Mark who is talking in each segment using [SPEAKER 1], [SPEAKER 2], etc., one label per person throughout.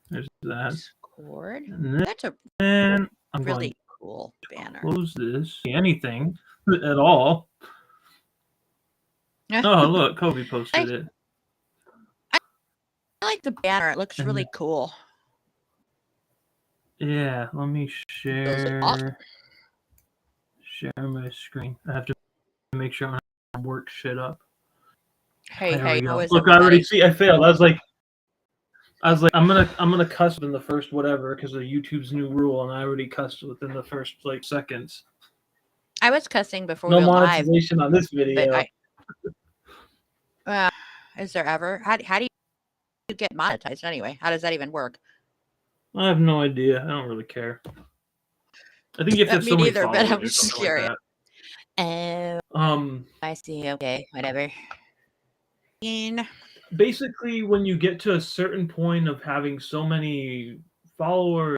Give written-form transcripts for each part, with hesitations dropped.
[SPEAKER 1] There's that.
[SPEAKER 2] Discord.
[SPEAKER 1] And
[SPEAKER 2] That's a
[SPEAKER 1] then I'm going
[SPEAKER 2] really cool banner.
[SPEAKER 1] to close this. Anything at all. Oh, look, Kobe posted it.
[SPEAKER 2] I like the banner. It looks really cool.
[SPEAKER 1] Yeah, let me share my screen. I have to make sure I don't work shit up.
[SPEAKER 2] Hey,
[SPEAKER 1] there we go.
[SPEAKER 2] how is
[SPEAKER 1] Look,
[SPEAKER 2] everybody?
[SPEAKER 1] I already see. I failed. I was like, I'm gonna cuss within the first whatever because of YouTube's new rule, and I already cussed within the first like seconds.
[SPEAKER 2] I was cussing before
[SPEAKER 1] No
[SPEAKER 2] we went
[SPEAKER 1] monetization
[SPEAKER 2] live,
[SPEAKER 1] on this video.
[SPEAKER 2] But is there ever? How do you get monetized anyway? How does that even work?
[SPEAKER 1] I have no idea. I don't really care. I think you have to have
[SPEAKER 2] Me
[SPEAKER 1] so many
[SPEAKER 2] neither, but
[SPEAKER 1] followers
[SPEAKER 2] I'm
[SPEAKER 1] or
[SPEAKER 2] just
[SPEAKER 1] something
[SPEAKER 2] curious.
[SPEAKER 1] like that.
[SPEAKER 2] I see. Okay, whatever.
[SPEAKER 1] Basically, when you get to a certain point of having so many followers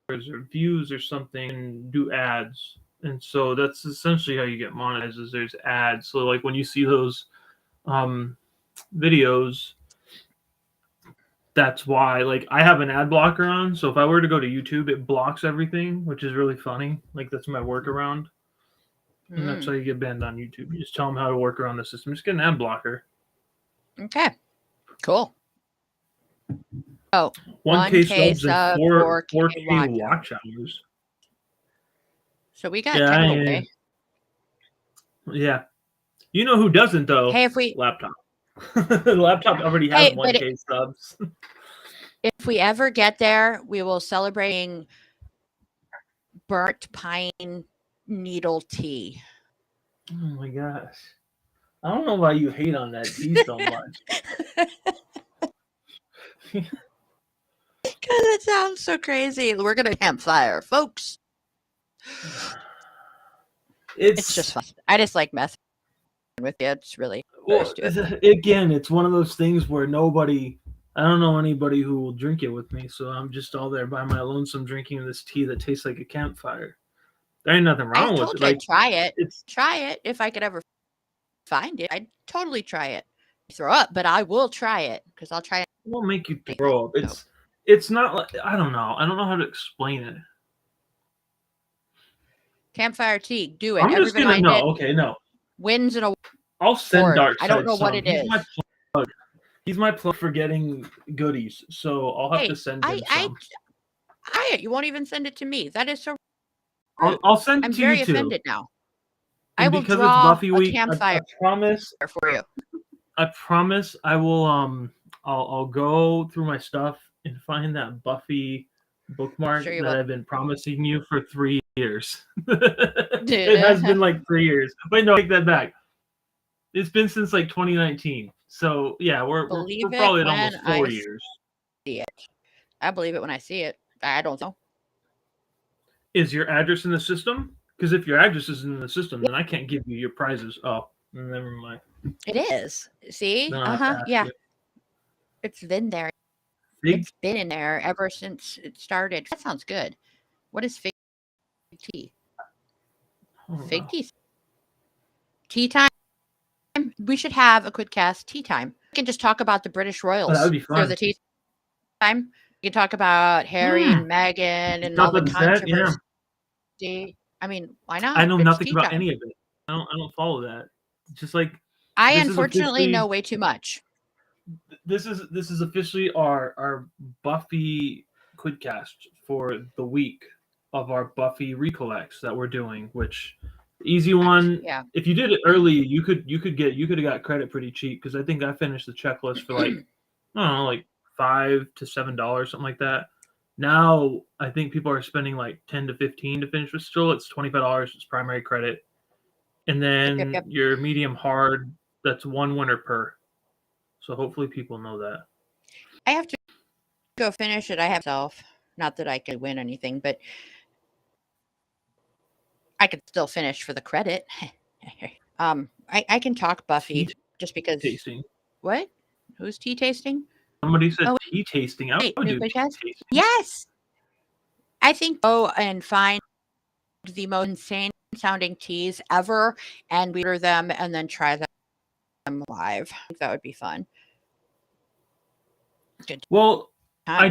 [SPEAKER 1] or views or something, and do ads, and so that's essentially how you get monetized. Is there's ads. So like when you see those videos, that's why. Like I have an ad blocker on, so if I were to go to YouTube, it blocks everything, which is really funny. Like that's my workaround. And that's how you get banned on YouTube. You just tell them how to work around the system. Just get an ad blocker.
[SPEAKER 2] Okay. Cool. Oh,
[SPEAKER 1] 1K subs and 4K watch hours.
[SPEAKER 2] So we got kind of okay.
[SPEAKER 1] Yeah. You know who doesn't though?
[SPEAKER 2] Hey, if we
[SPEAKER 1] laptop. The laptop already has 1K subs.
[SPEAKER 2] If we ever get there, we will celebrate burnt pine needle tea.
[SPEAKER 1] Oh my gosh. I don't know why you hate on that tea so much.
[SPEAKER 2] Because it sounds so crazy. We're going to campfire, folks. It's just fun. I just like messing with you. It's really
[SPEAKER 1] again, it's one of those things where I don't know anybody who will drink it with me, so I'm just all there by my lonesome drinking this tea that tastes like a campfire. There ain't nothing wrong with it.
[SPEAKER 2] Like, try it. Try it if I could ever find it. I'd totally try it. Throw up, but I will try it because I'll try it.
[SPEAKER 1] It won't make you throw up. It's not like I don't know how to explain it.
[SPEAKER 2] Campfire tea, do it.
[SPEAKER 1] I'm just gonna no.
[SPEAKER 2] Wins an award.
[SPEAKER 1] I'll send Dark.
[SPEAKER 2] I don't know what it is.
[SPEAKER 1] He's my plug for getting goodies, so I'll have to send him some.
[SPEAKER 2] You won't even send it to me. That is so.
[SPEAKER 1] I'll send it to you too.
[SPEAKER 2] I'm very offended now.
[SPEAKER 1] And
[SPEAKER 2] I will
[SPEAKER 1] because
[SPEAKER 2] draw
[SPEAKER 1] it's Buffy week,
[SPEAKER 2] campfire.
[SPEAKER 1] I promise
[SPEAKER 2] for you.
[SPEAKER 1] I promise I will. I'll go through my stuff and find that Buffy bookmark that I've been promising you for 3 years. It has been like 3 years. Wait, no, take that back. It's been since like 2019. So yeah, we're probably at almost 4 years.
[SPEAKER 2] See it. I believe it when I see it. I don't know.
[SPEAKER 1] Is your address in the system? Because if your address is in the system, then I can't give you your prizes. Oh, never mind.
[SPEAKER 2] It is. See? Yeah. It's been there. It's been in there ever since it started. That sounds good. What is fake tea? Fake tea. Tea time? We should have a Quiddcast tea time. We can just talk about the British royals.
[SPEAKER 1] That would be fun.
[SPEAKER 2] The tea time. We can talk about Harry and Meghan and all the controversy. Yeah. I mean, why not?
[SPEAKER 1] I know nothing about any of it. I don't follow that. Just like
[SPEAKER 2] I unfortunately know way too much.
[SPEAKER 1] This is officially our Buffy Quiddcast for the week of our Buffy recollects that we're doing, which easy one.
[SPEAKER 2] Yeah.
[SPEAKER 1] If you did it early, you could have got credit pretty cheap because I think I finished the checklist for like I don't know, like $5 to $7, something like that. Now I think people are spending like $10 to $15 to finish, but still it's $25. It's primary credit, and then your medium hard. That's one winner per. So hopefully people know that.
[SPEAKER 2] I have to go finish it. I have self. Not that I could win anything, but I could still finish for the credit. I can talk Buffy just because.
[SPEAKER 1] Tasting.
[SPEAKER 2] What? Who's tea tasting?
[SPEAKER 1] Somebody said tea tasting. I would do tea tasting.
[SPEAKER 2] Yes. I think go and find the most insane sounding teas ever and we order them and then try them live. I think that would be fun.
[SPEAKER 1] Well, I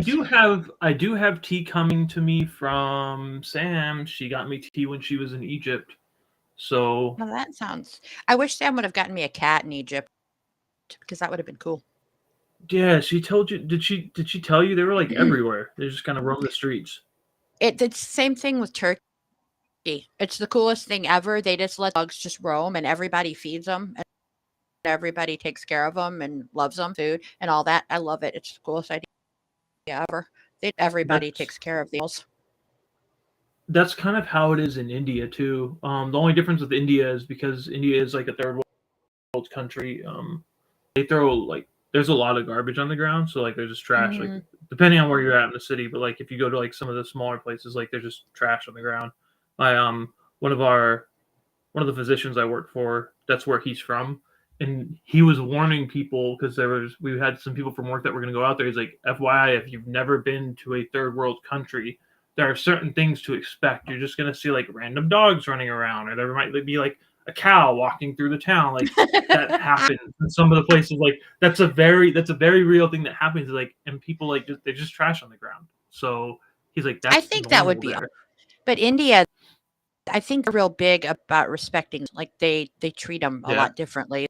[SPEAKER 1] do have tea coming to me from Sam. She got me tea when she was in Egypt. So
[SPEAKER 2] well, that sounds. I wish Sam would have gotten me a cat in Egypt because that would have been cool.
[SPEAKER 1] yeah, she told you. Did she tell you they were like everywhere? They just kind of roam the streets.
[SPEAKER 2] It's the same thing with Turkey. It's the coolest thing ever. They just let dogs just roam, and everybody feeds them, and everybody takes care of them and loves them, food and all that. I love it. It's the coolest idea ever. Everybody takes care of the animals.
[SPEAKER 1] That's kind of how it is in India too. The only difference with India is because India is like a third world country. They throw like there's a lot of garbage on the ground, so like there's just trash.
[SPEAKER 2] Mm-hmm.
[SPEAKER 1] Like depending on where you're at in the city, but like if you go to like some of the smaller places, like there's just trash on the ground. My one of the physicians I work for, that's where he's from, and he was warning people because we had some people from work that were going to go out there. He's like, FYI, if you've never been to a third world country, there are certain things to expect. You're just going to see like random dogs running around, or there might be like a cow walking through the town. Like that happens in some of the places. Like that's a very real thing that happens. Like, and people like they're just trash on the ground. So he's like, that's
[SPEAKER 2] I think that would be, but India, I think they're real big about respecting. Like they treat them a lot differently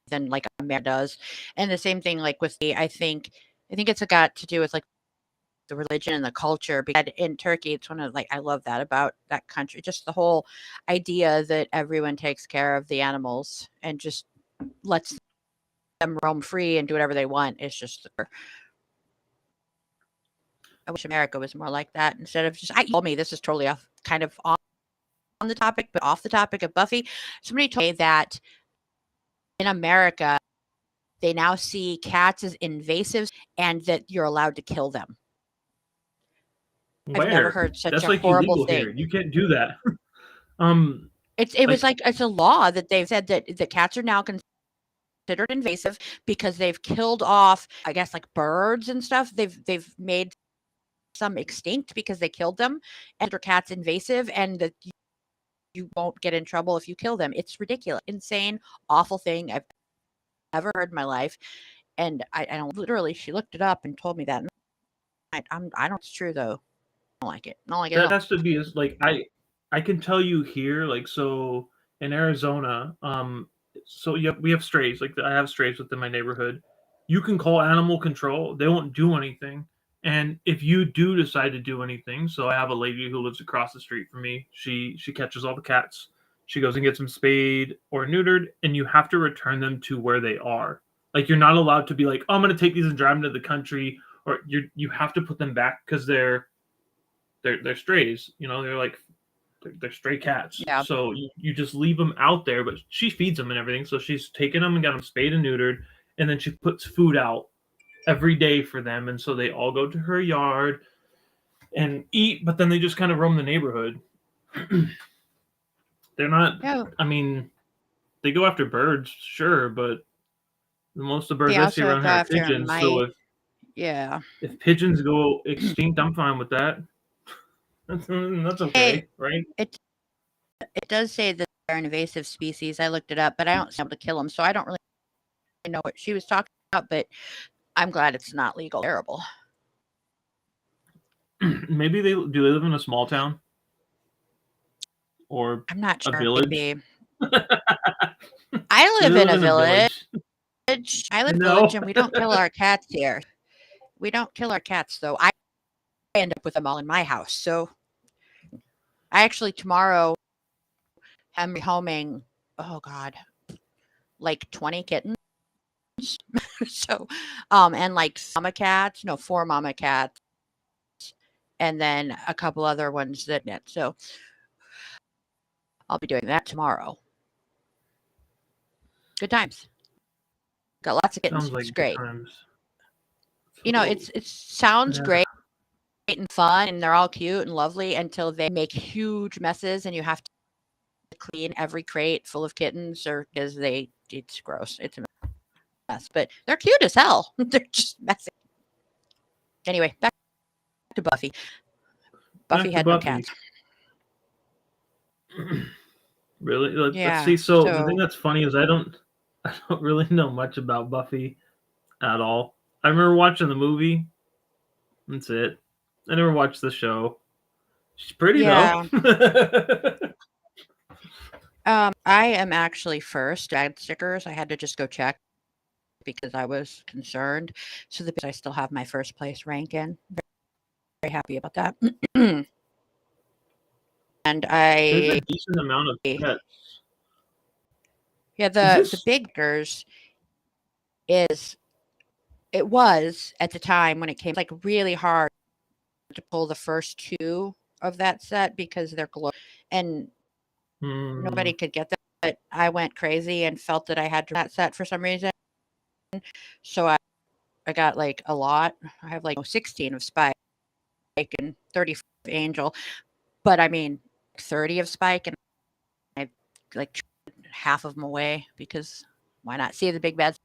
[SPEAKER 2] than like America does, and the same thing like with I think it's got to do with like the religion and the culture. Because in Turkey, it's one of like I love that about that country. Just the whole idea that everyone takes care of the animals and just lets them roam free and do whatever they want. It's just. I wish America was more like that instead of just. I told me this is totally off, kind of on the topic, but off the topic of Buffy. Somebody told me that in America, they now see cats as invasive and that you're allowed to kill them.
[SPEAKER 1] Where?
[SPEAKER 2] I've never heard such
[SPEAKER 1] That's
[SPEAKER 2] a
[SPEAKER 1] like
[SPEAKER 2] horrible thing.
[SPEAKER 1] Here. You can't do that.
[SPEAKER 2] It was like it's a law that they've said that the cats are now considered invasive because they've killed off, I guess, like birds and stuff. They've made some extinct because they killed them, and their cats invasive, and that you won't get in trouble if you kill them. It's ridiculous, insane, awful thing I've ever heard in my life. And I don't literally, she looked it up and told me that. And I don't. It's true though. I don't like it. I don't like it.
[SPEAKER 1] That has to be like I can tell you here, like so in Arizona, so we have strays. Like I have strays within my neighborhood. You can call animal control. They won't do anything. And if you do decide to do anything, so I have a lady who lives across the street from me. She catches all the cats. She goes and gets them spayed or neutered, and you have to return them to where they are. Like you're not allowed to be like, oh, I'm going to take these and drive them to the country, or you have to put them back because they're strays. You know, they're stray cats.
[SPEAKER 2] Yeah.
[SPEAKER 1] So you just leave them out there, but she feeds them and everything. So she's taken them and got them spayed and neutered, and then she puts food out every day for them, and so they all go to her yard and eat, but then they just kind of roam the neighborhood. They're not. Yeah. I mean, they go after birds, sure, but most of the birds I see around here are pigeons. So if pigeons go extinct, I'm fine with that. That's okay, right?
[SPEAKER 2] It does say that they're an invasive species. I looked it up, but I don't see able to kill them, so I don't really know what she was talking about. But I'm glad it's not legal. Terrible.
[SPEAKER 1] Maybe they live in a small town, or
[SPEAKER 2] I'm not sure.
[SPEAKER 1] A village.
[SPEAKER 2] Maybe. I live in a village. I live in a village, and we don't kill our cats here. We don't kill our cats, though. I end up with them all in my house. So I actually tomorrow am rehoming. Oh God, like 20 kittens. So, and like mama cats. No, 4 mama cats, and then a couple other ones that net. So I'll be doing that tomorrow. Good times. Got lots of kittens. Like it's great. You know, it sounds great and fun, and they're all cute and lovely until they make huge messes, and you have to clean every crate full of kittens, or because it's gross. It's a mess, but they're cute as hell. They're just messy. Anyway, back to Buffy. Buffy had no cats.
[SPEAKER 1] Really? Let's see. So the thing that's funny is I don't really know much about Buffy at all. I remember watching the movie, That's it. I never watched the show. She's pretty
[SPEAKER 2] Yeah.
[SPEAKER 1] though.
[SPEAKER 2] I am actually first. I had stickers. I had to just go check because I was concerned. So I still have my first place rank in. Very happy about that. And
[SPEAKER 1] There's a decent amount of pets.
[SPEAKER 2] Yeah, the big stickers it was at the time when it came like really hard to pull the first two of that set because they're glow and nobody could get them. But I went crazy and felt that I had that set for some reason. So I got like a lot. I have like 16 of Spike and 30 of Angel. But I mean 30 of Spike and I like half of them away because why not? See, the big bad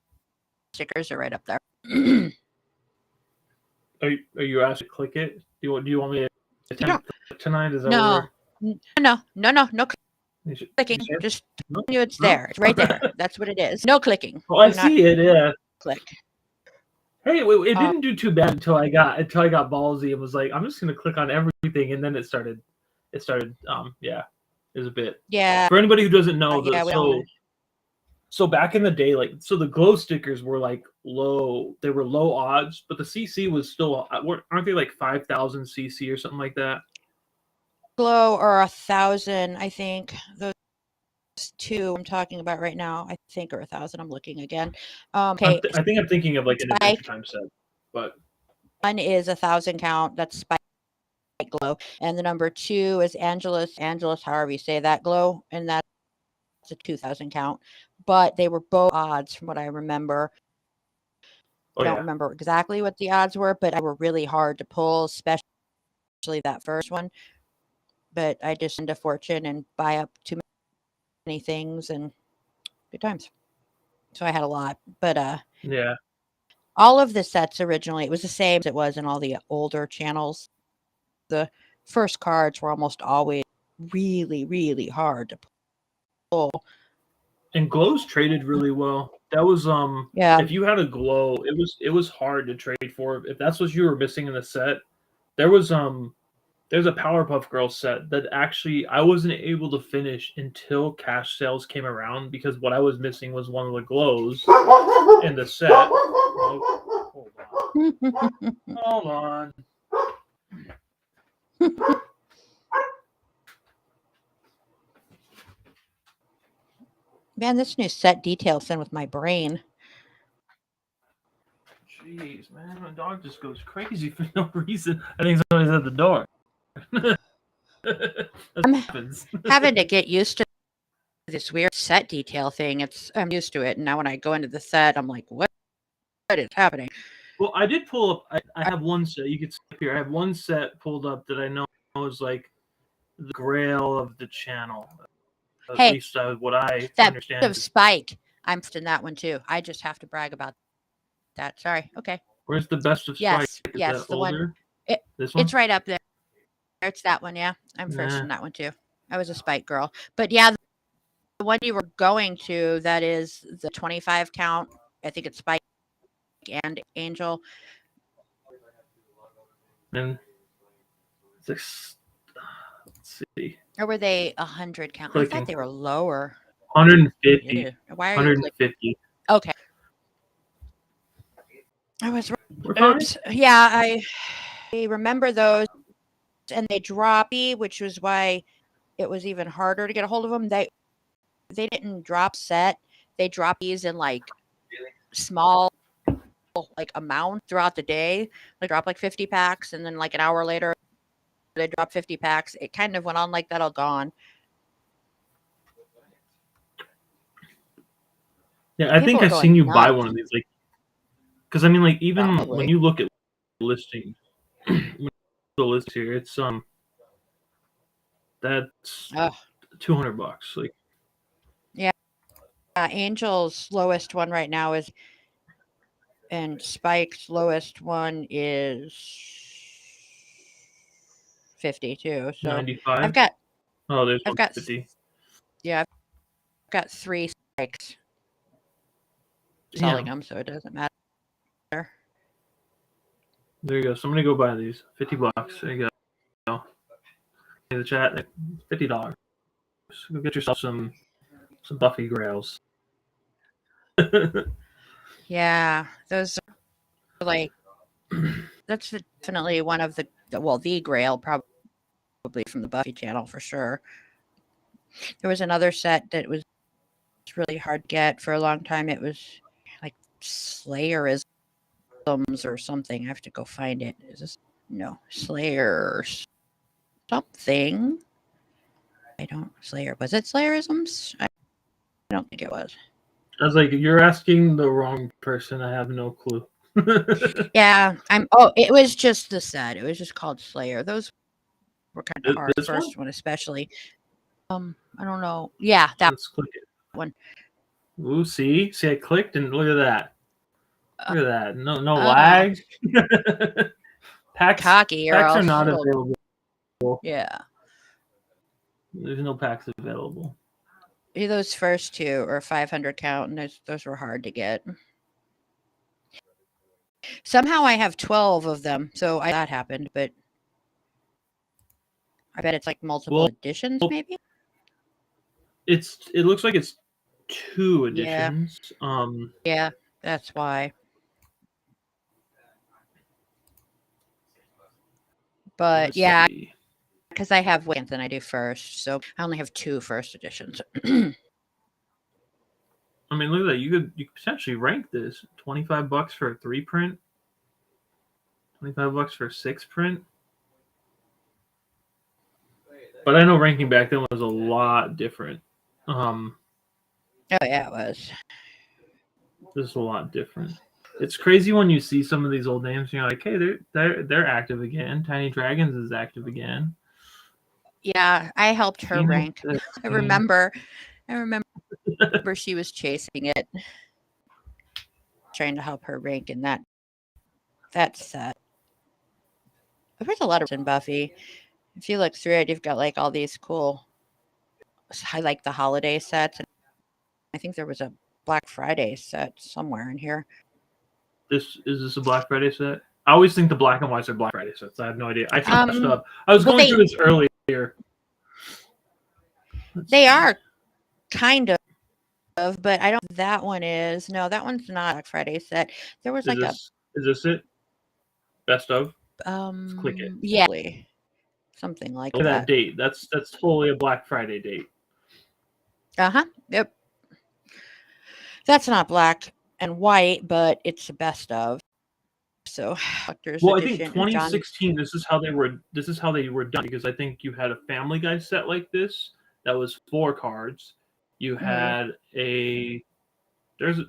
[SPEAKER 2] stickers are right up there.
[SPEAKER 1] Are you asked to click it? Do you want me to attempt tonight? Is that
[SPEAKER 2] no clicking. Just it's there. It's right there. That's what it is. No clicking.
[SPEAKER 1] Oh, I see it. Yeah.
[SPEAKER 2] Click.
[SPEAKER 1] Hey, it didn't do too bad until I got ballsy and was like, I'm just gonna click on everything, and then it started. Yeah, it was a bit.
[SPEAKER 2] Yeah.
[SPEAKER 1] For anybody who doesn't know, so back in the day, like, so the glow stickers were like low. They were low odds, but the CC was still, aren't they like 5,000 CC or something like that?
[SPEAKER 2] Glow or 1,000, I think. Those two I'm talking about right now, I think, or 1,000. I'm looking again. Okay.
[SPEAKER 1] I think I'm thinking of like an Adventure Time set, but
[SPEAKER 2] one is 1,000 count. That's Spike Glow, and the number 2 is Angelus, however you say that, Glow, and that's a 2,000 count. But they were both odds from what I remember. I don't remember exactly what the odds were, but they were really hard to pull, especially that first one. But I just spend a fortune and buy up too many things and good times. So I had a lot, but
[SPEAKER 1] yeah,
[SPEAKER 2] all of the sets originally it was the same as it was in all the older channels. The first cards were almost always really, really hard to pull.
[SPEAKER 1] And glows traded really well. That was if you had a glow, it was hard to trade for. If that's what you were missing in the set, there's a Powerpuff Girls set that actually I wasn't able to finish until cash sales came around because what I was missing was one of the glows in the set. Oh, hold on.
[SPEAKER 2] Man, this new set detail thing with my brain.
[SPEAKER 1] Jeez, man, my dog just goes crazy for no reason. I think somebody's at the door.
[SPEAKER 2] I'm having to get used to this weird set detail thing. I'm used to it, and now when I go into the set, I'm like, what is happening?
[SPEAKER 1] Well, I did pull up. I have one set. You can see here. I have one set pulled up that I know is like the grail of the channel. At least what I understand.
[SPEAKER 2] Of Spike, I'm in that one too. I just have to brag about that. Sorry. Okay.
[SPEAKER 1] Where's the best of Spike?
[SPEAKER 2] Yes, the
[SPEAKER 1] older?
[SPEAKER 2] one.
[SPEAKER 1] This one.
[SPEAKER 2] It's right up there. It's that one. Yeah, I'm first in that one too. I was a Spike girl, but yeah, the one you were going to that is the 25 count. I think it's Spike and Angel.
[SPEAKER 1] And let's see.
[SPEAKER 2] Or were they 100 count? Clicking. I thought they were lower.
[SPEAKER 1] 150.
[SPEAKER 2] Yeah. Why are
[SPEAKER 1] 150.
[SPEAKER 2] You okay. I was. Oops. Yeah, I remember those, and they drop which was why it was even harder to get a hold of them. They didn't drop set. They drop these in like small like amount throughout the day. They drop like 50 packs, and then like an hour later they drop 50 packs. It kind of went on like that, all gone.
[SPEAKER 1] Yeah, I think I've seen you buy one of these, like, because I mean, like, even when you look at listing, the list here, it's that's $200. Like,
[SPEAKER 2] yeah, Angel's lowest one right now is, and Spike's lowest one is 50 too. So
[SPEAKER 1] 95.
[SPEAKER 2] I've got.
[SPEAKER 1] There's 50.
[SPEAKER 2] Yeah, I've got 3 Spikes. Selling them, so it doesn't matter.
[SPEAKER 1] There you go. Somebody go buy these. $50. There you go. In the chat, $50. Go get yourself some Buffy grails.
[SPEAKER 2] Yeah, those are like that's definitely one of the grail probably from the Buffy channel for sure. There was another set that was really hard to get for a long time. It was like Slayerisms or something. I have to go find it. Is this Slayer something? Was it Slayerisms? I don't think it was.
[SPEAKER 1] I was like, you're asking the wrong person. I have no clue.
[SPEAKER 2] Yeah, it was just the set. It was just called Slayer. Those were kind of hard. First one especially. I don't know. Yeah,
[SPEAKER 1] Let's click it.
[SPEAKER 2] One.
[SPEAKER 1] Ooh, see, I clicked and look at that. Look at that. No lag. Packs are not available.
[SPEAKER 2] Yeah.
[SPEAKER 1] There's no packs available.
[SPEAKER 2] Those first two are 500 count, and those were hard to get. Somehow I have 12 of them, so that happened, but I bet it's like multiple editions, maybe?
[SPEAKER 1] It looks like it's 2 editions.
[SPEAKER 2] Yeah, that's why. But yeah, because I have Wicked than I do first, so I only have 2 first editions.
[SPEAKER 1] I mean, look at that. You could potentially rank this. $25 for a 3 print. $25 for a 6 print. But I know ranking back then was a lot different.
[SPEAKER 2] Oh yeah, it was.
[SPEAKER 1] This is a lot different. It's crazy when you see some of these old names. You're like, hey, they're active again. Tiny Dragons is active again.
[SPEAKER 2] Yeah, I helped her rank. I remember she was chasing it, trying to help her rank in that set. There's a lot of in Buffy. If you look through it, you've got like all these cool. I like the holiday sets, and I think there was a Black Friday set somewhere in here.
[SPEAKER 1] Is this a Black Friday set? I always think the black and whites are Black Friday sets. I have no idea. I touched up. I was going through this earlier.
[SPEAKER 2] They are kind of, but I don't. That one is no. That one's not a Black Friday set. There was
[SPEAKER 1] Is this it? Best of. Let's click it.
[SPEAKER 2] Yeah, something like that.
[SPEAKER 1] That date. That's totally a Black Friday date.
[SPEAKER 2] Yep. That's not black and white, but it's the best of. So,
[SPEAKER 1] I think 2016. This is how they were done, because I think you had a Family Guy set like this that was 4 cards. You had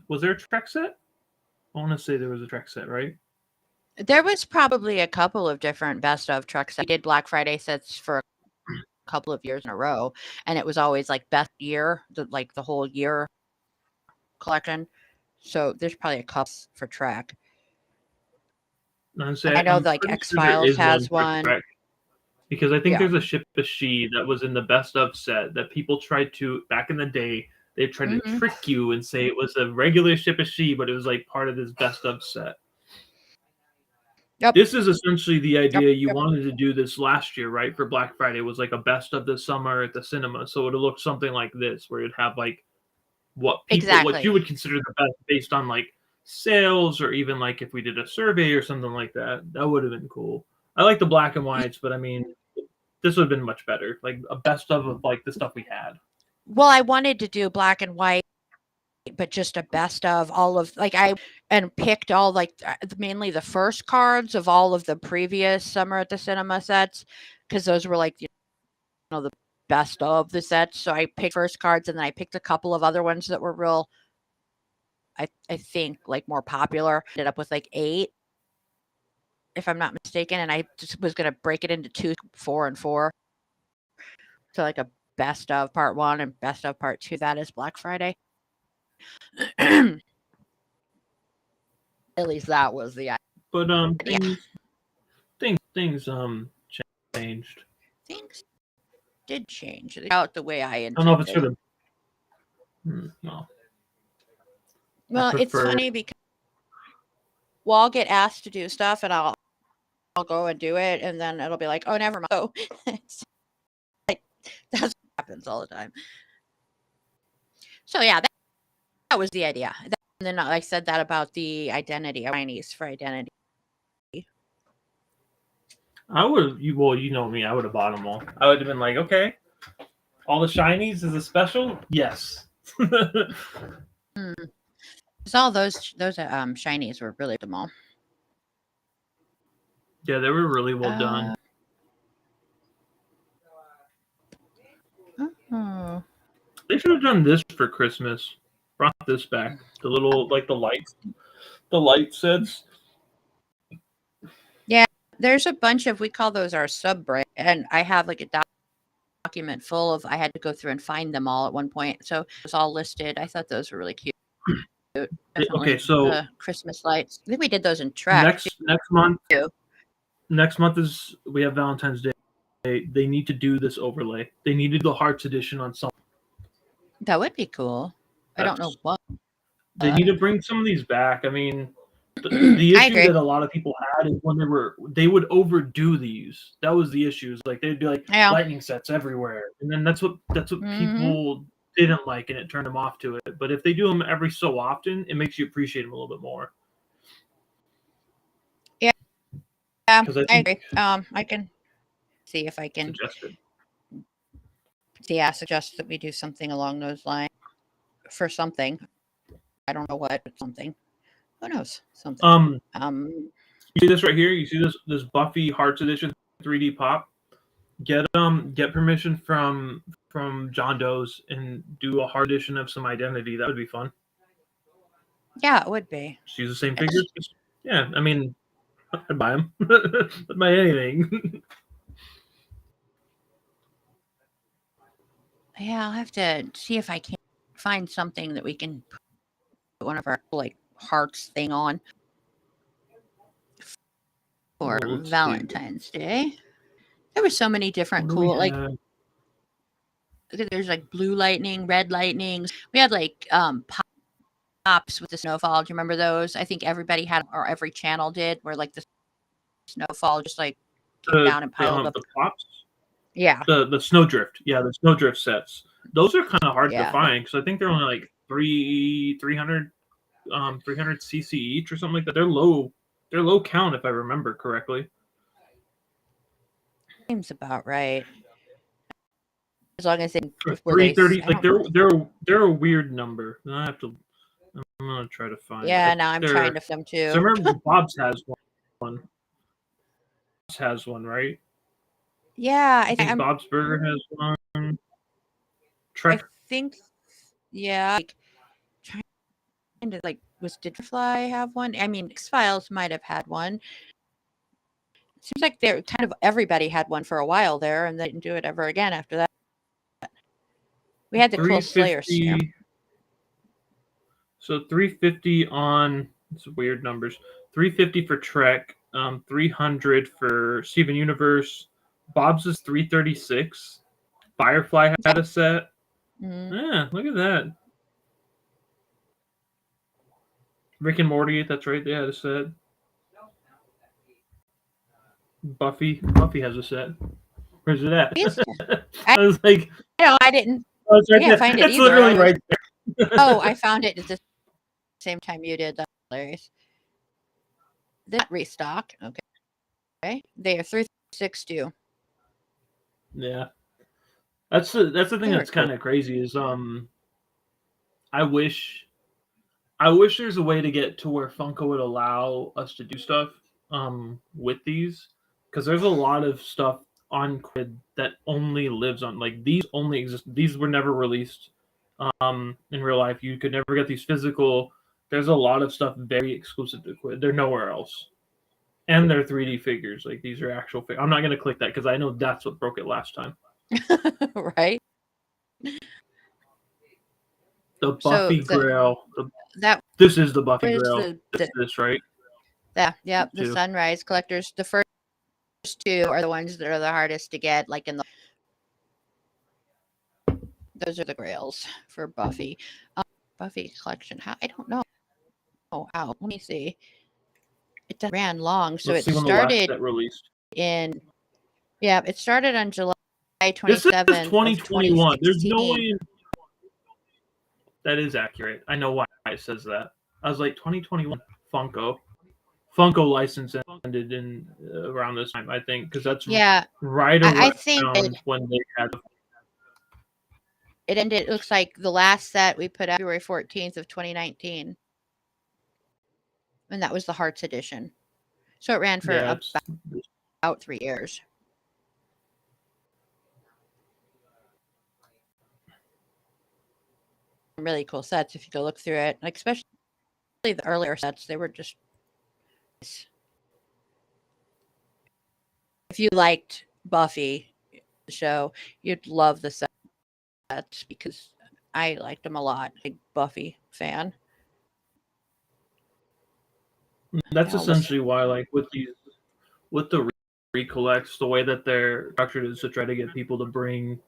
[SPEAKER 1] was there a Trek set? I want to say there was a Trek set, right?
[SPEAKER 2] There was probably a couple of different best of Trek sets. We did Black Friday sets for a couple of years in a row, and it was always like best year, the whole year collection. So there's probably a couple for Trek.
[SPEAKER 1] I
[SPEAKER 2] know like X-Files has one.
[SPEAKER 1] Because I think there's a Ship of She that was in the best of set that people tried to, back in the day, they tried to trick you and say it was a regular Ship of She, but it was like part of this best of set. Yep. This is essentially the idea. You wanted to do this last year, right? For Black Friday, it was like a best of the summer at the cinema. So it would look something like this, where it'd have like what you would consider the best based on like sales, or even like if we did a survey or something like that. That would have been cool. I like the black and whites, but I mean, this would have been much better. Like a best of like the stuff we had.
[SPEAKER 2] Well, I wanted to do black and white, but just a best of all of and picked all like mainly the first cards of all of the previous Summer at the Cinema sets, because those were like the best of the sets. So I picked first cards, and then I picked a couple of other ones that were real, I think like more popular. Ended up with like 8, if I'm not mistaken, and I just was gonna break it into 2, 4, and 4. So like a best of part 1 and best of part 2. That is Black Friday. At least that was the idea.
[SPEAKER 1] But things changed.
[SPEAKER 2] Things did change out the way I intended.
[SPEAKER 1] I don't know if it's for the no.
[SPEAKER 2] Well, it's funny because I'll get asked to do stuff, and I'll I'll go and do it, and then it'll be like, oh, never mind. Oh, it's like that's what happens all the time. So yeah, that was the idea. And then I said that about the identity of Chinese for identity.
[SPEAKER 1] I would you know me, I would have bought them all. I would have been like, okay, all the shinies is a special? Yes.
[SPEAKER 2] Because all those shinies were really them all.
[SPEAKER 1] Yeah, they were really well done. They should have done this for Christmas. Brought this back. The little the light sets.
[SPEAKER 2] Yeah, there's a bunch of, we call those our sub brands, and I have like a document full of, I had to go through and find them all at one point. So it was all listed. I thought those were really cute. Definitely
[SPEAKER 1] Okay, so
[SPEAKER 2] the Christmas lights. I think we did those in Trek
[SPEAKER 1] next month.
[SPEAKER 2] too.
[SPEAKER 1] Next month we have Valentine's Day. They need to do this overlay. They needed the Hearts edition on something.
[SPEAKER 2] That would be cool. I don't know what.
[SPEAKER 1] They need to bring some of these back. I mean, the issue that a lot of people had is when they would overdo these. That was the issue. Like they'd be like lightning sets everywhere, and then that's what people didn't like, and it turned them off to it. But if they do them every so often, it makes you appreciate them a little bit more.
[SPEAKER 2] Yeah, I agree. I can see if I can suggest that we do something along those lines for something. I don't know what, but something. Who knows? Something.
[SPEAKER 1] You see this right here? You see this Buffy Hearts Edition 3D pop? Get permission from John Doe's and do a hard edition of some identity. That would be fun.
[SPEAKER 2] Yeah, it would be.
[SPEAKER 1] Just use the same figures. Yeah, I mean, I'd buy them. I'd buy anything.
[SPEAKER 2] Yeah, I'll have to see if I can find something that we can put one of our hearts thing on for Valentine's Day. There were so many different cool there's blue lightning, red lightnings. We had pops with the snowfall. Do you remember those? I think everybody had, or every channel did, where the snowfall just came down and piled up.
[SPEAKER 1] The pops?
[SPEAKER 2] Yeah.
[SPEAKER 1] The snowdrift. Yeah, the snowdrift sets. Those are kind of hard to find because I think they're only 300 cc each or something like that. They're low count if I remember correctly.
[SPEAKER 2] Seems about right. As long as they
[SPEAKER 1] 330, they're a weird number. I'm gonna try to find.
[SPEAKER 2] Yeah, now I'm trying to find them too.
[SPEAKER 1] So I remember Bob's has one. Bob's has one, right?
[SPEAKER 2] Yeah,
[SPEAKER 1] I think Bob's Burger has one. Trek.
[SPEAKER 2] I think, yeah. Trying to did Fly have one? I mean, X-Files might have had one. It seems like they're kind of everybody had one for a while there, and they didn't do it ever again after that. We had the cool Slayer scare.
[SPEAKER 1] So 350 on, it's weird numbers. 350 for Trek, 300 for Steven Universe. Bob's is 336. Firefly had a set. Yeah, look at that. Rick and Morty, that's right, they had a set. Buffy has a set. Where's it at? I was like,
[SPEAKER 2] no, I didn't.
[SPEAKER 1] Oh, it's right
[SPEAKER 2] can't find it
[SPEAKER 1] it's
[SPEAKER 2] either.
[SPEAKER 1] Literally right there.
[SPEAKER 2] Oh, I found it at the same time you did. That's hilarious. That restock. Okay. They are 362.
[SPEAKER 1] Yeah. That's the thing that's kind of crazy is I wish there's a way to get to where Funko would allow us to do stuff with these, because there's a lot of stuff on Quid that only lives on, these only exist. These were never released in real life. You could never get these physical. There's a lot of stuff very exclusive to Quid. They're nowhere else. And they're 3D figures. These are actual figures. I'm not going to click that because I know that's what broke it last time.
[SPEAKER 2] Right.
[SPEAKER 1] The Buffy Grail. This is the Buffy Grail. This, right?
[SPEAKER 2] Yeah. The Sunrise Collectors. The first two are the ones that are the hardest to get. Those are the Grails for Buffy. Buffy collection. How? I don't know. Oh, how? Let me see. It ran long, so
[SPEAKER 1] Let's
[SPEAKER 2] it
[SPEAKER 1] see when the last
[SPEAKER 2] started
[SPEAKER 1] set released.
[SPEAKER 2] it started on July 27th
[SPEAKER 1] This is 2021.
[SPEAKER 2] of
[SPEAKER 1] There's no way. That is accurate. I know why it says that. I was like 2021 Funko license ended in around this time, I think, because that's right around
[SPEAKER 2] I think
[SPEAKER 1] when they had.
[SPEAKER 2] It ended. It looks like the last set we put out February 14th of 2019, and that was the Hearts edition. So it ran for about 3 years. Really cool sets if you go look through it, like especially the earlier sets. They were just. If you liked Buffy, the show, you'd love the sets because I liked them a lot. Big Buffy fan.
[SPEAKER 1] That's essentially why, like with the recollects, the way that they're structured is to try to get people to bring,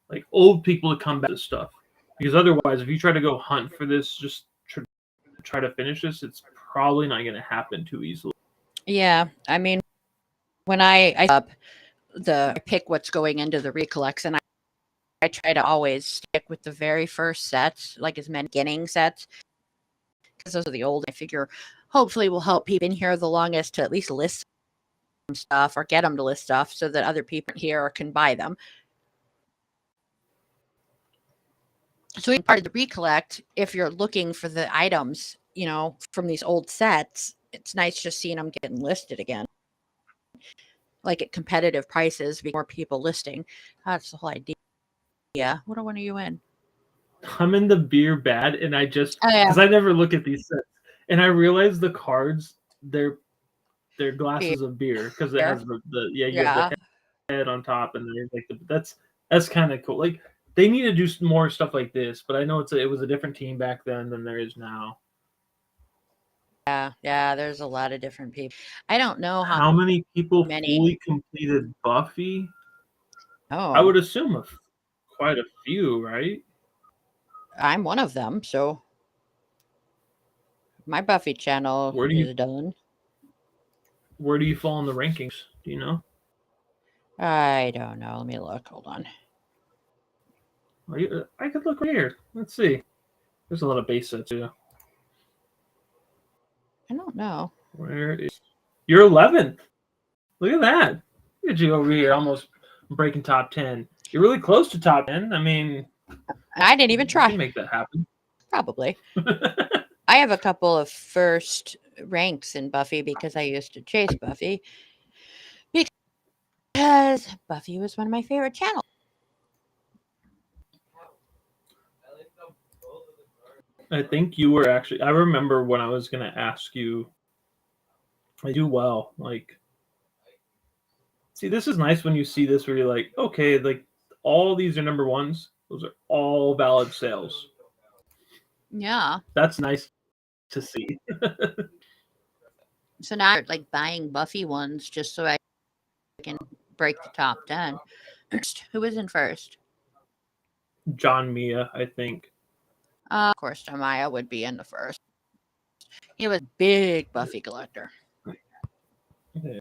[SPEAKER 1] like old people to come back to stuff. Because otherwise, if you try to go hunt for this, just try to finish this, it's probably not going to happen too easily.
[SPEAKER 2] Yeah, I mean, when I pick what's going into the recollects, and I try to always stick with the very first sets, like as many beginning sets, because those are the old. I figure hopefully will help people in here the longest to at least list some stuff or get them to list stuff so that other people here can buy them. So in part of the recollect, if you're looking for the items, from these old sets, it's nice just seeing them getting listed again. Like at competitive prices, more people listing. That's the whole idea. Yeah. What one are you in?
[SPEAKER 1] I'm in the beer bad, and I just because I never look at these sets, and I realize the cards they're glasses of beer because it has you have the head on top, and then like that's kind of cool. Like they need to do more stuff like this, but I know it was a different team back then than there is now.
[SPEAKER 2] Yeah, there's a lot of different people. I don't know
[SPEAKER 1] how many people fully completed Buffy. I would assume quite a few, right?
[SPEAKER 2] I'm one of them, so my Buffy channel is done.
[SPEAKER 1] Where do you fall in the rankings? Do you know?
[SPEAKER 2] I don't know. Let me look. Hold on.
[SPEAKER 1] I could look right here. Let's see. There's a lot of base sets too.
[SPEAKER 2] I don't know.
[SPEAKER 1] Where is you're 11th? Look at that. Look at you over here, almost breaking top 10. You're really close to top 10. I mean,
[SPEAKER 2] I didn't even try.
[SPEAKER 1] You can make that happen.
[SPEAKER 2] Probably. I have a couple of first ranks in Buffy because I used to chase Buffy. Because Buffy was one of my favorite channels.
[SPEAKER 1] I think you were actually. I remember when I was going to ask you. I do well. Like, see, this is nice when you see this where you're like, okay, like all these are number ones. Those are all valid sales.
[SPEAKER 2] Yeah.
[SPEAKER 1] That's nice to see.
[SPEAKER 2] So now I'm like buying Buffy ones just so I can break the top 10. Who was in first?
[SPEAKER 1] John Mia, I think.
[SPEAKER 2] Of course, Jeremiah would be in the first. He was a big Buffy collector.
[SPEAKER 1] Yeah.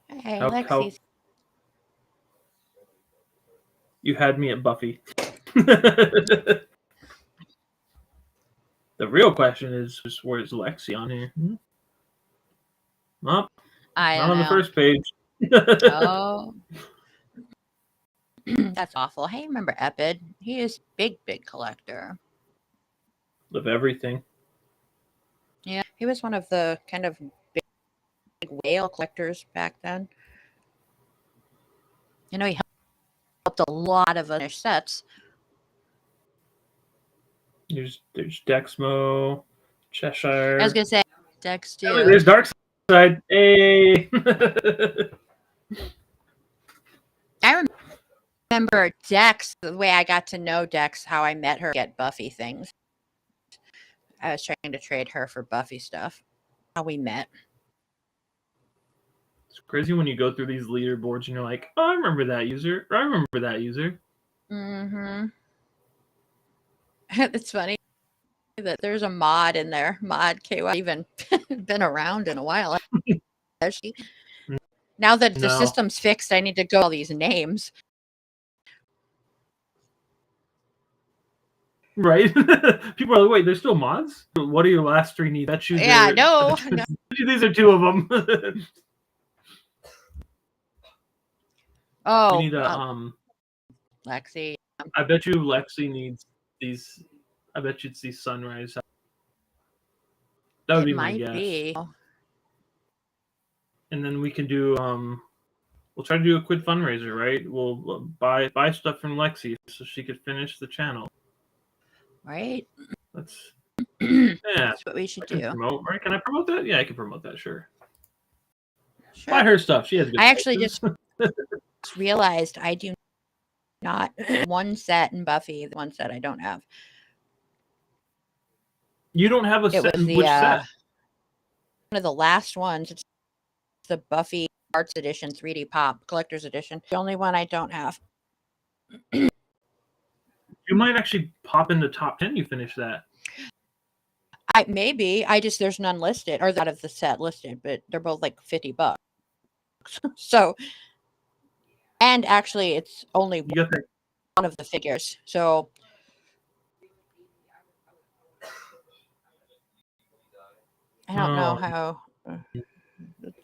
[SPEAKER 2] Hey, Lexi.
[SPEAKER 1] You had me at Buffy. The real question is where's Lexi on here? Not on the first page.
[SPEAKER 2] Oh. That's awful. Hey, remember Epid? He is big collector.
[SPEAKER 1] Of everything.
[SPEAKER 2] Yeah, he was one of the kind of big whale collectors back then. He helped a lot of other sets.
[SPEAKER 1] There's Dexmo, Cheshire.
[SPEAKER 2] I was gonna say Dex too.
[SPEAKER 1] There's Darkseid. Hey.
[SPEAKER 2] I remember Dex, the way I got to know Dex, how I met her get Buffy things. I was trying to trade her for Buffy stuff. How we met.
[SPEAKER 1] It's crazy when you go through these leaderboards and you're like, oh, I remember that user. Or I remember that user.
[SPEAKER 2] Mm-hmm. It's funny. that there's a mod in there. Mod KY even been around in a while. Has she? Now that the system's fixed, I need to go all these names.
[SPEAKER 1] Right? People are like, wait, there's still mods? What are your last 3 needs?
[SPEAKER 2] No.
[SPEAKER 1] These are 2 of them.
[SPEAKER 2] Oh,
[SPEAKER 1] you need a
[SPEAKER 2] Lexi.
[SPEAKER 1] I bet you Lexi needs these. I bet you it's these sunrise. That would be my guess. And then we can do we'll try to do a Quidd fundraiser, right? We'll buy stuff from Lexi so she could finish the channel.
[SPEAKER 2] Right.
[SPEAKER 1] That's
[SPEAKER 2] That's what we should do.
[SPEAKER 1] Promote, right? Can I promote that? Yeah, I can promote that. Sure. Buy her stuff. She has good.
[SPEAKER 2] I actually just realized I do not one set in Buffy. The one set I don't have.
[SPEAKER 1] You don't have a set. Which set?
[SPEAKER 2] One of the last ones. It's the Buffy Arts Edition 3D Pop Collector's Edition. The only one I don't have.
[SPEAKER 1] You might actually pop into top 10. You finish that.
[SPEAKER 2] Maybe. There's none listed, or out of the set listed, but they're both like $50. So, and actually, it's only one of the figures. So, I don't know how.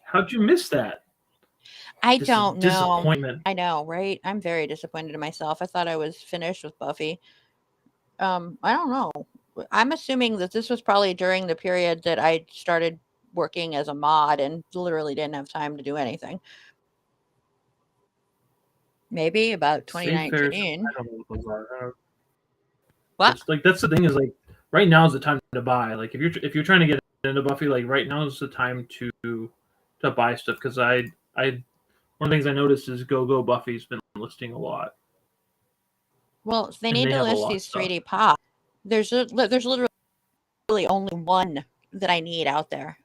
[SPEAKER 1] How'd you miss that?
[SPEAKER 2] I don't know.
[SPEAKER 1] Disappointment.
[SPEAKER 2] I know, right? I'm very disappointed in myself. I thought I was finished with Buffy. I don't know. I'm assuming that this was probably during the period that I started working as a mod and literally didn't have time to do anything. Maybe about 2019.
[SPEAKER 1] I don't know what those are.
[SPEAKER 2] What?
[SPEAKER 1] That's the thing is right now is the time to buy. Like if you're trying to get into Buffy, like right now is the time to buy stuff because I one of the things I noticed is Go Buffy's been listing a lot.
[SPEAKER 2] Well, they need to list these 3D pop. There's literally only one that I need out there.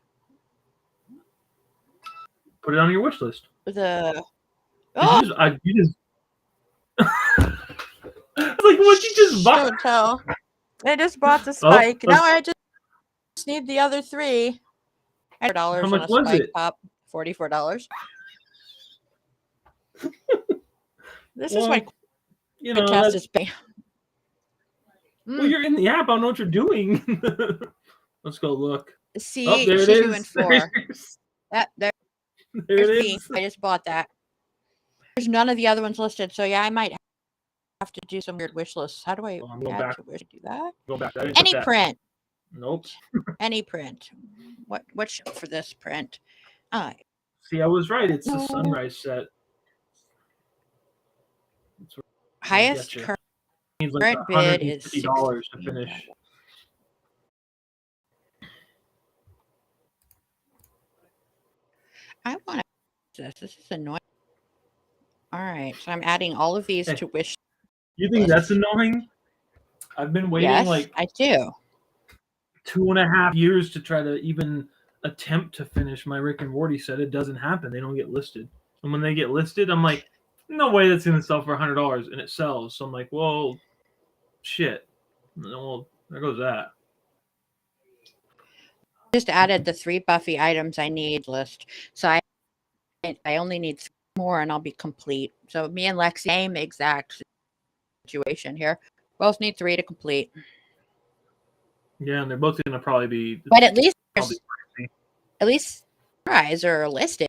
[SPEAKER 1] Put it on your wish list.
[SPEAKER 2] You just
[SPEAKER 1] like what you just bought?
[SPEAKER 2] Tell. I just bought the spike. Now I just need the other 3. $4
[SPEAKER 1] How much
[SPEAKER 2] on a
[SPEAKER 1] was
[SPEAKER 2] spike
[SPEAKER 1] it?
[SPEAKER 2] pop. $44. This is why Quiddcast is paying.
[SPEAKER 1] Well, you're in the app. I don't know what you're doing. Let's go look.
[SPEAKER 2] See,
[SPEAKER 1] there it is.
[SPEAKER 2] Doing 4. There it is. I just bought that. There's none of the other ones listed, so yeah, I might have to do some weird wish lists. How do I add to wish? Do that?
[SPEAKER 1] Go back.
[SPEAKER 2] Any print.
[SPEAKER 1] Nope.
[SPEAKER 2] Any print. What show for this print?
[SPEAKER 1] See, I was right. It's the sunrise set.
[SPEAKER 2] Highest current bid is
[SPEAKER 1] $60 to finish.
[SPEAKER 2] I want this. This is annoying. All right, so I'm adding all of these to wish.
[SPEAKER 1] You think that's annoying? I've been waiting
[SPEAKER 2] I do.
[SPEAKER 1] 2.5 years to try to even attempt to finish my Rick and Morty set. It doesn't happen. They don't get listed. And when they get listed, I'm like, no way that's going to sell for $100. And it sells. So I'm like, well, shit. Well, there goes that.
[SPEAKER 2] Just added the 3 Buffy items I need list. So I only need 3 more and I'll be complete. So me and Lexi, same exact situation here. Both need 3 to complete.
[SPEAKER 1] Yeah, and they're both going to probably be.
[SPEAKER 2] But at least prize are listed.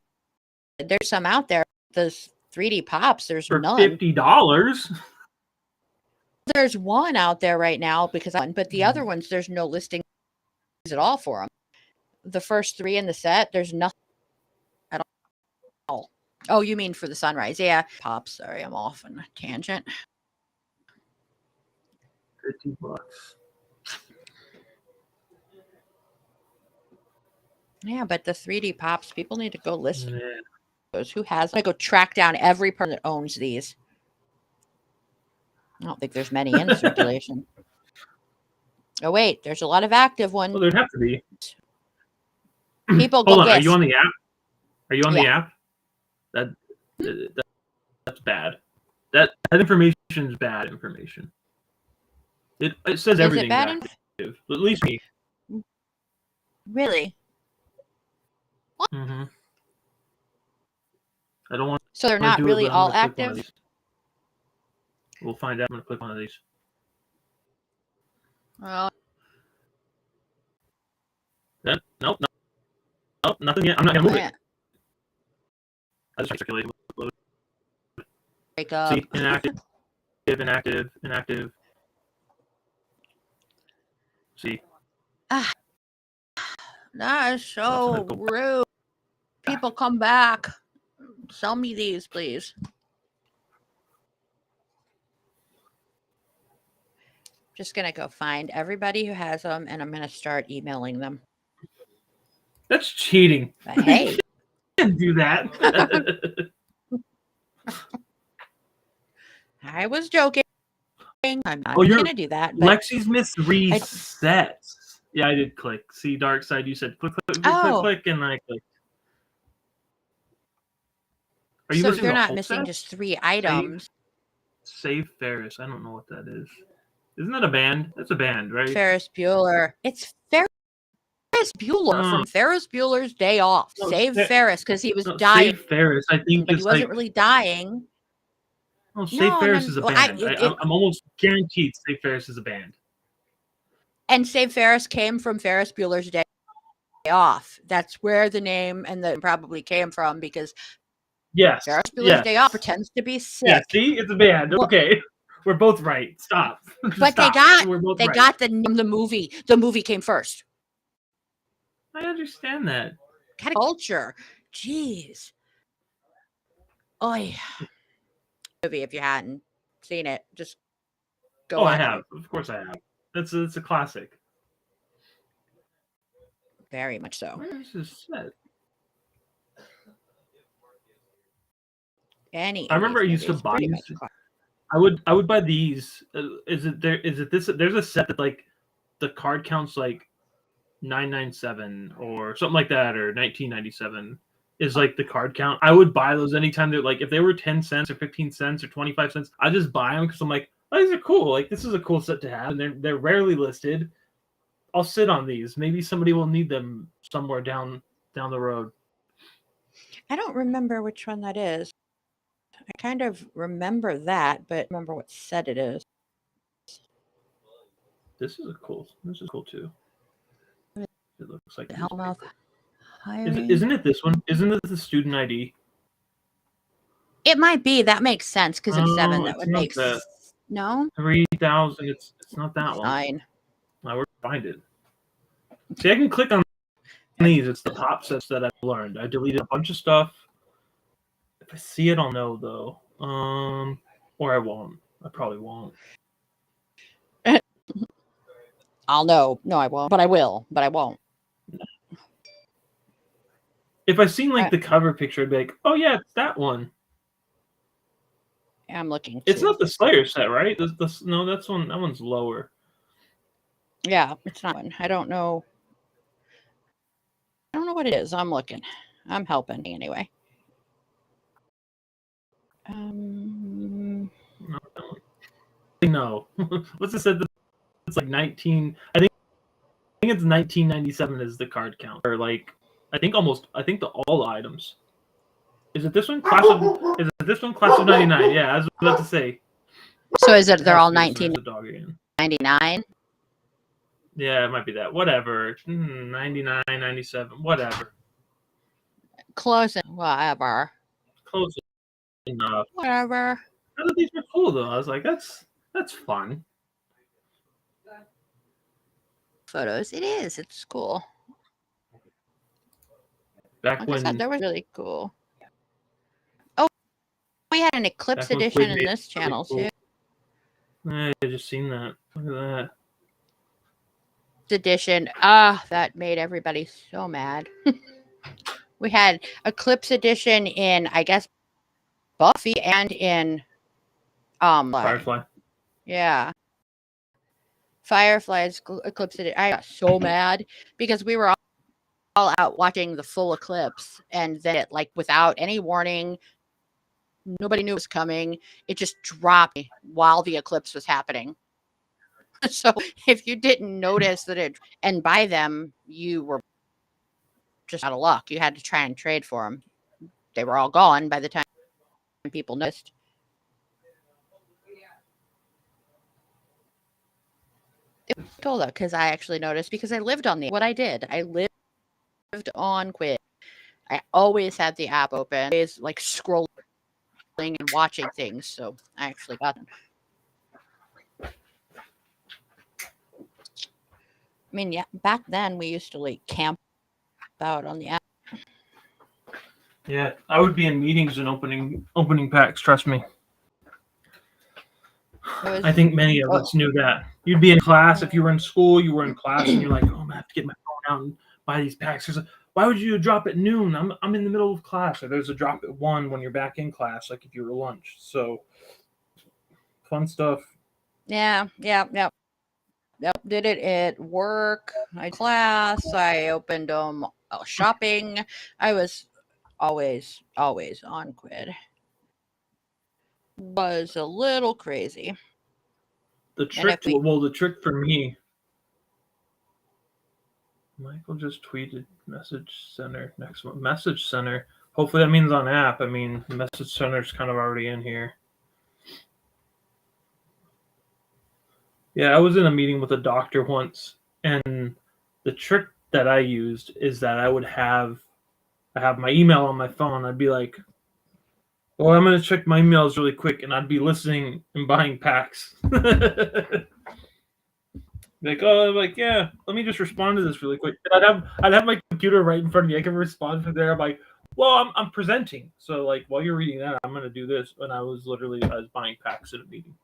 [SPEAKER 2] There's some out there. Those 3D pops. There's
[SPEAKER 1] for
[SPEAKER 2] none.
[SPEAKER 1] $50.
[SPEAKER 2] There's one out there right now but the other ones there's no listing at all for them. The first 3 in the set, there's nothing at all. Oh, you mean for the sunrise? Yeah, pops. Sorry, I'm off on a tangent.
[SPEAKER 1] $50.
[SPEAKER 2] Yeah, but the 3D pops, people need to go list those. Who has? I go track down every person that owns these. I don't think there's many in circulation. Oh wait, there's a lot of active ones.
[SPEAKER 1] Well, there'd have to be.
[SPEAKER 2] People
[SPEAKER 1] Hold on, are you on the app? Are you on the app? That's bad. That information is bad information. It says everything. At least me.
[SPEAKER 2] Really?
[SPEAKER 1] Mm-hmm. I don't want.
[SPEAKER 2] So they're not really all active?
[SPEAKER 1] We'll find out. I'm going to click one of these.
[SPEAKER 2] Well,
[SPEAKER 1] Nope, nothing yet. I'm not going to move
[SPEAKER 2] it.
[SPEAKER 1] I just circulate.
[SPEAKER 2] Break up.
[SPEAKER 1] See, inactive. See.
[SPEAKER 2] That is so rude. People come back. Sell me these, please. Just going to go find everybody who has them, and I'm going to start emailing them.
[SPEAKER 1] That's cheating.
[SPEAKER 2] But hey.
[SPEAKER 1] You can't do that.
[SPEAKER 2] I was joking. I'm not going to do that.
[SPEAKER 1] But Lexi's missed 3 sets. Yeah, I did click. See, Dark Side, you said click, and I clicked. Are you
[SPEAKER 2] so
[SPEAKER 1] missing
[SPEAKER 2] you're
[SPEAKER 1] the
[SPEAKER 2] not
[SPEAKER 1] whole
[SPEAKER 2] missing
[SPEAKER 1] set?
[SPEAKER 2] just 3 items.
[SPEAKER 1] Save Ferris. I don't know what that is. Isn't that a band? That's a band, right?
[SPEAKER 2] Ferris Bueller. It's Ferris Bueller from Ferris Bueller's Day Off. Save Ferris because he was dying.
[SPEAKER 1] Save Ferris, I think,
[SPEAKER 2] but he wasn't really dying.
[SPEAKER 1] Oh, Save Ferris is a band. I'm almost guaranteed Save Ferris is a band.
[SPEAKER 2] And Save Ferris came from Ferris Bueller's Day Off. That's where the name and the probably came from because Ferris Bueller's Day Off pretends to be sick.
[SPEAKER 1] Yeah, see, it's a band. Okay, we're both right. Stop.
[SPEAKER 2] But
[SPEAKER 1] Stop.
[SPEAKER 2] they got the name of the movie. The movie came first.
[SPEAKER 1] I understand that.
[SPEAKER 2] Kind of culture. Jeez. Oh yeah. Movie, if you hadn't seen it, just go.
[SPEAKER 1] I have. Of course, I have. It's a classic.
[SPEAKER 2] Very much so.
[SPEAKER 1] Where is this set?
[SPEAKER 2] I
[SPEAKER 1] remember I used to buy these. I would buy these. Is it this? There's a set that like the card counts like 997 or something like that, or 1997 is like the card count. I would buy those anytime they're like if they were 10 cents or 15 cents or 25 cents. I just buy them because I'm like, oh, these are cool. Like this is a cool set to have, and they're rarely listed. I'll sit on these. Maybe somebody will need them somewhere down the road.
[SPEAKER 2] I don't remember which one that is. I kind of remember that, but remember what set it is.
[SPEAKER 1] This is cool too. It looks like
[SPEAKER 2] Hellmouth.
[SPEAKER 1] Isn't it this one? Isn't it the student ID?
[SPEAKER 2] It might be. That makes sense because it's 7. That would make sense. No?
[SPEAKER 1] 3,000. It's not that one.
[SPEAKER 2] 9.
[SPEAKER 1] I would find it. See, I can click on these. It's the pop sets that I've learned. I deleted a bunch of stuff. If I see it, I'll know though. Or I won't. I probably won't.
[SPEAKER 2] I'll know. No, I won't. But I will. But I won't.
[SPEAKER 1] If I seen like the cover picture, I'd be like, "Oh yeah, it's that one."
[SPEAKER 2] I'm looking.
[SPEAKER 1] It's not the Slayer set, right? No, that's one. That one's lower.
[SPEAKER 2] Yeah, it's not one. I don't know. I don't know what it is. I'm looking. I'm helping anyway.
[SPEAKER 1] No. What's the set? It's like 19. I think it's 1997 is the card count, or like I think all the items. Is it this one? Class of 99? Yeah, I was about to say.
[SPEAKER 2] So is it? They're all 1999.
[SPEAKER 1] Yeah, it might be that. Whatever. 99, 97, whatever.
[SPEAKER 2] Close whatever.
[SPEAKER 1] Close enough.
[SPEAKER 2] Whatever.
[SPEAKER 1] I thought these were cool though. I was like, that's fun.
[SPEAKER 2] Photos. It is. It's cool.
[SPEAKER 1] Back when
[SPEAKER 2] that was really cool. Oh, we had an Eclipse edition in this channel too.
[SPEAKER 1] I just seen that. Look at that.
[SPEAKER 2] Edition. That made everybody so mad. We had Eclipse edition in, I guess, Buffy and in
[SPEAKER 1] Firefly.
[SPEAKER 2] Yeah. Firefly's Eclipse edition. I got so mad because we were all out watching the full eclipse, and then it, like, without any warning, nobody knew it was coming. It just dropped while the eclipse was happening. So if you didn't notice that and buy them, you were just out of luck. You had to try and trade for them. They were all gone by the time people noticed. It told us because I actually noticed because I lived on what I did. I lived on Quidd. I always had the app open, always like scrolling and watching things. So I actually got them. I mean, yeah, back then we used to like camp out on the app.
[SPEAKER 1] Yeah, I would be in meetings and opening packs. Trust me. I think many of us knew that. You'd be in class if you were in school. You were in class and you're like, "Oh, I have to get my phone out and buy these packs." Why would you drop at noon? I'm in the middle of class. Or there's a drop at 1 when you're back in class, like if you were lunch. So fun stuff.
[SPEAKER 2] Yeah. Did it at work, class. I opened them shopping. I was always on Quidd. Was a little crazy.
[SPEAKER 1] The trick for me. Michael just tweeted message center next one. Message center. Hopefully that means on app. I mean, message center's kind of already in here. Yeah, I was in a meeting with a doctor once, and the trick that I used is that I have my email on my phone. I'd be like, "Well, I'm gonna check my emails really quick," and I'd be listening and buying packs. Yeah, let me just respond to this really quick. And I'd have my computer right in front of me. I can respond from there. I'm like, well, I'm presenting, so like while you're reading that, I'm gonna do this. And I was buying packs at a meeting.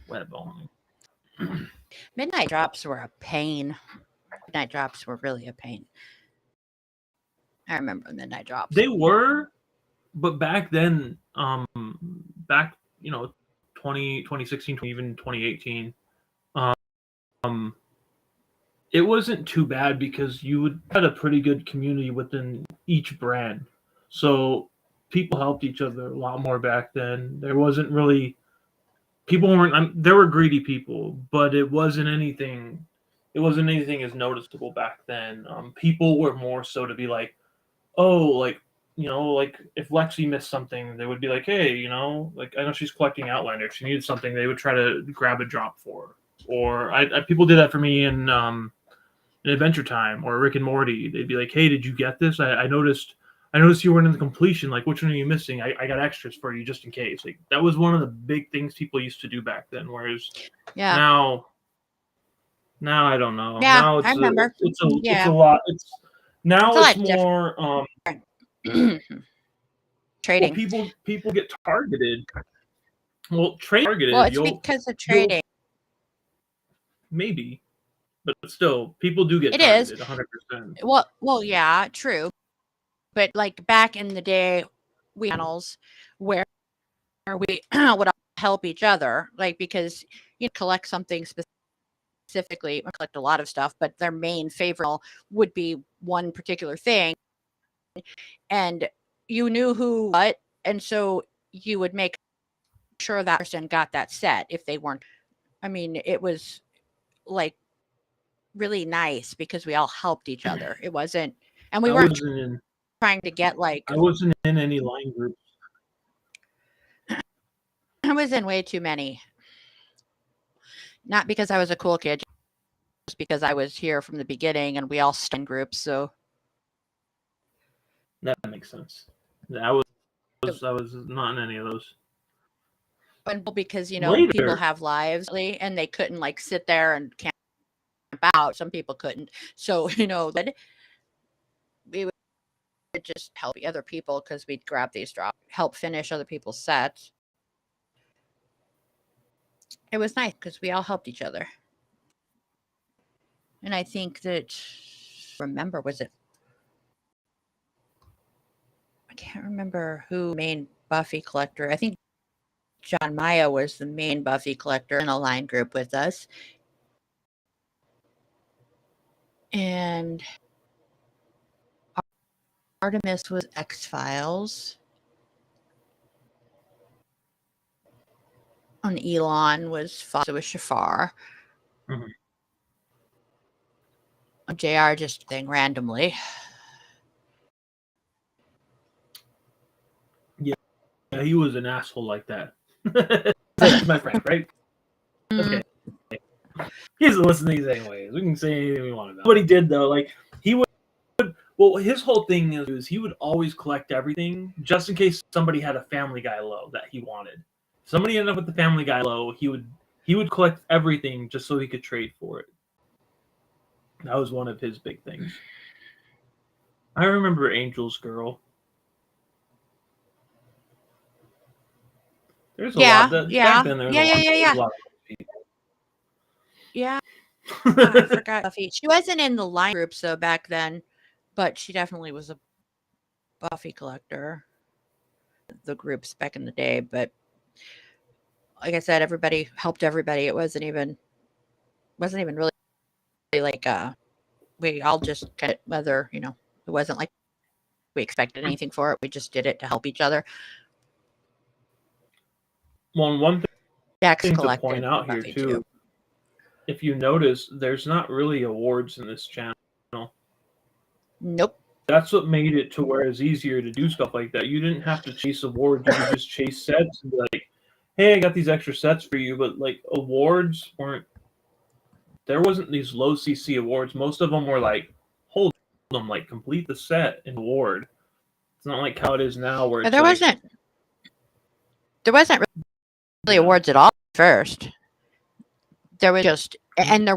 [SPEAKER 1] Web only.
[SPEAKER 2] Midnight drops were a pain. Midnight drops were really a pain. I remember midnight drops.
[SPEAKER 1] They were, but back then, back 2016, even 2018, it wasn't too bad because you had a pretty good community within each brand. So people helped each other a lot more back then. There wasn't really people weren't. There were greedy people, but it wasn't anything. It wasn't anything as noticeable back then. People were more so to be like, oh, like like if Lexi missed something, they would be like, hey, like I know she's collecting Outlander. If she needed something, they would try to grab a drop for her. Or people did that for me in Adventure Time or Rick and Morty. They'd be like, hey, did you get this? I noticed you weren't in the completion. Like, which one are you missing? I got extras for you just in case. Like that was one of the big things people used to do back then. Whereas now I don't know.
[SPEAKER 2] Yeah,
[SPEAKER 1] now
[SPEAKER 2] I remember.
[SPEAKER 1] It's a lot. It's more
[SPEAKER 2] trading.
[SPEAKER 1] Well, people get targeted. Well, targeted.
[SPEAKER 2] Well, it's because of trading.
[SPEAKER 1] Maybe, but still, people do get targeted. 100%.
[SPEAKER 2] Well, yeah, true. But like back in the day, we channels where we would help each other, like because you collect something specifically, or collect a lot of stuff, but their main favorite would be one particular thing, and you knew who what, and so you would make sure that person got that set if they weren't. I mean, it was like really nice because we all helped each other. It wasn't, and we weren't trying to get like.
[SPEAKER 1] I wasn't in any line groups.
[SPEAKER 2] I was in way too many. Not because I was a cool kid, just because I was here from the beginning and we all stayed in groups. So
[SPEAKER 1] that makes sense. I was not in any of those.
[SPEAKER 2] And because people have lives and they couldn't like sit there and camp out. Some people couldn't. So that we would just help other people because we'd grab these drops, help finish other people's sets. It was nice because we all helped each other. And I think that, was it? I can't remember who main Buffy collector. I think John Maya was the main Buffy collector in a line group with us. And Artemis was X-Files. And Elon was Shafar.
[SPEAKER 1] Mm-hmm.
[SPEAKER 2] JR just thing randomly.
[SPEAKER 1] Yeah, he was an asshole like that. That's my friend, right? Okay. He doesn't listen to these anyways. We can say anything we want about. What he did though, like he would. Well, his whole thing is he would always collect everything just in case somebody had a Family Guy low that he wanted. Somebody ended up with the Family Guy low. He would collect everything just so he could trade for it. That was one of his big things. I remember Angel's Girl. There's a lot that back then there was a lot of people.
[SPEAKER 2] Yeah. I forgot Buffy. She wasn't in the line groups though back then, but she definitely was a Buffy collector. The groups back in the day, but like I said, everybody helped everybody. It wasn't even really like we all just kind of, whether it wasn't like we expected anything for it. We just did it to help each other.
[SPEAKER 1] Well, one thing to point out here too, if you notice, there's not really awards in this channel.
[SPEAKER 2] Nope.
[SPEAKER 1] That's what made it to where it's easier to do stuff like that. You didn't have to chase awards. You could just chase sets and be like, hey, I got these extra sets for you. But like awards weren't, there wasn't these low CC awards. Most of them were like, hold them, like complete the set and award. It's not like how it is now where it's
[SPEAKER 2] there wasn't really awards at all at first. There was just, and there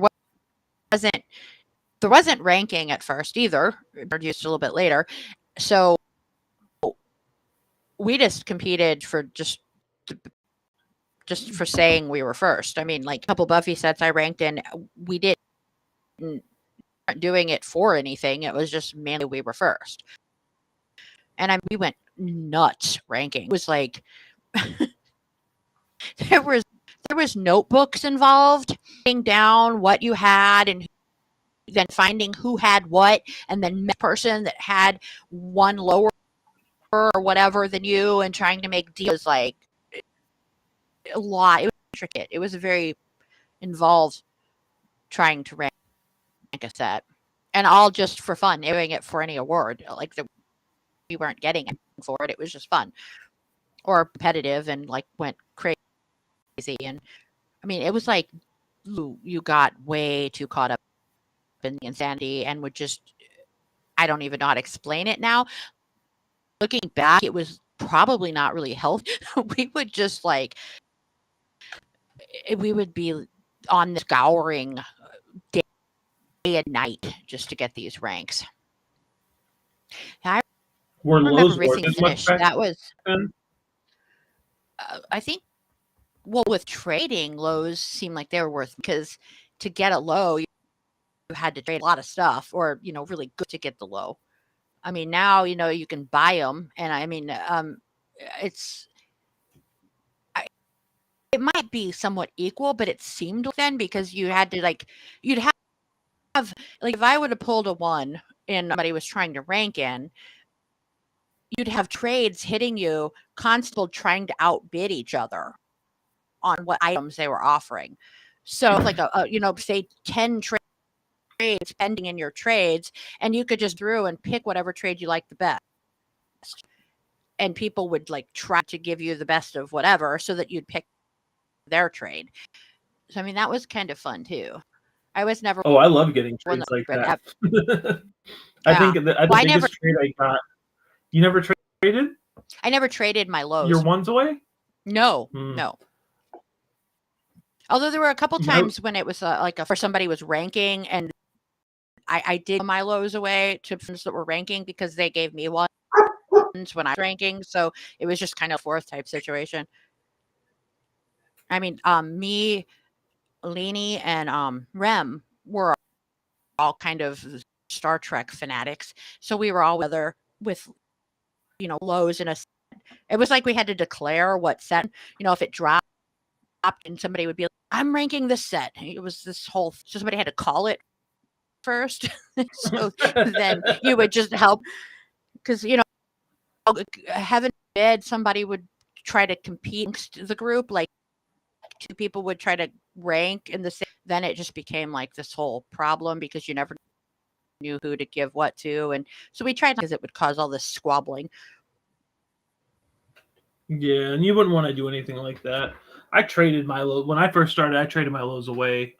[SPEAKER 2] wasn't ranking at first either. Introduced a little bit later. So we just competed for just for saying we were first. I mean, like a couple Buffy sets I ranked in, we weren't doing it for anything. It was just mainly we were first. And we went nuts ranking. It was like there was notebooks involved, writing down what you had and then finding who had what, and then the person that had one lower or whatever than you, and trying to make deals. Like a lot. It was intricate. It was very involved trying to rank a set, and all just for fun, doing it for any award. Like we weren't getting anything for it. It was just fun or competitive, and like went crazy. And I mean, it was like you got way too caught up in the insanity and would just, I don't even know how to explain it now. Looking back, it was probably not really healthy. We would just like, we would be on the scouring day and night just to get these ranks. I remember racing finish. That was, I think, well, with trading, lows seemed like they were worth, because to get a low, you had to trade a lot of stuff, or really good to get the low. I mean, now you can buy them, and I mean, it might be somewhat equal, but it seemed then, because you had to you'd have like, if I would have pulled a 1 and somebody was trying to rank in, you'd have trades hitting you, constable trying to outbid each other on what items they were offering. So like say 10 trades pending in your trades, and you could just through and pick whatever trade you like the best. And people would like try to give you the best of whatever so that you'd pick their trade. So I mean, that was kind of fun too. I was never.
[SPEAKER 1] Oh, I love getting trades like that. I think the biggest trade I got. You never traded?
[SPEAKER 2] I never traded my lows.
[SPEAKER 1] Your ones away?
[SPEAKER 2] No, no. Although there were a couple times when it was for somebody was ranking, and I did my lows away to friends that were ranking, because they gave me ones when I was ranking. So it was just kind of fourth type situation. I mean, me, Leanie, and Rem were all kind of Star Trek fanatics. So we were all together with, lows in a set. It was like we had to declare what set, if it dropped, and somebody would be like, I'm ranking this set. It was this whole, so somebody had to call it first. So then you would just help, because, heaven forbid somebody would try to compete against the group. Like, two people would try to rank in the same, then it just became like this whole problem because you never knew who to give what to. And so we tried because it would cause all this squabbling.
[SPEAKER 1] Yeah, and you wouldn't want to do anything like that. I traded my lows when I first started. I traded my lows away.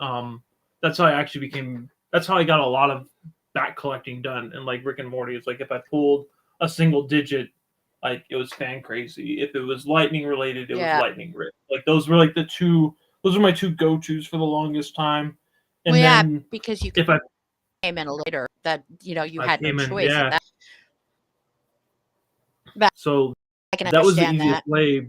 [SPEAKER 1] That's how I actually became. That's how I got a lot of back collecting done. And like Rick and Morty, it's like if I pulled a single digit, like it was fan crazy. If it was lightning related, it was lightning Rick. Like those were like the two. Those were my two go tos for the longest time. And then
[SPEAKER 2] because you
[SPEAKER 1] if I
[SPEAKER 2] came in later, that you had no choice.
[SPEAKER 1] So that was the easiest way.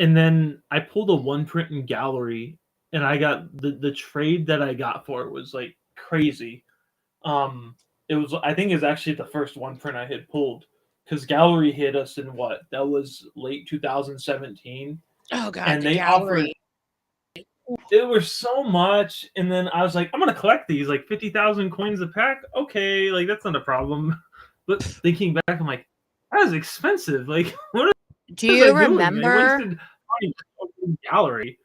[SPEAKER 1] And then I pulled a one print in gallery, and I got the trade that I got for it was like crazy. It was, I think it's actually the first one print I had pulled because gallery hit us in what? That was late 2017.
[SPEAKER 2] Oh god,
[SPEAKER 1] and they offered it was so much, and then I was like, I'm gonna collect these like 50,000 coins a pack. Okay, like that's not a problem. But thinking back, I'm like, that was expensive. Like, what?
[SPEAKER 2] Do you remember
[SPEAKER 1] gallery?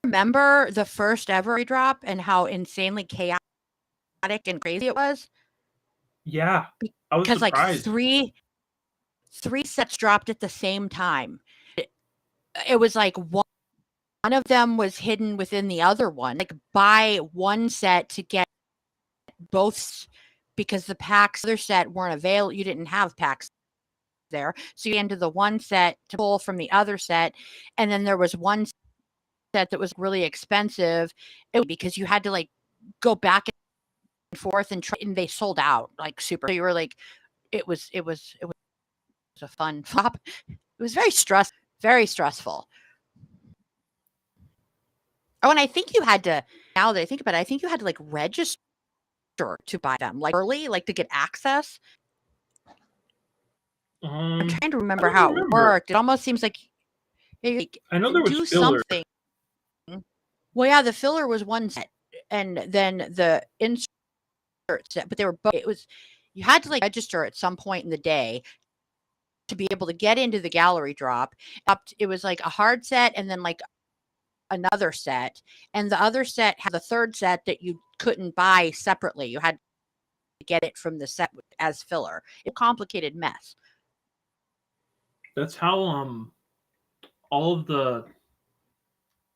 [SPEAKER 2] Remember the first ever drop and how insanely chaotic and crazy it was?
[SPEAKER 1] Yeah, I was surprised.
[SPEAKER 2] Like three sets dropped at the same time. It was like one of them was hidden within the other one. Like buy one set to get both because the packs other set weren't available. You didn't have packs there, so you into the one set to pull from the other set, and then there was one set that was really expensive because you had to like go back and forth and try, and they sold out like super. So you were like, it was a fun flop. It was very stressful. Oh, and I think you had to. Now that I think about it, I think you had to like register to buy them like early, like to get access. I'm trying to remember how it worked. It almost seems like
[SPEAKER 1] I know there was
[SPEAKER 2] do
[SPEAKER 1] filler.
[SPEAKER 2] something. Well, yeah, the filler was one set, and then the insert set, but they were both. It was you had to like register at some point in the day to be able to get into the gallery drop. It was like a hard set, and then like another set, and the other set had the third set that you couldn't buy separately. You had to get it from the set as filler. It's a complicated mess.
[SPEAKER 1] That's how all of the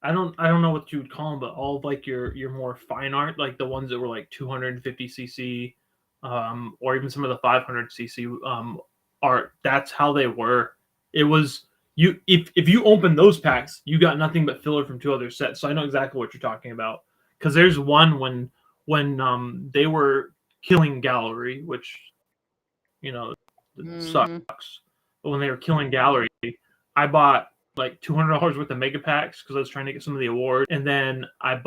[SPEAKER 1] I don't know what you would call them, but all of like your more fine art, like the ones that were like 250cc, or even some of the 500cc art. That's how they were. It was you if you open those packs, you got nothing but filler from two other sets. So I know exactly what you're talking about because there's one when they were killing gallery, which sucks. But when they were killing gallery, I bought like $200 worth of mega packs because I was trying to get some of the awards, and then I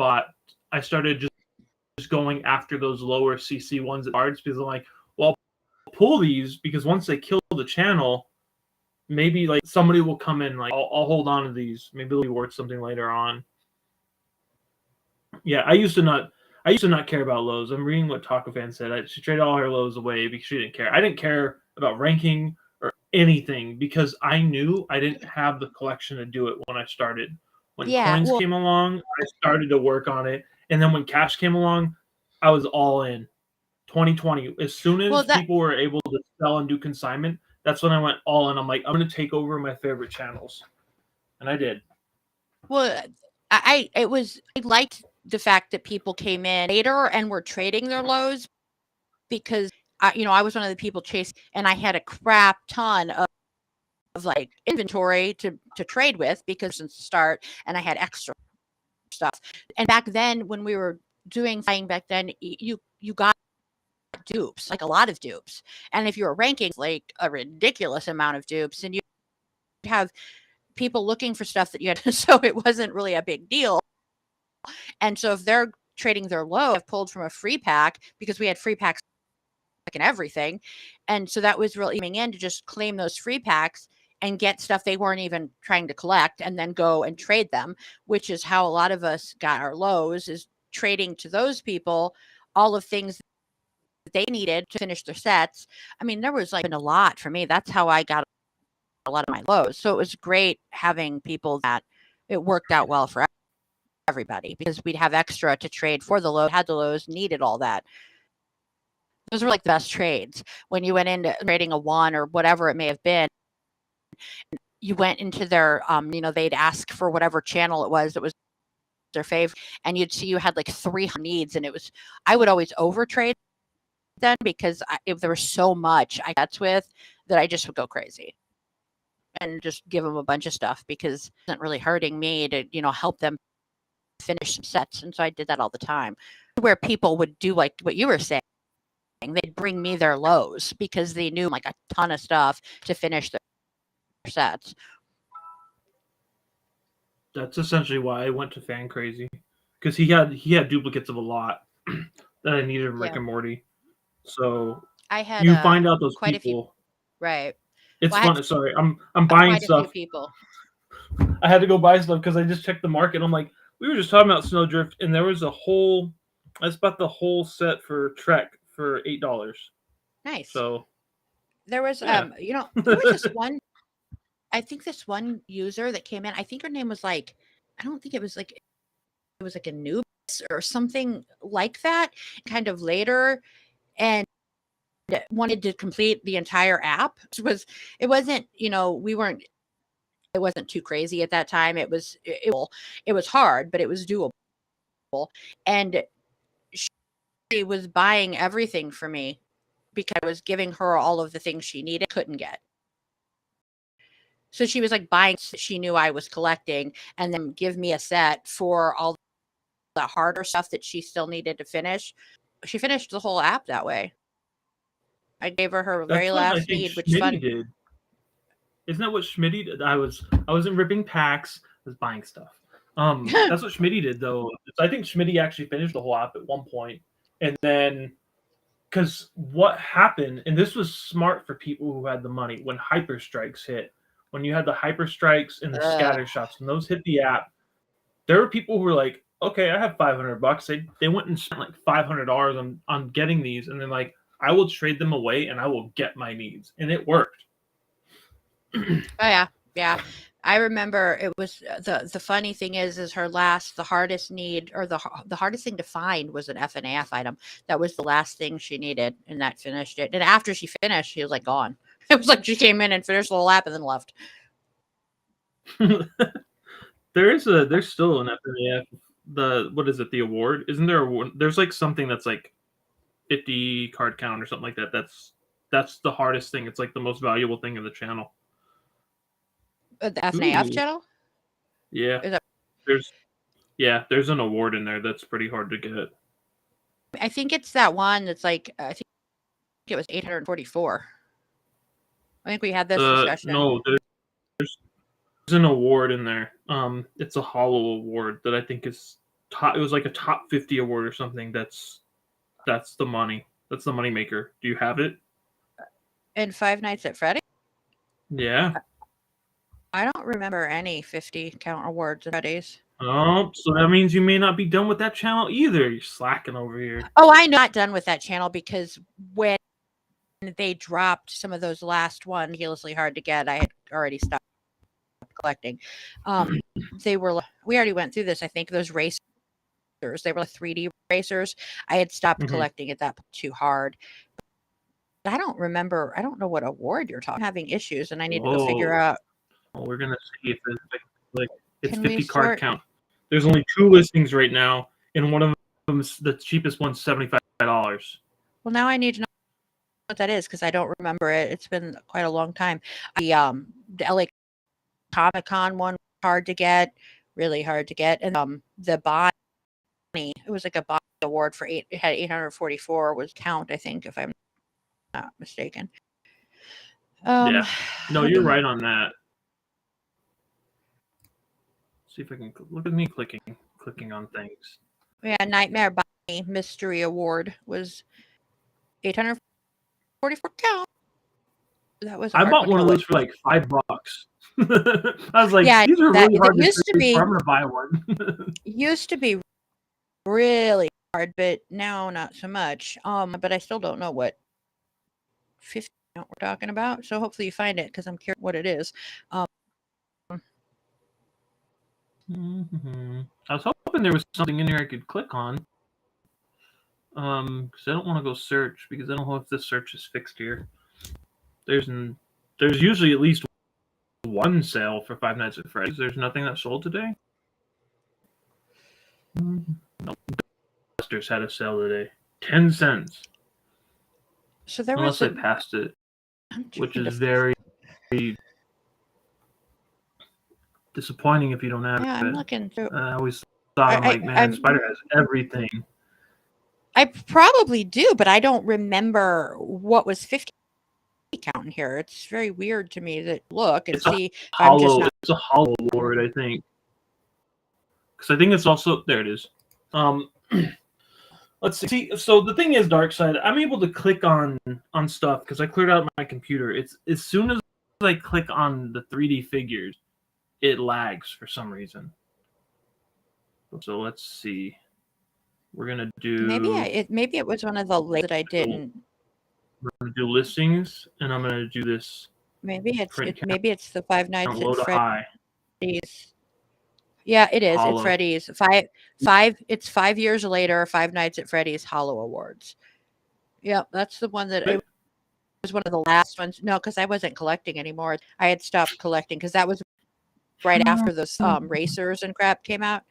[SPEAKER 1] started just going after those lower CC ones at cards because I'm like, well, I'll pull these because once they kill the channel, maybe like somebody will come in. Like I'll hold on to these. Maybe they'll be worth something later on. Yeah, I used to not care about lows. I'm reading what Taco Fan said. She traded all her lows away because she didn't care. I didn't care about ranking or anything because I knew I didn't have the collection to do it when I started. When coins came along, I started to work on it. And then when cash came along, I was all in. 2020, as soon as people were able to sell and do consignment, that's when I went all in. I'm like, I'm going to take over my favorite channels. And I did.
[SPEAKER 2] Well, I liked the fact that people came in later and were trading their lows because I was one of the people chasing, and I had a crap ton of like inventory to trade with because since the start, and I had extra stuff. And back then, when we were doing buying back then, you got dupes, like a lot of dupes, and if you were ranking like a ridiculous amount of dupes, and you have people looking for stuff that you had, so it wasn't really a big deal. And so if they're trading their low, I've pulled from a free pack because we had free packs and everything. And so that was really aiming in to just claim those free packs and get stuff they weren't even trying to collect and then go and trade them, which is how a lot of us got our lows, is trading to those people all of things that they needed to finish their sets. I mean, there was like a lot for me. That's how I got a lot of my lows. So it was great having people that it worked out well for everybody because we'd have extra to trade for the lows, had the lows, needed all that. Those were like the best trades. When you went into trading a one or whatever it may have been, you went into their, they'd ask for whatever channel it was that was their favorite, and you'd see you had like 300 needs, and I would always overtrade then because if there was so much I got with that I just would go crazy and just give them a bunch of stuff because it wasn't really hurting me to, help them finish some sets. And so I did that all the time, where people would do like what you were saying. They'd bring me their lows because they knew like a ton of stuff to finish their sets.
[SPEAKER 1] That's essentially why I went to Fan Crazy, because he had duplicates of a lot that I needed in Rick and Morty. So
[SPEAKER 2] I had
[SPEAKER 1] you find out those
[SPEAKER 2] quite
[SPEAKER 1] people.
[SPEAKER 2] A few, right?
[SPEAKER 1] It's fun. Sorry, I'm buying stuff.
[SPEAKER 2] A few people.
[SPEAKER 1] I had to go buy stuff because I just checked the market. I'm like, we were just talking about Snowdrift, and there was that's about the whole set for Trek for $8.
[SPEAKER 2] Nice.
[SPEAKER 1] So
[SPEAKER 2] there was, there was this one. I think this one user that came in. I think her name was like, I don't think it was like a noob or something like that. Kind of later, and wanted to complete the entire app. It wasn't, it wasn't too crazy at that time. It was hard, but it was doable. And she was buying everything for me because I was giving her all of the things she needed, couldn't get. So she was like buying, she knew I was collecting, and then give me a set for all the harder stuff that she still needed to finish. She finished the whole app that way. I gave her very last need, which
[SPEAKER 1] Schmitty did. Isn't that what Schmitty did? I wasn't ripping packs. I was buying stuff. That's what Schmitty did, though. I think Schmitty actually finished the whole app at one point, and then because what happened, and this was smart for people who had the money when hyper strikes hit. When you had the hyper strikes and the scatter shots, when those hit the app, there were people who were like, "Okay, I have $500." They went and spent like $500 on getting these, and then like, I will trade them away and I will get my needs, and it worked.
[SPEAKER 2] Oh yeah. I remember it was the funny thing is the hardest need, or the hardest thing to find was an FNAF item. That was the last thing she needed, and that finished it. And after she finished, she was like gone. It was like she came in and finished the whole lap and then left.
[SPEAKER 1] There's still an FNAF. What is it? The award? Isn't there there's like something that's like 50 card count or something like that. That's the hardest thing. It's like the most valuable thing in the channel.
[SPEAKER 2] The FNAF channel?
[SPEAKER 1] Yeah. There's an award in there that's pretty hard to get.
[SPEAKER 2] I think it's that one that's like, I think it was 844. I think we had this discussion.
[SPEAKER 1] No, there's an award in there. It's a hollow award that I think is top. It was like a top 50 award or something. That's the money. That's the money maker. Do you have it?
[SPEAKER 2] In Five Nights at Freddy's?
[SPEAKER 1] Yeah.
[SPEAKER 2] I don't remember any 50 count awards at Freddy's.
[SPEAKER 1] Oh, so that means you may not be done with that channel either. You're slacking over here.
[SPEAKER 2] Oh, I'm not done with that channel because when they dropped some of those last ones, ridiculously hard to get, I had already stopped collecting. We already went through this, I think, those racers. They were 3D racers. I had stopped collecting at that point, too hard. But I don't remember. I don't know what award you're talking. I'm having issues, and I need to go figure out.
[SPEAKER 1] Well, we're gonna see if it's 50 card count. There's only 2 listings right now, and one of them is the cheapest one's $75.
[SPEAKER 2] Well, now I need to know what that is because I don't remember it. It's been quite a long time. The LA Comic-Con one, hard to get, really hard to get, and the Bonnie, it was like a Bonnie award for it had 844 was count, I think, if I'm not mistaken.
[SPEAKER 1] Yeah, no, you're right on that. See if I can look at me clicking on things.
[SPEAKER 2] Yeah, Nightmare Bonnie Mystery Award was 844 count. That was.
[SPEAKER 1] I bought one of those for like $5. I was like, these are really hard to be. I'm gonna buy one.
[SPEAKER 2] Used to be really hard, but now not so much. But I still don't know what 50 count we're talking about. So hopefully you find it because I'm curious what it is.
[SPEAKER 1] Mm-hmm. I was hoping there was something in here I could click on. Because I don't want to go search because I don't know if this search is fixed here. There's usually at least one sale for Five Nights at Freddy's. There's nothing that sold today. No, Buster's had a sale today, 10 cents.
[SPEAKER 2] So there
[SPEAKER 1] unless
[SPEAKER 2] was
[SPEAKER 1] I passed it, which is very disappointing if you don't have it.
[SPEAKER 2] I'm looking through.
[SPEAKER 1] I always thought, Spyder has everything.
[SPEAKER 2] I probably do, but I don't remember what was 50 count in here. It's very weird to me to look and see.
[SPEAKER 1] It's a hollow award, I think. Because I think it's also there. It is. Let's see. So the thing is, Darkside, I'm able to click on stuff because I cleared out my computer. It's as soon as I click on the 3D figures, it lags for some reason. So let's see. We're gonna do.
[SPEAKER 2] Maybe it was one of the links that I didn't.
[SPEAKER 1] We're gonna do listings, and I'm gonna do this.
[SPEAKER 2] Maybe it's the Five Nights at Freddy's. Yeah, it is.
[SPEAKER 1] Hollow.
[SPEAKER 2] It's Freddy's. It's 5 years later. Five Nights at Freddy's Hollow Awards. Yep, that's the one that it was one of the last ones. No, because I wasn't collecting anymore. I had stopped collecting because that was right after those racers and crap came out.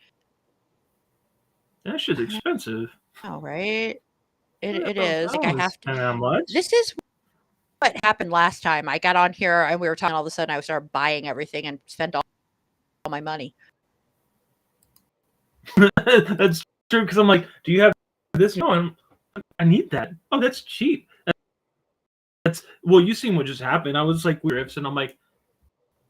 [SPEAKER 1] That shit's expensive.
[SPEAKER 2] Oh, right. It is. Like I have to.
[SPEAKER 1] How much?
[SPEAKER 2] This is what happened last time. I got on here and we were talking. All of a sudden, I started buying everything and spent all my money.
[SPEAKER 1] That's true because I'm like, do you have this? No, I need that. Oh, that's cheap. Well, you seen what just happened. I was like, riffs, and I'm like,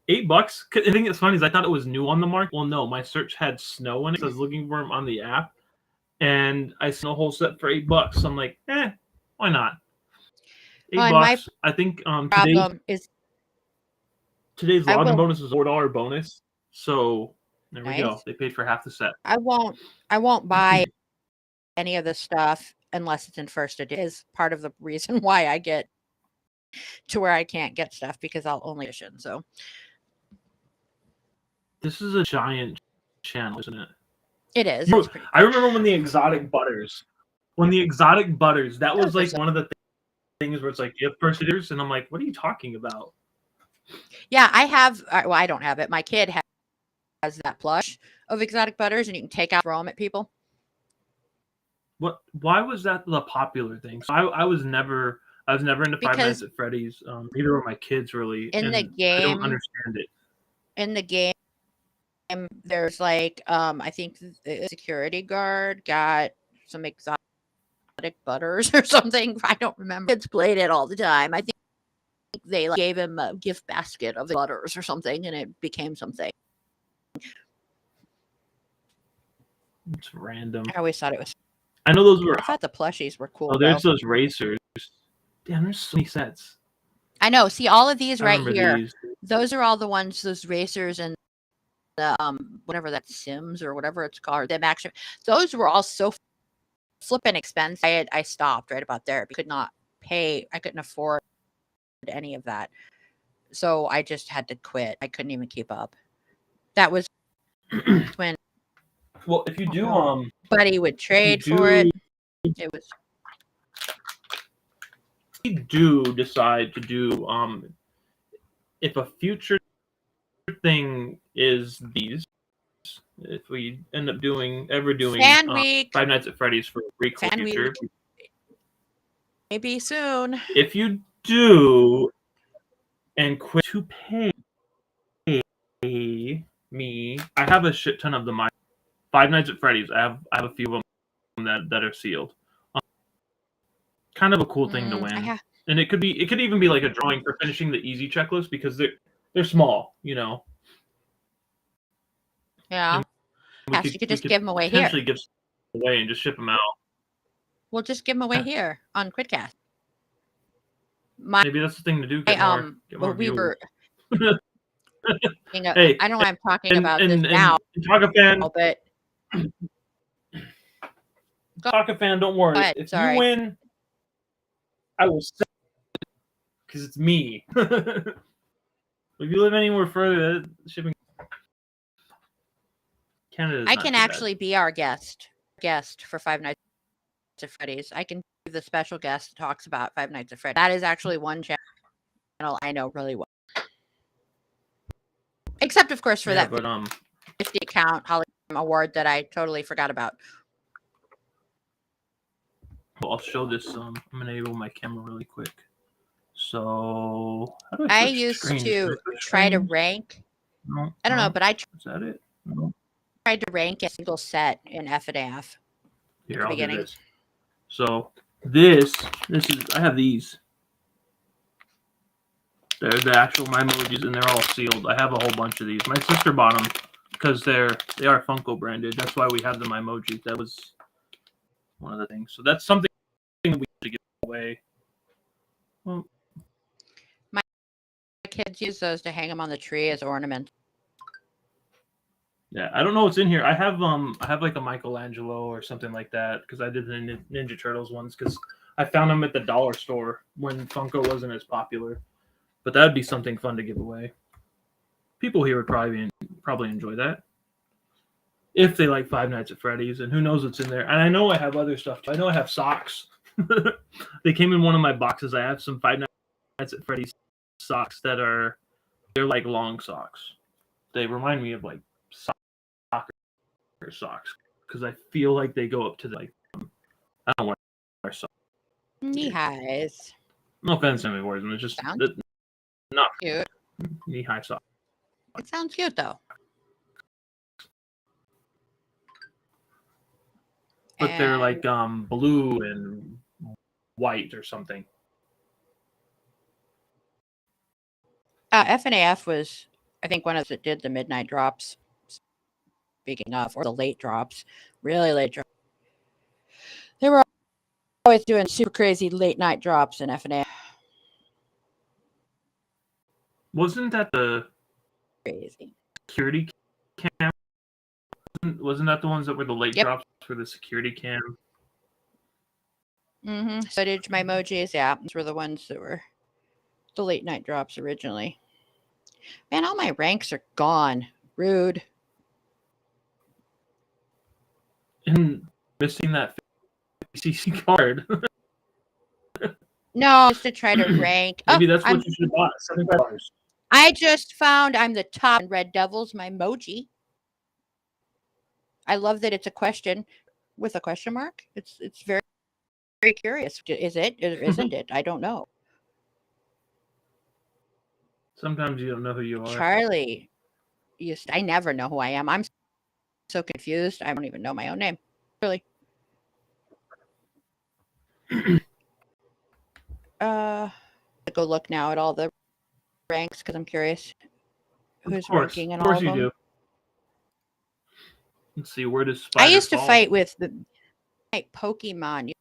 [SPEAKER 1] $8. I think it's funny is I thought it was new on the market. Well, no, my search had snow in it. So I was looking for them on the app, and I saw a whole set for $8. So I'm like, why not? $8. I think today's login bonus is a $4 bonus. So there we go. They paid for half the set.
[SPEAKER 2] I won't buy any of this stuff unless it's in first edition. Is part of the reason why I get to where I can't get stuff because I'll only edition. So
[SPEAKER 1] this is a giant channel, isn't it?
[SPEAKER 2] It is.
[SPEAKER 1] I remember when the exotic butters, that was like one of the things where it's like you have first editions, and I'm like, what are you talking about?
[SPEAKER 2] Yeah, I have. Well, I don't have it. My kid has that plush of exotic butters, and you can take out, throw them at people.
[SPEAKER 1] What? Why was that the popular thing? So I was never into Five Nights at Freddy's. Neither were my kids really.
[SPEAKER 2] In the game,
[SPEAKER 1] I don't understand it.
[SPEAKER 2] In the game, there's like I think the security guard got some exotic butters or something. I don't remember. Kids played it all the time. I think they gave him a gift basket of butters or something, and it became something.
[SPEAKER 1] It's random.
[SPEAKER 2] I always thought it was.
[SPEAKER 1] I know those were.
[SPEAKER 2] I thought the plushies were cool.
[SPEAKER 1] Oh, there's those racers. Damn, there's so many sets.
[SPEAKER 2] I know. See, all of these right here. These. Those are all the ones. Those racers and the whatever that Sims or whatever it's called. Them action. Those were all so flipping expensive. I stopped right about there. I could not pay. I couldn't afford any of that. So I just had to quit. I couldn't even keep up. That was when.
[SPEAKER 1] Well, if you do,
[SPEAKER 2] Buddy would trade for it. It was.
[SPEAKER 1] We do decide to do, if a future thing is these, if we end up doing Five Nights at Freddy's for a prequel future,
[SPEAKER 2] maybe soon.
[SPEAKER 1] If you do, and quit to pay me, I have a shit ton of them. Five Nights at Freddy's. I have a few of them that are sealed. Kind of a cool thing to win, and it could even be like a drawing for finishing the easy checklist because they're small, you know.
[SPEAKER 2] Yeah. You could just give them away here.
[SPEAKER 1] Potentially give them away and just ship them out.
[SPEAKER 2] We'll just give them away here on Quiddcast.
[SPEAKER 1] Maybe that's the thing to do. Get more
[SPEAKER 2] we were.
[SPEAKER 1] Hey,
[SPEAKER 2] I know I'm talking about this now.
[SPEAKER 1] Taco fan,
[SPEAKER 2] but
[SPEAKER 1] Taco fan, don't worry. If you win, I will say because it's me. If you live anywhere further, shipping. Canada's
[SPEAKER 2] I
[SPEAKER 1] not
[SPEAKER 2] can
[SPEAKER 1] too
[SPEAKER 2] actually be our guest for Five Nights at Freddy's. I can be the special guest that talks about Five Nights at Freddy's. That is actually one channel I know really well. Except, of course, for
[SPEAKER 1] bad.
[SPEAKER 2] that
[SPEAKER 1] But
[SPEAKER 2] 50 account Hollywood award that I totally forgot about.
[SPEAKER 1] well, I'll show this. I'm gonna enable my camera really quick. So how do
[SPEAKER 2] I
[SPEAKER 1] switch
[SPEAKER 2] used
[SPEAKER 1] screens?
[SPEAKER 2] to try to rank.
[SPEAKER 1] No,
[SPEAKER 2] I don't know, but I
[SPEAKER 1] is that it? No.
[SPEAKER 2] tried to rank a single set in F&AF.
[SPEAKER 1] Here, I'll
[SPEAKER 2] beginning.
[SPEAKER 1] do this. So this is I have these. They're the actual my emojis, and they're all sealed. I have a whole bunch of these. My sister bought them because they are Funko branded. That's why we have the emojis. That was one of the things. So that's something we should give away. Well,
[SPEAKER 2] my kids use those to hang them on the tree as ornaments.
[SPEAKER 1] Yeah, I don't know what's in here. I have like a Michelangelo or something like that because I did the Ninja Turtles ones because I found them at the dollar store when Funko wasn't as popular. But that would be something fun to give away. People here would probably enjoy that if they like Five Nights at Freddy's, and who knows what's in there. And I know I have other stuff too. I know I have socks. They came in one of my boxes. I have some Five Nights at Freddy's socks they're like long socks. They remind me of like soccer socks because I feel like they go up to I don't wear socks.
[SPEAKER 2] Knee highs.
[SPEAKER 1] No offense to anybody wears them. It's just not
[SPEAKER 2] cute.
[SPEAKER 1] Knee high socks.
[SPEAKER 2] It sounds cute though.
[SPEAKER 1] But they're like blue and white or something.
[SPEAKER 2] F&AF was, I think, one of those that did the midnight drops. Speaking of, or the late drops, really late drops. They were always doing super crazy late night drops in F&AF.
[SPEAKER 1] Wasn't that the
[SPEAKER 2] Crazy
[SPEAKER 1] security cam? Wasn't that the ones that were the late drops for the security cam?
[SPEAKER 2] Mm-hmm. Footage, my emojis, yeah, those were the ones that were the late night drops originally. Man, all my ranks are gone. Rude.
[SPEAKER 1] And missing that 50cc card.
[SPEAKER 2] No, just to try to rank.
[SPEAKER 1] Maybe that's what you should have bought. $75.
[SPEAKER 2] I just found I'm the top in Red Devils, my emoji. I love that it's a question with a question mark. It's very, very curious. Is it or isn't it? I don't know.
[SPEAKER 1] Sometimes you don't know who you are.
[SPEAKER 2] Charlie, I never know who I am. I'm so confused. I don't even know my own name. Really. Go look now at all the ranks because I'm curious who's ranking and all of them. Of course you do.
[SPEAKER 1] Let's see, where does Spyder
[SPEAKER 2] I used to
[SPEAKER 1] fall?
[SPEAKER 2] fight with the Pokemon.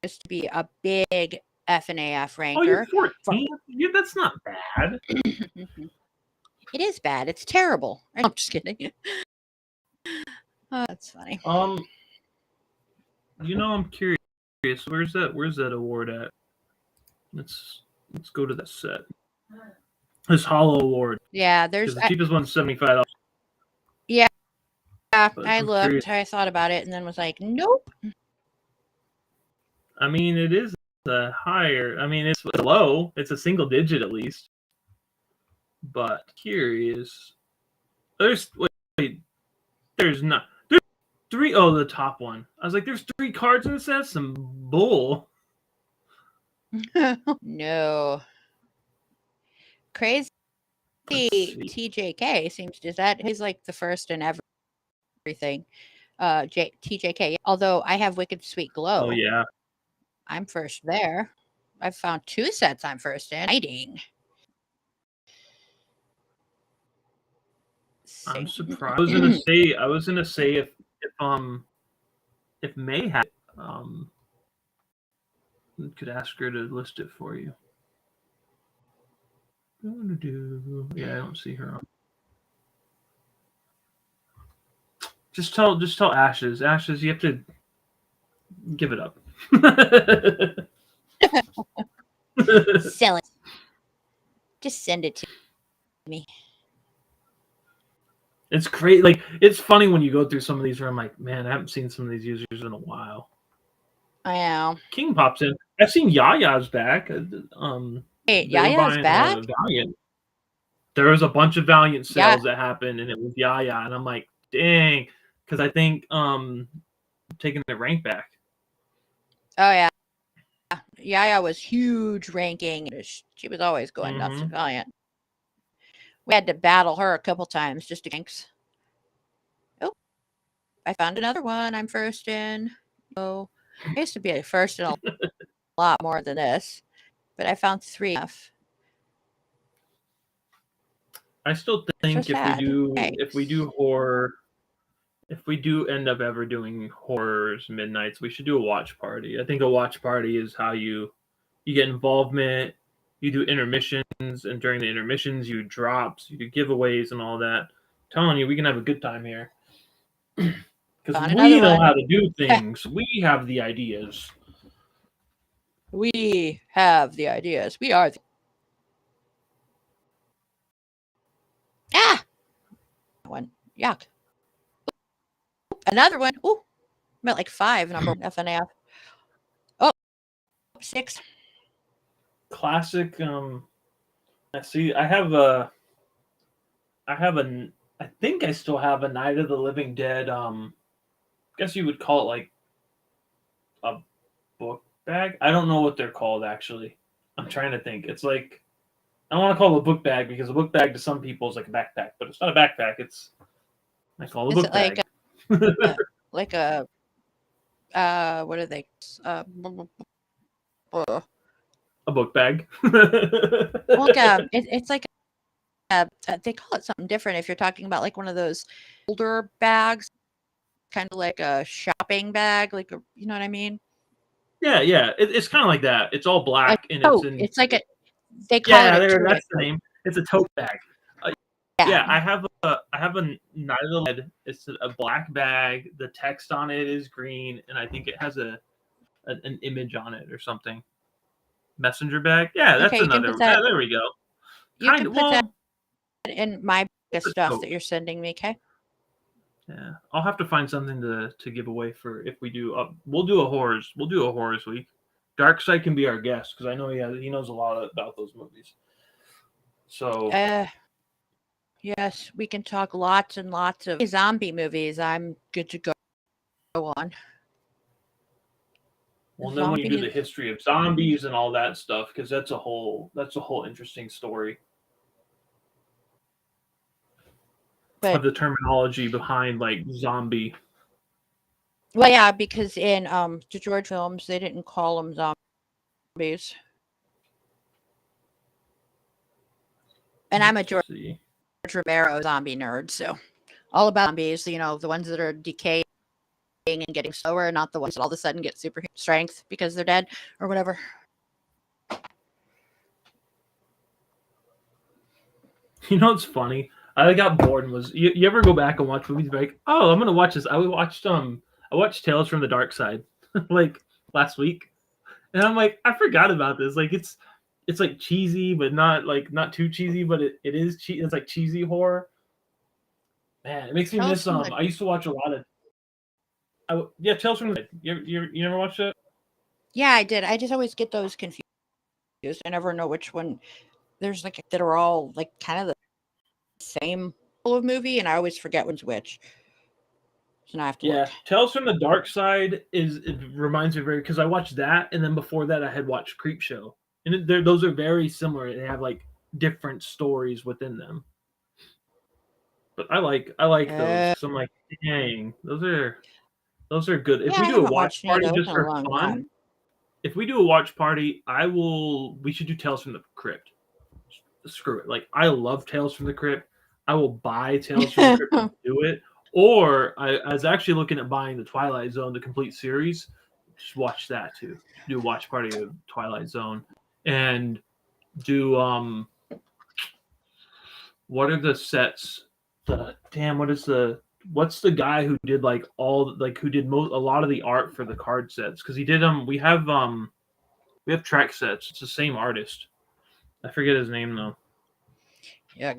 [SPEAKER 2] Used to be a big F&AF ranker.
[SPEAKER 1] Oh, you're 14? Yeah, that's not bad.
[SPEAKER 2] It is bad. It's terrible. I'm just kidding. Oh, that's funny.
[SPEAKER 1] You know, I'm curious. Where's that award at? Let's go to that set. This Hollow Award.
[SPEAKER 2] Yeah, there's
[SPEAKER 1] the cheapest one's $75.
[SPEAKER 2] Yeah, I looked. Curious. I thought about it and then was like, nope.
[SPEAKER 1] I mean, it is a higher. I mean, it's low. It's a single digit at least. But curious. There's not. There's 3. Oh, the top one. I was like, there's 3 cards in the set. Some bull.
[SPEAKER 2] No. Crazy TJK seems he's like the first in everything. TJK. Although I have Wicked Sweet Glow.
[SPEAKER 1] Oh yeah.
[SPEAKER 2] I'm first there. I've found 2 sets I'm first in. Hiding.
[SPEAKER 1] I'm surprised. I was gonna say if May had could ask her to list it for you. Yeah, I don't see her on. Just tell Ashes. Ashes, you have to give it up.
[SPEAKER 2] Sell it. Just send it to me.
[SPEAKER 1] It's great. Like, it's funny when you go through some of these where I'm like, man, I haven't seen some of these users in a while.
[SPEAKER 2] I know.
[SPEAKER 1] King pops in. I've seen Yaya's back.
[SPEAKER 2] Wait, Yaya's back?
[SPEAKER 1] Valiant. There was a bunch of Valiant sales that happened, and it was Yaya, and I'm like, dang, because I think taking the rank back.
[SPEAKER 2] Oh yeah, Yaya was huge ranking. She was always going nuts with Valiant. We had to battle her a couple times just to ganks. Oh, I found another one. I'm first in. Oh, I used to be first in a lot more than this, but I found 3 enough.
[SPEAKER 1] I still think if we do horror, if we do end up ever doing horrors midnights, we should do a watch party. I think a watch party is how you get involvement, you do intermissions, and during the intermissions you drops, you do giveaways and all that. I'm telling you, we can have a good time here. Because we know how to do things. We have the ideas.
[SPEAKER 2] We have the ideas. We are one. Yuck. Another one. Ooh. I'm at like 5 number FNAF. Oh, 6.
[SPEAKER 1] Classic. I see. I think I still have a Night of the Living Dead. I guess you would call it like a book bag. I don't know what they're called actually. I'm trying to think. It's like, I don't want to call it a book bag because a book bag to some people is like a backpack, but it's not a backpack. I call it a book bag.
[SPEAKER 2] Like a what are they?
[SPEAKER 1] A book bag.
[SPEAKER 2] It's like they call it something different if you're talking about like one of those older bags, kind of like a shopping bag, like you know what I mean?
[SPEAKER 1] Yeah. It's kind of like that. It's all black and
[SPEAKER 2] it's like they call it.
[SPEAKER 1] That's the name. It's a tote bag. Yeah, I have a Night of the Dead. It's a black bag. The text on it is green, and I think it has an image on it or something. Messenger bag. Yeah, that's another. There we go.
[SPEAKER 2] You can put that in my stuff that you're sending me, okay?
[SPEAKER 1] Yeah, I'll have to find something to give away for if we do. We'll do a horrors week. Darkseid can be our guest because I know he knows a lot about those movies. So.
[SPEAKER 2] Yes, we can talk lots and lots of zombie movies. I'm good to go on.
[SPEAKER 1] Well, then when you do the history of zombies and all that stuff, because that's a whole interesting story of the terminology behind like zombie.
[SPEAKER 2] Well, yeah, because in the George films they didn't call them zombies, and I'm a George Romero zombie nerd, so all about zombies. You know, the ones that are decaying and getting slower, not the ones that all of a sudden get super strength because they're dead or whatever.
[SPEAKER 1] You know what's funny? I got bored and was you ever go back and watch movies like, oh, I'm gonna watch this. I watched Tales from the Dark Side like last week, and I'm like, I forgot about this. Like it's like cheesy, but not too cheesy, but it is it's like cheesy horror. Man, it makes me miss I used to watch a lot of Tales from the you never watched it?
[SPEAKER 2] Yeah, I did. I just always get those confused. I never know which one. There's like that are all like kind of the same movie, and I always forget which. So now I have to look.
[SPEAKER 1] Tales from the Dark Side it reminds me because I watched that, and then before that I had watched Creepshow, and those are very similar. They have like different stories within them. But I like those. So I'm like, dang, those are good. If we do a watch party just for fun, if we do a watch party, we should do Tales from the Crypt. Screw it. Like, I love Tales from the Crypt. I will buy Tales from the Crypt to do it. Or I was actually looking at buying the Twilight Zone, the complete series. Just watch that too. Do a watch party of Twilight Zone. And do what are the sets? What's the guy who did like all like who did a lot of the art for the card sets? Because he did we have track sets. It's the same artist. I forget his name though.
[SPEAKER 2] Yeah,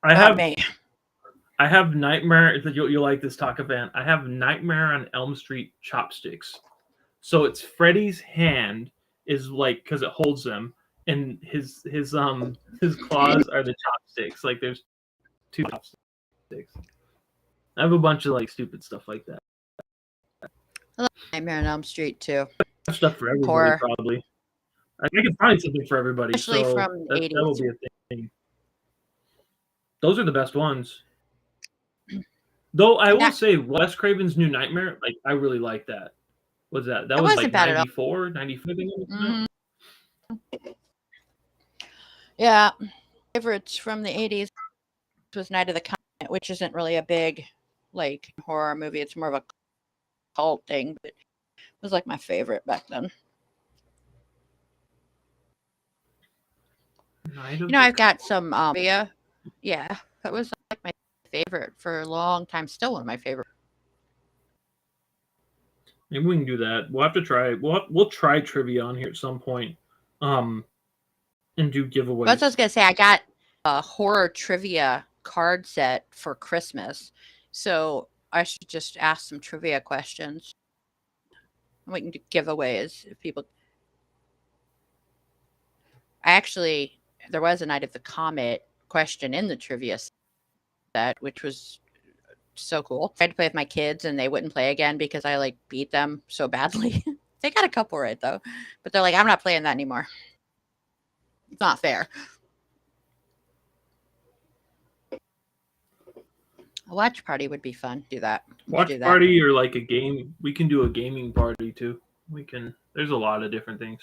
[SPEAKER 1] I I have Nightmare. You'll like this, Taco Van. I have Nightmare on Elm Street chopsticks. So it's Freddy's hand is like because it holds them, and his claws are the chopsticks. Like there's two chopsticks. I have a bunch of like stupid stuff like that.
[SPEAKER 2] I love Nightmare on Elm Street too.
[SPEAKER 1] Stuff for everybody,
[SPEAKER 2] Horror.
[SPEAKER 1] probably. I can find something for everybody,
[SPEAKER 2] Especially
[SPEAKER 1] so
[SPEAKER 2] from the
[SPEAKER 1] that will
[SPEAKER 2] 80s.
[SPEAKER 1] be a thing. Those are the best ones. Though I will say, Wes Craven's New Nightmare, like I really like that. Was that was
[SPEAKER 2] wasn't
[SPEAKER 1] like
[SPEAKER 2] bad at all.
[SPEAKER 1] 94, 95?
[SPEAKER 2] Mm-hmm. Yeah, favorites from the 80s was Night of the Comet, which isn't really a big like horror movie. It's more of a cult thing, but it was like my favorite back then. I've got some yeah, that was like my favorite for a long time. Still one of my favorite.
[SPEAKER 1] Maybe we can do that. We'll have to try. We'll try trivia on here at some point, and do giveaways.
[SPEAKER 2] That's what I was gonna say. I got a horror trivia card set for Christmas, so I should just ask some trivia questions. We can do giveaways if people. There was a Night of the Comet question in the trivia set, which was so cool. I tried to play with my kids and they wouldn't play again because I like beat them so badly. They got a couple right though, but they're like, I'm not playing that anymore. It's not fair. A watch party would be fun. Do that.
[SPEAKER 1] Watch party or like a game. We can do a gaming party too. There's a lot of different things.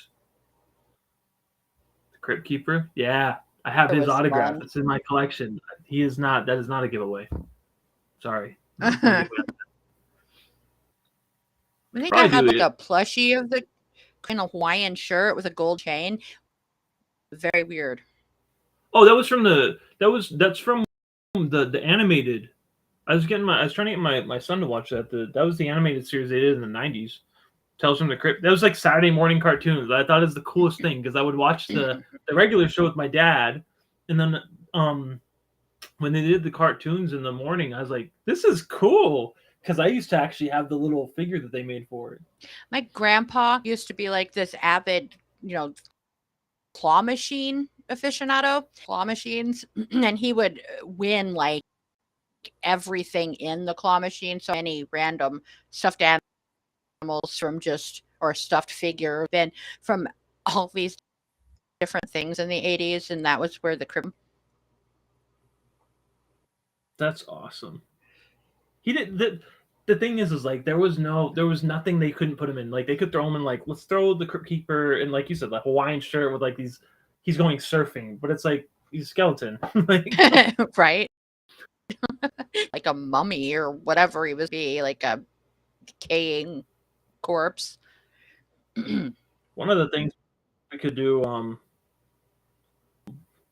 [SPEAKER 1] The Crypt Keeper. Yeah. I have his autograph. Fun. It's in my collection. That is not a giveaway. Sorry.
[SPEAKER 2] I think I have like a plushie of the kind of Hawaiian shirt with a gold chain. Very weird.
[SPEAKER 1] Oh, that's from the animated. I was trying to get my son to watch that. That was the animated series they did in the 90s. Tales from the Crypt. That was like Saturday morning cartoons. I thought it was the coolest thing because I would watch the regular show with my dad, and then when they did the cartoons in the morning, I was like, this is cool. Because I used to actually have the little figure that they made for it.
[SPEAKER 2] My grandpa used to be like this avid, claw machine aficionado, claw machines. And he would win like everything in the claw machine. So any random stuffed animals or stuffed figure, then from all these different things in the 80s. And that was where the Crypt.
[SPEAKER 1] That's awesome. He did the thing is like there was nothing they couldn't put him in. Like they could throw him in like, let's throw the Crypt Keeper in, like you said, the Hawaiian shirt with like he's going surfing, but it's like he's a skeleton. Like,
[SPEAKER 2] right. Like a mummy or whatever he was be, like a decaying corpse.
[SPEAKER 1] One of the things we could do,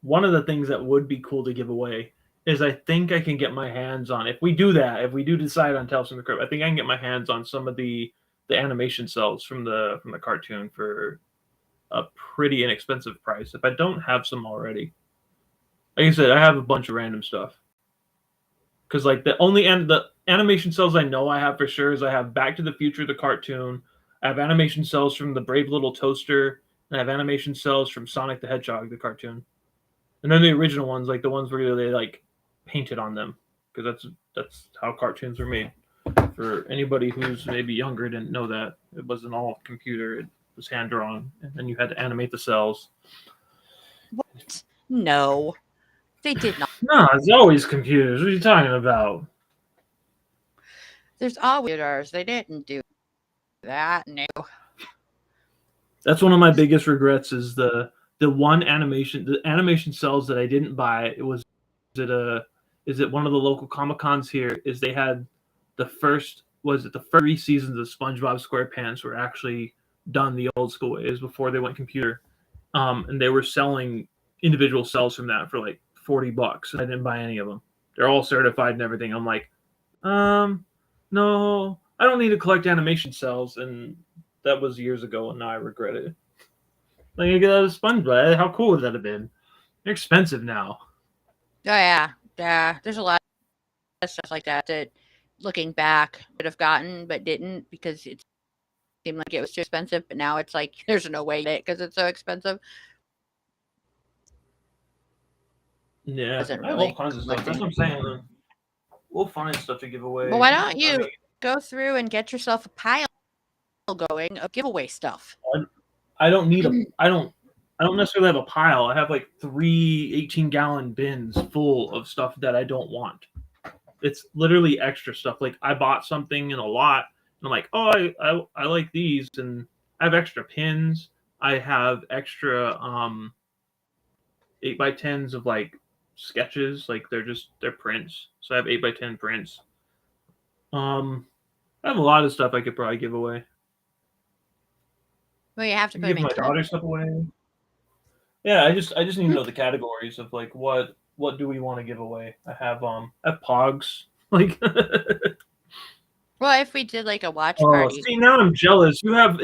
[SPEAKER 1] one of the things that would be cool to give away is I think I can get my hands on, if we do decide on Tales from the Crypt, I think I can get my hands on some of the animation cells from the cartoon for a pretty inexpensive price if I don't have some already. Like I said, I have a bunch of random stuff. Because like the animation cells I know I have for sure is I have Back to the Future, the cartoon. I have animation cells from the Brave Little Toaster. And I have animation cells from Sonic the Hedgehog, the cartoon. And then the original ones, like the ones where they like painted on them, because that's how cartoons were made. For anybody who's maybe younger didn't know that, it wasn't all computer, it was hand drawn, and then you had to animate the cells.
[SPEAKER 2] What? No, they did not.
[SPEAKER 1] No, it's always computers. What are you talking about?
[SPEAKER 2] There's always computers. They didn't do that. No.
[SPEAKER 1] That's one of my biggest regrets is the animation cells that I didn't buy. Is it one of the local Comic-Cons here? Is they had the first 3 seasons of SpongeBob SquarePants were actually done the old school ways before they went computer, and they were selling individual cells from that for like $40. I didn't buy any of them. They're all certified and everything. I'm like, no, I don't need to collect animation cells, and that was years ago, and now I regret it. Like, I get out of SpongeBob. How cool would that have been? They're expensive now.
[SPEAKER 2] Oh yeah. There's a lot stuff like that looking back would have gotten but didn't because it seemed like it was too expensive. But now it's like there's no way because it's so expensive.
[SPEAKER 1] Yeah, I have all kinds of stuff. That's what I'm saying. We'll find stuff to give away.
[SPEAKER 2] Well, why don't you go through and get yourself a pile going of giveaway stuff?
[SPEAKER 1] I don't need I don't necessarily have a pile. I have like 3 18-gallon bins full of stuff that I don't want. It's literally extra stuff. Like I bought something in a lot, and I'm like, oh, I like these, and I have extra pins. I have extra 8x10s of like sketches. Like they're prints. So I have 8x10 prints. I have a lot of stuff I could probably give away.
[SPEAKER 2] Well, you have to
[SPEAKER 1] give my daughter stuff away. Yeah, I just need to know the categories of like what do we want to give away. I have Pogs. Like
[SPEAKER 2] well, if we did like a watch party.
[SPEAKER 1] See, now I'm jealous. You have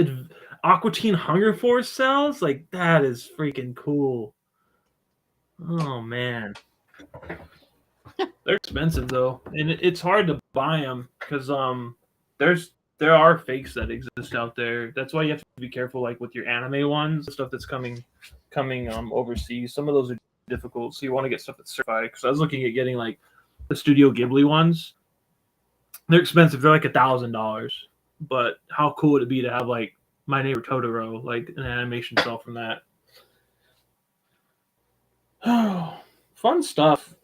[SPEAKER 1] Aqua Teen Hunger Force cells? Like that is freaking cool. Oh man. They're expensive though. And it's hard to buy them because there are fakes that exist out there. That's why you have to be careful, like with your anime ones, the stuff that's coming overseas. Some of those are difficult, so you want to get stuff that's certified. Because I was looking at getting like the Studio Ghibli ones. They're expensive. They're like $1,000. But how cool would it be to have like My Neighbor Totoro, like an animation cell from that? Oh, fun stuff.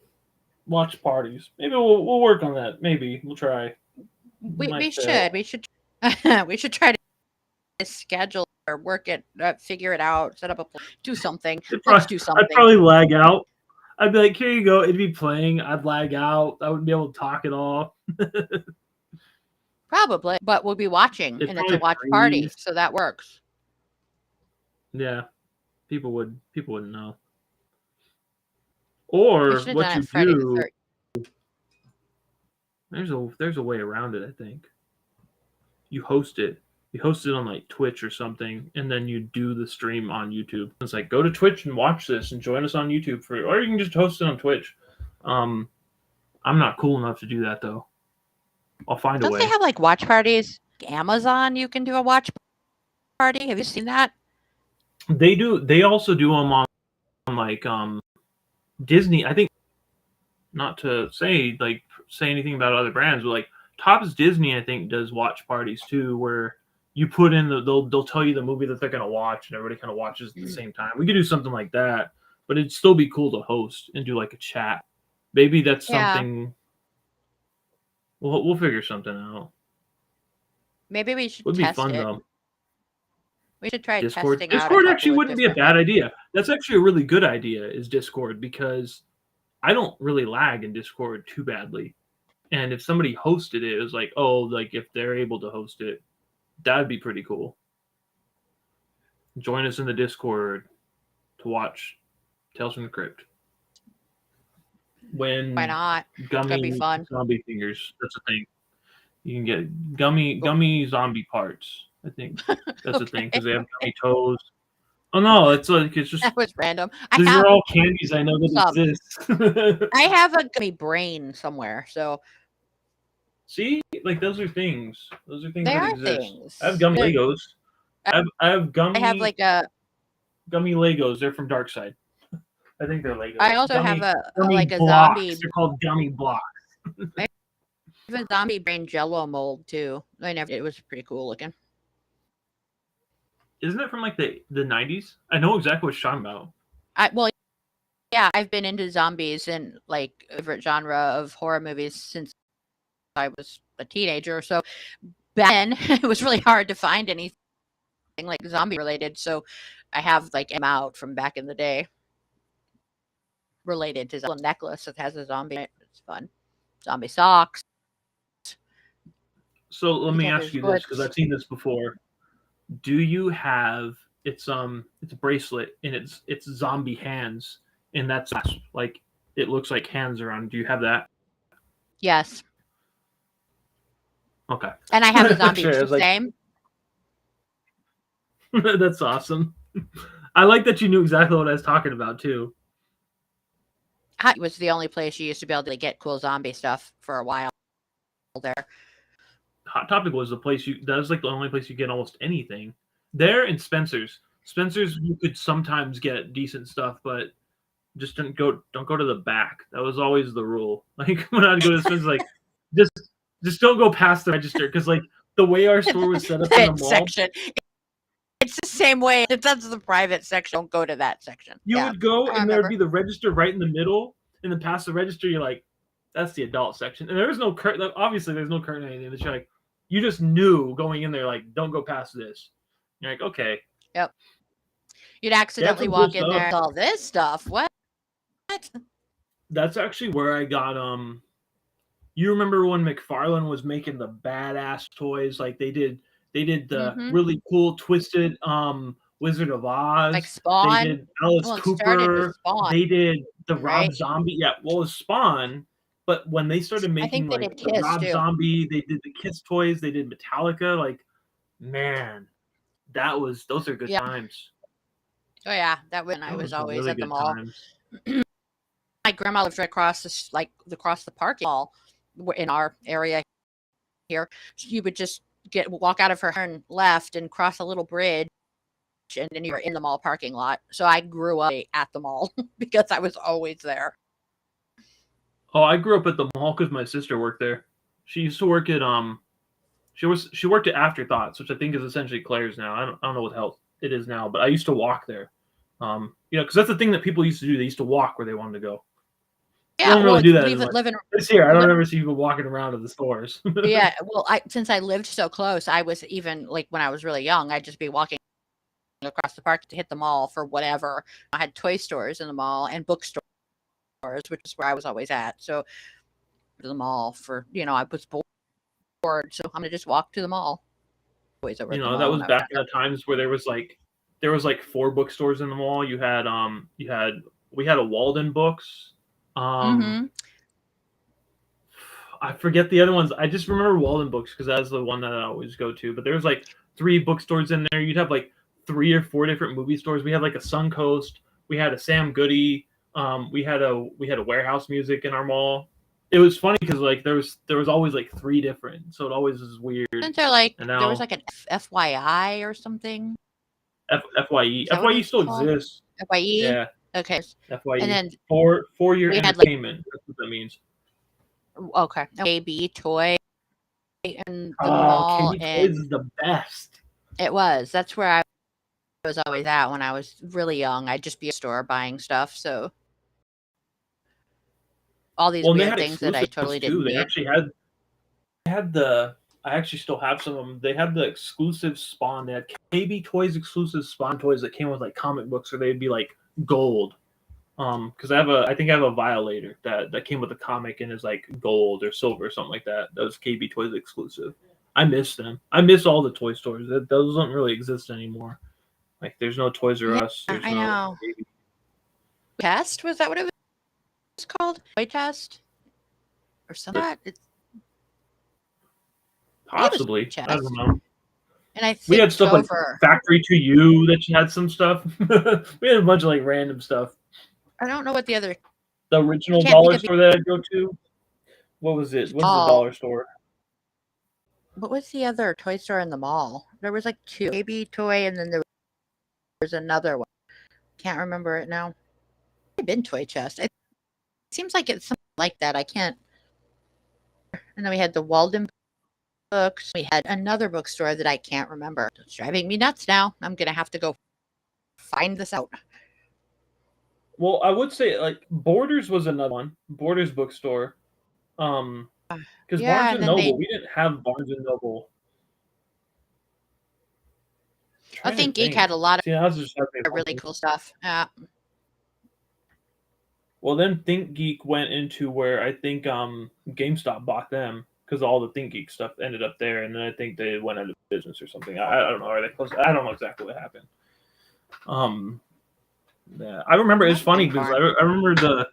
[SPEAKER 1] Watch parties. Maybe we'll work on that. Maybe we'll try.
[SPEAKER 2] We should try to schedule or work it, figure it out, set up do something. Let's do something.
[SPEAKER 1] I'd probably lag out. I'd be like, here you go. It'd be playing. I'd lag out. I wouldn't be able to talk at all.
[SPEAKER 2] Probably, but we'll be watching, and it's a watch party, so that works.
[SPEAKER 1] Yeah, people wouldn't know. Or what you do. There's a way around it. I think you host it. You host it on like Twitch or something, and then you do the stream on YouTube. It's like go to Twitch and watch this, and join us on YouTube or you can just host it on Twitch. I'm not cool enough to do that though. I'll find a way.
[SPEAKER 2] Don't they have like watch parties? Amazon, you can do a watch party. Have you seen that?
[SPEAKER 1] They do. They also do them on like Disney. I think not to say anything about other brands, but like Topps Disney, I think does watch parties too, where you put in they'll tell you the movie that they're gonna watch, and everybody kind of watches at the same time. We could do something like that, but it'd still be cool to host and do like a chat. Maybe that's something. We'll figure something out.
[SPEAKER 2] Maybe we should.
[SPEAKER 1] Would be fun though.
[SPEAKER 2] We should try
[SPEAKER 1] Discord.
[SPEAKER 2] testing
[SPEAKER 1] Discord
[SPEAKER 2] out
[SPEAKER 1] actually wouldn't be a bad idea. That's actually a really good idea. Is Discord, because I don't really lag in Discord too badly. And if somebody hosted it, it was like, oh, like if they're able to host it, that'd be pretty cool. Join us in the Discord to watch Tales from the Crypt. Why
[SPEAKER 2] not?
[SPEAKER 1] Gummy zombie fingers. That's a thing. You can get gummy zombie parts. I think that's the thing because they have gummy toes. Oh no, it's just
[SPEAKER 2] that was random.
[SPEAKER 1] These are all candies I know that exist.
[SPEAKER 2] I have a gummy brain somewhere, so
[SPEAKER 1] see, like those are things. Those are things
[SPEAKER 2] they
[SPEAKER 1] that
[SPEAKER 2] are
[SPEAKER 1] exist.
[SPEAKER 2] Things.
[SPEAKER 1] I have gummy Legos. I have gummy.
[SPEAKER 2] I have like a
[SPEAKER 1] gummy Legos. They're from Darkside. I think they're Legos.
[SPEAKER 2] I also have a
[SPEAKER 1] blocks.
[SPEAKER 2] zombie.
[SPEAKER 1] They're called gummy blocks.
[SPEAKER 2] I have a zombie brain Jello mold too. It was pretty cool looking.
[SPEAKER 1] Isn't it from like the 90s? I know exactly what you're talking about.
[SPEAKER 2] Yeah, I've been into zombies and like favorite genre of horror movies since I was a teenager. So back then it was really hard to find anything like zombie related. So I have like M out from back in the day related to a necklace that has a zombie in it. It's fun. Zombie socks.
[SPEAKER 1] So let me ask you this, because I've seen this before. Do you have it's a bracelet and it's zombie hands, and that's like it looks like hands around. Do you have that?
[SPEAKER 2] Yes.
[SPEAKER 1] Okay.
[SPEAKER 2] And I have a zombie same.
[SPEAKER 1] That's awesome. I like that you knew exactly what I was talking about too.
[SPEAKER 2] Hot was the only place you used to be able to get cool zombie stuff for a while there.
[SPEAKER 1] Hot Topic was the place that was like the only place you get almost anything. There and Spencer's. Spencer's you could sometimes get decent stuff, but just don't go to the back. That was always the rule. Like when I'd go to Spencer's, like just don't go past the register, because like the way our store was set up in the mall
[SPEAKER 2] section. It's the same way. If that's the private section, don't go to that section.
[SPEAKER 1] You would go and there would be the register right in the middle, and then past the register, you're like, that's the adult section. And there was no curtain. Obviously, there's no curtain or anything. That you're like, you just knew going in there, like, don't go past this. You're like, okay.
[SPEAKER 2] Yep. You'd accidentally walk in there and all this stuff. What?
[SPEAKER 1] That's actually where I got you remember when McFarlane was making the badass toys? Like they did the really cool twisted Wizard of Oz.
[SPEAKER 2] Like Spawn.
[SPEAKER 1] They did Alice Cooper. They did the Rob Zombie. Yeah, well, it was Spawn. But when they started making like the Rob Zombie, they did the Kiss toys. They did Metallica. Like, man, those are good times.
[SPEAKER 2] Oh yeah, that when I was always really at the mall. My grandma lived right across the parking mall in our area here. You would just walk out of her turn left and cross a little bridge, and then you're in the mall parking lot. So I grew up at the mall because I was always there.
[SPEAKER 1] Oh, I grew up at the mall because my sister worked there. She used to work at she worked at Afterthoughts, which I think is essentially Claire's now. I don't know what the hell it is now, but I used to walk there. Because that's the thing that people used to do. They used to walk where they wanted to go.
[SPEAKER 2] Yeah,
[SPEAKER 1] don't really do that anymore. This year, I don't ever see people walking around to the stores.
[SPEAKER 2] Yeah, well, since I lived so close, I was even like when I was really young, I'd just be walking across the park to hit the mall for whatever. I had toy stores in the mall and bookstores, which is where I was always at. So the mall for I was bored, so I'm gonna just walk to the mall.
[SPEAKER 1] That was back in the times where there was like 4 bookstores in the mall. We had a Walden Books. I forget the other ones. I just remember Walden Books because that's the one that I always go to. But there was like 3 bookstores in there. You'd have like 3 or 4 different movie stores. We had like a Suncoast. We had a Sam Goody. We had a Warehouse Music in our mall. It was funny because like there was always like 3 different, so it always was weird.
[SPEAKER 2] Isn't there like there was like an FYI or something?
[SPEAKER 1] FYE. FYE still exists.
[SPEAKER 2] FYE.
[SPEAKER 1] Yeah.
[SPEAKER 2] Okay.
[SPEAKER 1] FYE.
[SPEAKER 2] And then
[SPEAKER 1] 4-year entertainment. That's what that means.
[SPEAKER 2] Okay. KB Toy in the mall.
[SPEAKER 1] KB Toys is the best.
[SPEAKER 2] It was. That's where I was always at when I was really young. I'd just be at a store buying stuff. So all these weird things that I totally didn't need.
[SPEAKER 1] They actually had I actually still have some of them. They had the exclusive Spawn. They had KB Toys exclusive Spawn toys that came with like comic books, or they'd be like gold. Because I think I have a Violator that came with a comic and is like gold or silver or something like that. That was KB Toys exclusive. I miss them. I miss all the toy stores. Those don't really exist anymore. Like there's no Toys R Us.
[SPEAKER 2] I know. Test, was that what it was called? Toy Test or something?
[SPEAKER 1] Possibly. I don't know.
[SPEAKER 2] And I think
[SPEAKER 1] we had stuff like Factory to You that you had some stuff. We had a bunch of like random stuff.
[SPEAKER 2] I don't know what the
[SPEAKER 1] original dollar store that I'd go to. What was it? What's the dollar store?
[SPEAKER 2] What was the other toy store in the mall? There was like 2. Baby Toy, and then there was another one. Can't remember it now. I've been Toy Chest. It seems like it's something like that. I can't. And then we had the Walden Books. We had another bookstore that I can't remember. It's driving me nuts now. I'm gonna have to go find this out.
[SPEAKER 1] Well, I would say like Borders was another one. Borders bookstore. Because Barnes and Noble, we didn't have Barnes and Noble.
[SPEAKER 2] I think Geek had a lot of really cool stuff.
[SPEAKER 1] Well, then Think Geek went into where I think GameStop bought them because all the Think Geek stuff ended up there, and then I think they went out of business or something. I don't know. Are they close? I don't know exactly what happened. Yeah, I remember it's funny because I remember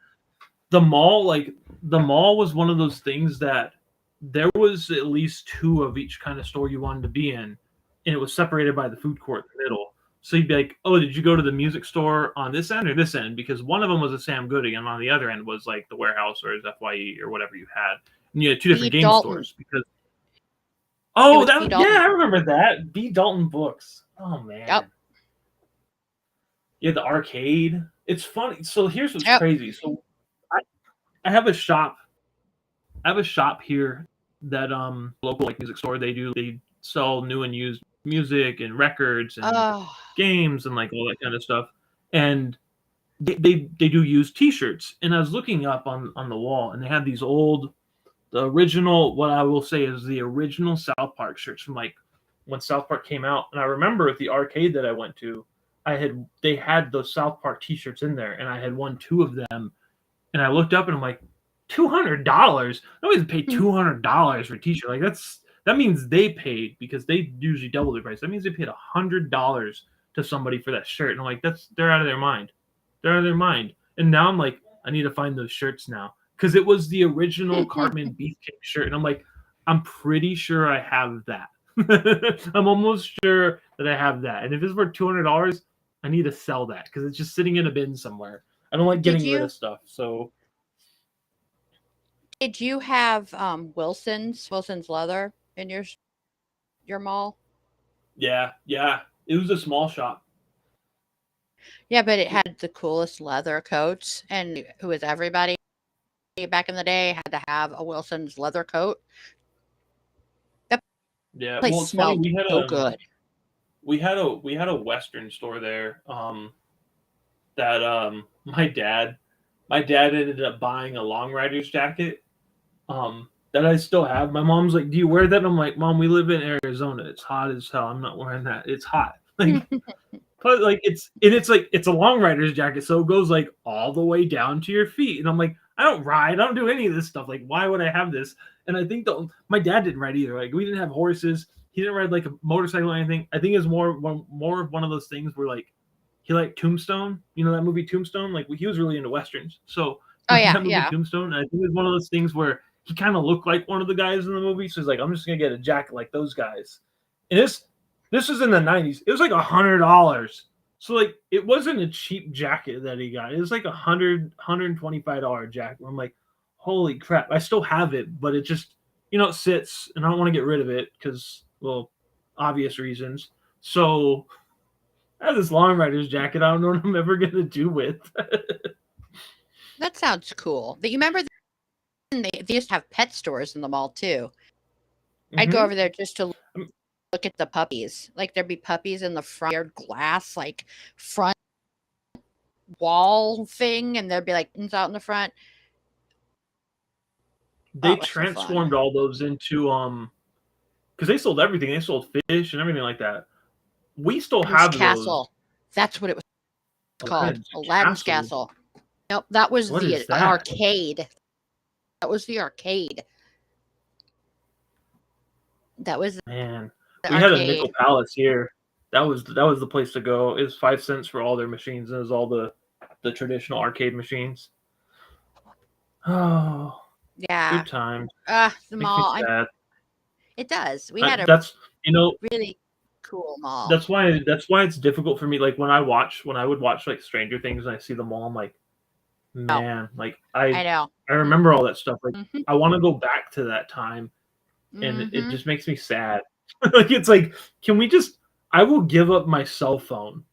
[SPEAKER 1] the mall. Like the mall was one of those things that there was at least 2 of each kind of store you wanted to be in, and it was separated by the food court in the middle. So you'd be like, oh, did you go to the music store on this end or this end? Because one of them was a Sam Goody, and on the other end was like the Warehouse or his FYE or whatever you had. And you had two different
[SPEAKER 2] B.
[SPEAKER 1] game
[SPEAKER 2] Dalton.
[SPEAKER 1] stores. Because
[SPEAKER 2] It was B. Dalton.
[SPEAKER 1] yeah, I remember that. B. Dalton Books. Oh man.
[SPEAKER 2] Yep.
[SPEAKER 1] Yeah, the arcade. It's funny. So here's what's
[SPEAKER 2] Yep.
[SPEAKER 1] crazy. So I have a shop. I have a shop here that local like music store. They sell new and used music and records and games and like all that kind of stuff. And they do use T-shirts. And I was looking up on the wall, and they had these the original, what I will say is the original South Park shirts from like when South Park came out. And I remember at the arcade that I went to, they had those South Park T-shirts in there, and I had won 2 of them. And I looked up and I'm like, $200? Nobody's paid $200 for a T-shirt. Like that means they paid, because they usually double the price. That means they paid $100 to somebody for that shirt. And I'm like, they're out of their mind. They're out of their mind. And now I'm like, I need to find those shirts now, because it was the original Cartman Beefcake shirt. And I'm like, I'm pretty sure I have that. I'm almost sure that I have that. And if it's worth $200, I need to sell that, because it's just sitting in a bin somewhere. I don't like getting rid of stuff. So,
[SPEAKER 2] did you have Wilson's Leather in your mall?
[SPEAKER 1] Yeah. It was a small shop.
[SPEAKER 2] Yeah, but it had the coolest leather coats, and who was everybody back in the day had to have a Wilson's leather coat. That place smelled so good.
[SPEAKER 1] We had a Western store there. That my dad ended up buying a Long Rider's jacket. That I still have. My mom's like, "Do you wear that?" I'm like, "Mom, we live in Arizona. It's hot as hell. I'm not wearing that. It's hot." Like, but like it's a Long Rider's jacket, so it goes like all the way down to your feet. And I'm like, I don't ride. I don't do any of this stuff. Like, why would I have this? And I think my dad didn't ride either. Like, we didn't have horses. He didn't ride like a motorcycle or anything. I think it's more of one of those things where like he liked Tombstone. You know that movie Tombstone? Like, he was really into westerns. So that movie Tombstone. And I think it was one of those things where he kind of looked like one of the guys in the movie. So he's like, I'm just gonna get a jacket like those guys. And this was in the 90s. It was like $100. So like it wasn't a cheap jacket that he got. It was like $125 jacket. I'm like, holy crap! I still have it, but it just it sits, and I don't want to get rid of it because, well, obvious reasons. So I have this Long Rider's jacket. I don't know what I'm ever gonna do with.
[SPEAKER 2] That sounds cool. But you remember they used to have pet stores in the mall too. Mm-hmm. I'd go over there just to look at the puppies. Like, there'd be puppies in the front glass, like front wall thing, and there'd be like out in the front.
[SPEAKER 1] They transformed all those into because they sold everything. They sold fish and everything like that. We still have
[SPEAKER 2] Castle. Those. That's what it was called. Aladdin's Castle. Nope, that was the arcade. That was the arcade. That was
[SPEAKER 1] man. We had a Nickel Palace here. That was the place to go. It was 5 cents for all their machines. It was all the traditional arcade machines. Oh,
[SPEAKER 2] yeah.
[SPEAKER 1] Good times.
[SPEAKER 2] The mall. It does. We had
[SPEAKER 1] that's
[SPEAKER 2] really cool mall.
[SPEAKER 1] That's why it's difficult for me. Like when I would watch like Stranger Things and I see the mall, I'm like, man, like I know. I remember all that stuff. Like I want to go back to that time, and it just makes me sad. Like it's like, can we just? I will give up my cell phone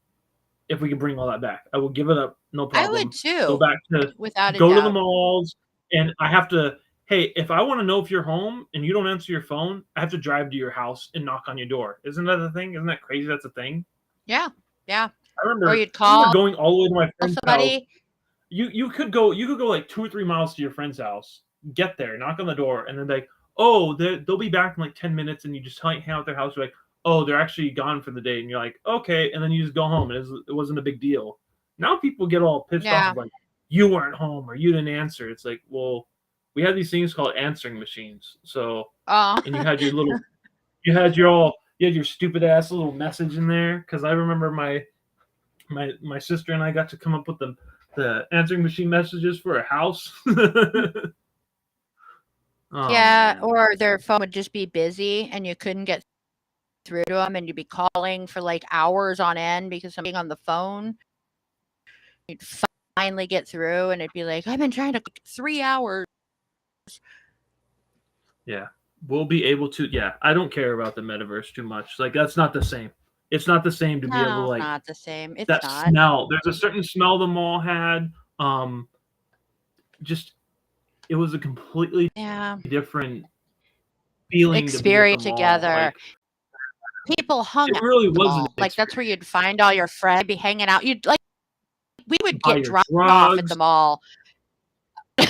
[SPEAKER 1] if we can bring all that back. I will give it up, no problem.
[SPEAKER 2] I would too.
[SPEAKER 1] Go back to go to the malls, and I have to. Hey, if I want to know if you're home and you don't answer your phone, I have to drive to your house and knock on your door. Isn't that a thing? Isn't that crazy? That's a thing.
[SPEAKER 2] Yeah.
[SPEAKER 1] I remember.
[SPEAKER 2] Or you'd call
[SPEAKER 1] going all the way to my friend's
[SPEAKER 2] somebody.
[SPEAKER 1] House. You could go like 2 or 3 miles to your friend's house, get there, knock on the door, and then like, oh, they'll be back in like 10 minutes, and you just hang out at their house. You're like, oh, they're actually gone for the day, and you're like, okay, and then you just go home, and it wasn't a big deal. Now people get all pissed off, like, you weren't home or you didn't answer. It's like, well, we had these things called answering machines. So, and you had your stupid ass little message in there. Because I remember my sister and I got to come up with the answering machine messages for a house.
[SPEAKER 2] Yeah, or their phone would just be busy and you couldn't get through to them, and you'd be calling for like hours on end because something on the phone. You'd finally get through, and it'd be like, I've been trying to 3 hours.
[SPEAKER 1] Yeah, we'll be able to. Yeah, I don't care about the metaverse too much. Like, that's not the same. It's not the same to be able to, like,
[SPEAKER 2] not the same. It's
[SPEAKER 1] that
[SPEAKER 2] not.
[SPEAKER 1] smell. There's a certain smell the mall had. Just it was a completely different feeling
[SPEAKER 2] experience
[SPEAKER 1] to be at the mall.
[SPEAKER 2] together. Like, people hung out. It really wasn't. Like, that's where you'd find all your friends, be hanging out. You'd like, we would get dropped off at the mall. We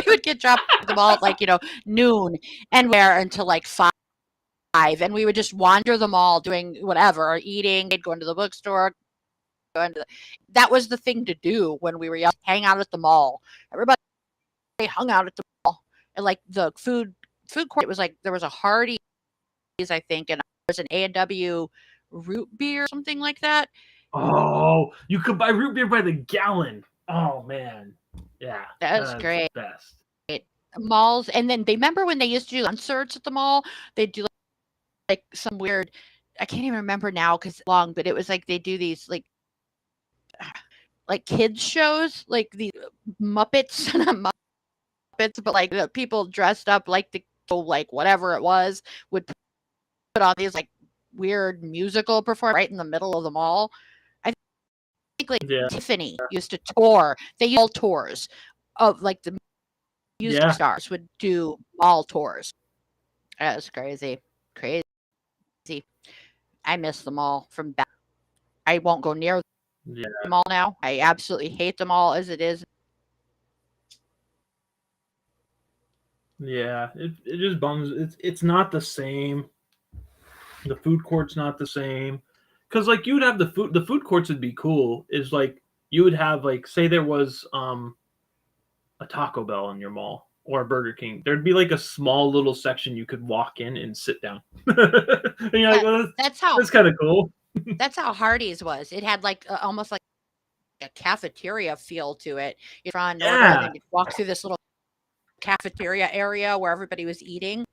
[SPEAKER 2] would get dropped at the mall at like, noon and where until like 5. And we would just wander the mall doing whatever, or eating, going to the bookstore. That was the thing to do when we were young. Hang out at the mall. Everybody hung out at the mall. And like the food court, it was like there was a Hardee's, I think, and there was an A&W root beer or something like that.
[SPEAKER 1] Oh, you could buy root beer by the gallon. Oh man. Yeah.
[SPEAKER 2] That's great.
[SPEAKER 1] The best.
[SPEAKER 2] Malls, and then they remember when they used to do concerts at the mall, they'd do like some weird, I can't even remember now because it's long, but it was like they do these like kids shows, like the Muppets, not Muppets, but like the people dressed up like the like whatever it was would put on these like weird musical performance right in the middle of the mall. I think like Tiffany used to tour. They used all tours of like the music stars would do mall tours. That was crazy. I miss the mall from back. I won't go near the mall now. I absolutely hate the mall as it is.
[SPEAKER 1] Yeah, it just bums. It's not the same. The food court's not the same. Because like you would have the food courts would be cool. Is like you would have like, say there was a Taco Bell in your mall or a Burger King. There'd be like a small little section you could walk in and sit down. And you're like, well, that's kind of cool.
[SPEAKER 2] That's how Hardee's was. It had like almost like a cafeteria feel to it. You're trying to order, and then you walk through this little cafeteria area where everybody was eating.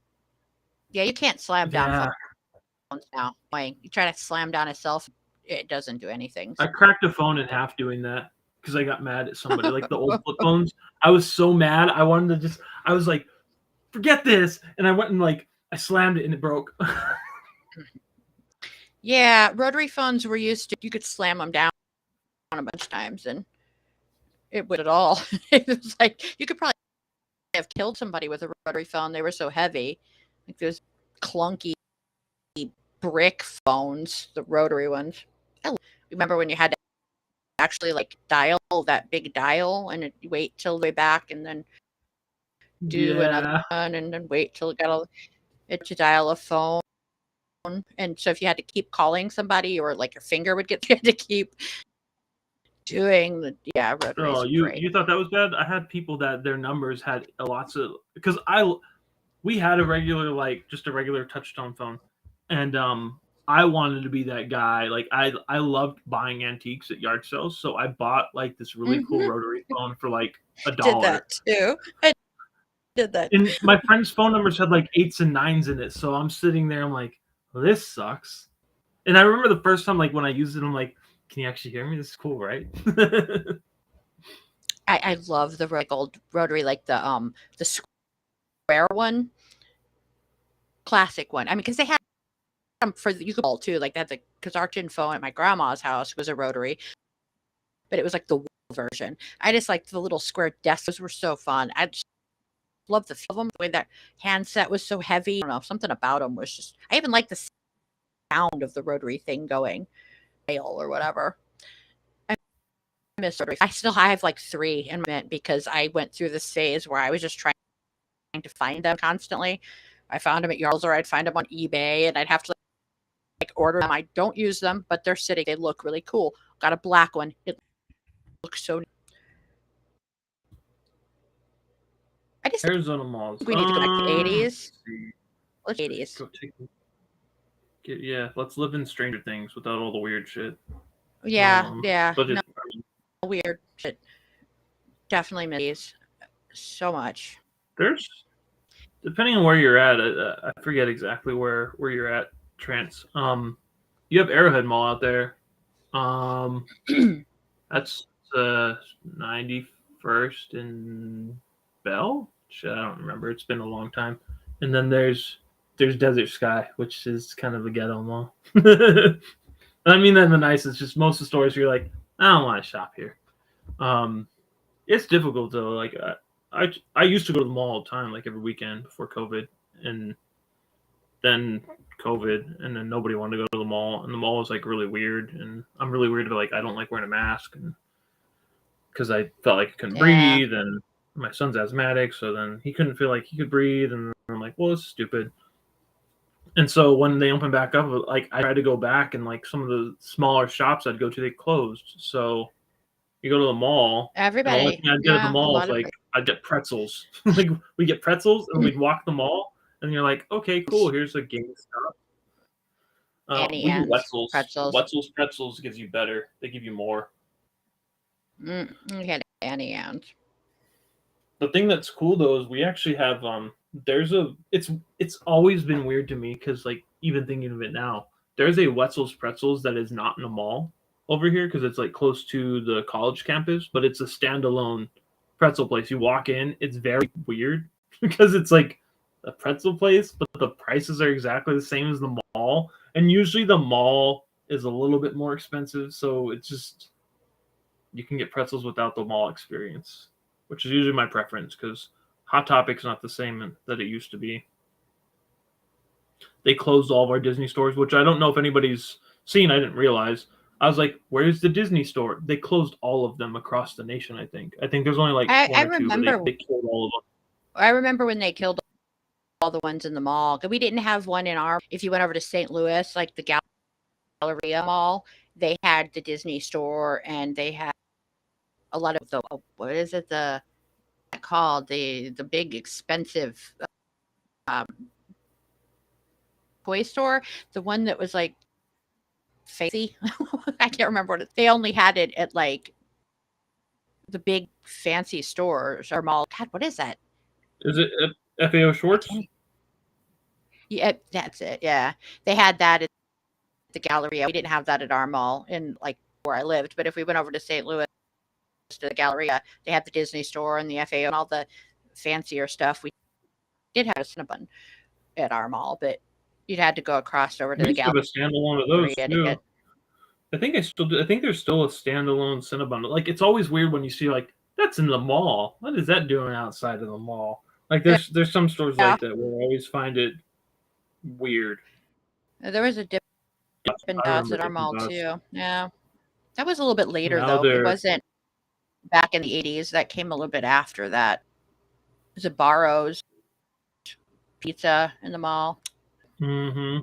[SPEAKER 2] Yeah, you can't slam down phones now. You try to slam down a cell phone, it doesn't do anything.
[SPEAKER 1] I cracked a phone in half doing that because I got mad at somebody, like the old flip phones. I was so mad. I wanted to I was like, forget this. And I went and like, I slammed it and it broke.
[SPEAKER 2] Yeah, rotary phones were used to, you could slam them down a bunch of times and it would at all. It was like, you could probably have killed somebody with a rotary phone. They were so heavy. Like those clunky brick phones, the rotary ones. I remember when you had to actually like dial that big dial and wait till the way back and then do another one and then wait till it got to dial a phone. And so if you had to keep calling somebody or like your finger would get, you had to keep doing the rotary.
[SPEAKER 1] Oh, you thought that was bad? I had people that their numbers had lots of, because we had a regular, like just a regular touch-tone phone, and I wanted to be that guy. Like I loved buying antiques at yard sales, so I bought like this really cool rotary phone for like $1.
[SPEAKER 2] Did that too. I did that.
[SPEAKER 1] And my friend's phone numbers had like 8s and 9s in it, so I'm sitting there, I'm like, well, this sucks. And I remember the first time, like when I used it, I'm like, can you actually hear me? This is cool, right?
[SPEAKER 2] I love the old rotary, like the square one, classic one. I mean, because they had them for you could call too. Like that's because our tin phone at my grandma's house was a rotary, but it was like the version. I just liked the little square desks. Those were so fun. I just loved the feel of them. The way that handset was so heavy. I don't know, something about them was just. I even liked the sound of the rotary thing going, or whatever. I miss rotary. I have like 3 in my because I went through this phase where I was just trying to find them constantly. I found them at Yards, or I'd find them on eBay, and I'd have to like order them. I don't use them, but they're sitting. They look really cool. Got a black one. It looks so. I just
[SPEAKER 1] Arizona malls.
[SPEAKER 2] We need to go back to the 80s. Let's 80s.
[SPEAKER 1] Yeah, let's live in Stranger Things without all the weird shit.
[SPEAKER 2] Yeah. No, weird shit. Definitely miss so much.
[SPEAKER 1] There's depending on where you're at, I forget exactly where you're at, Trance. You have Arrowhead Mall out there. That's 91st and Bell. Shit, I don't remember. It's been a long time. And then there's Desert Sky, which is kind of a ghetto mall. I mean that in the nicest. Just most of the stores you're like, I don't want to shop here. It's difficult though. Like I used to go to the mall all the time, like every weekend before COVID, and then COVID, and then nobody wanted to go to the mall, and the mall was like really weird, and I'm really weird about like I don't like wearing a mask, and because I felt like I couldn't breathe, and my son's asthmatic, so then he couldn't feel like he could breathe, and I'm like, well, it's stupid. And so when they opened back up, like I tried to go back, and like some of the smaller shops I'd go to, they closed. So you go to the mall.
[SPEAKER 2] Everybody.
[SPEAKER 1] The only thing I'd get at the mall is like I'd get pretzels. Like we get pretzels, and we'd walk the mall, and you're like, okay, cool. Here's a GameStop. We do Wetzel's pretzels gives you better. They give you more.
[SPEAKER 2] Okay, Annie and.
[SPEAKER 1] The thing that's cool though is we actually have it's always been weird to me because like even thinking of it now, there's a Wetzel's Pretzels that is not in a mall over here because it's like close to the college campus, but it's a standalone pretzel place. You walk in, it's very weird because it's like a pretzel place, but the prices are exactly the same as the mall, and usually the mall is a little bit more expensive, so it's just you can get pretzels without the mall experience, which is usually my preference because Hot Topic's not the same that it used to be. They closed all of our Disney stores, which I don't know if anybody's seen. I didn't realize. I was like, where's the Disney store? They closed all of them across the nation, I think. I think there's only like one or two, but they killed all of them.
[SPEAKER 2] I remember when they killed all the ones in the mall. We didn't have one in our, if you went over to St. Louis, like the Galleria Mall, they had the Disney store, and they had a lot of the, what is it, called the big expensive toy store, the one that was like fancy. I can't remember what they only had it at like the big fancy stores or mall. God, what is that?
[SPEAKER 1] Is it FAO Schwartz?
[SPEAKER 2] Yeah, that's it. Yeah, they had that at the Galleria. We didn't have that at our mall in like where I lived, but if we went over to St. Louis to the Galleria, they had the Disney store and the FAO and all the fancier stuff. We did have a Cinnabon at our mall, but you'd had to go across over to the Galleria.
[SPEAKER 1] A standalone of those too. I think there's still a standalone Cinnabon. Like it's always weird when you see like that's in the mall. What is that doing outside of the mall? Like there's some stores like that where I always find it weird.
[SPEAKER 2] There was a Dippin' Dots at our mall too. Yeah, that was a little bit later though. It wasn't back in the 80s. That came a little bit after that. There's a Barro's Pizza in the mall.
[SPEAKER 1] Mm-hmm.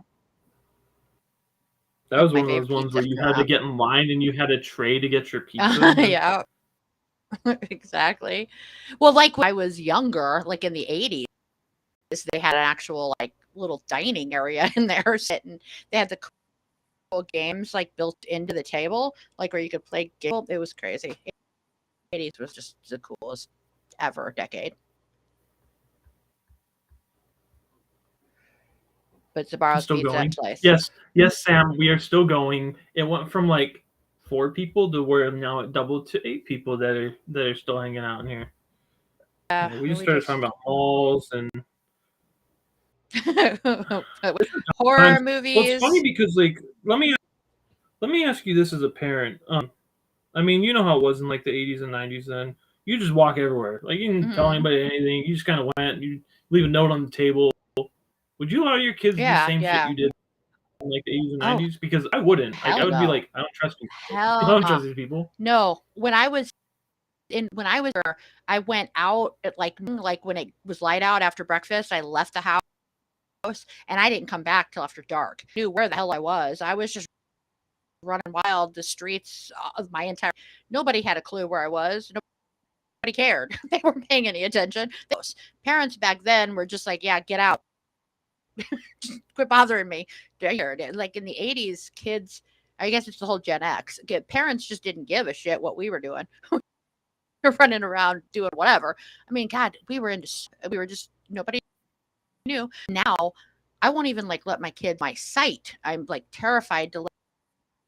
[SPEAKER 1] That was one of those ones where you had to get in line and you had a tray to get your pizza.
[SPEAKER 2] Yeah, exactly. Well, like when I was younger, like in the 80s, they had an actual like little dining area in there, sitting. They had the cool games like built into the table, like where you could play games. It was crazy. 80s was just the coolest ever decade. But Zabaro's Pizza place.
[SPEAKER 1] Yes, Sam, we are still going. It went from like 4 people to where now it doubled to 8 people that are still hanging out in here. We just started talking about malls and
[SPEAKER 2] horror movies.
[SPEAKER 1] Well, it's funny because like let me ask you this as a parent. I mean, you know how it was in like the 80s and 90s then. You just walk everywhere. Like you didn't tell anybody anything. You just kind of went, you leave a note on the table. Would you allow your kids to do the same shit you did in like the 80s and 90s? Because I wouldn't. Like I would be like, I don't trust these people. I don't trust these people.
[SPEAKER 2] No. When I was there, I went out at like when it was light out after breakfast, I left the house and I didn't come back till after dark. I knew where the hell I was. I was just running wild the streets of my entire. Nobody had a clue where I was. Nobody cared. They weren't paying any attention. Those parents back then were just like, yeah, get out. Quit bothering me. Like in the 80s, kids, I guess it's the whole Gen X. Parents just didn't give a shit what we were doing. We were running around doing whatever. I mean, God, we were just nobody knew. Now, I won't even like let my kid my sight. I'm like terrified to let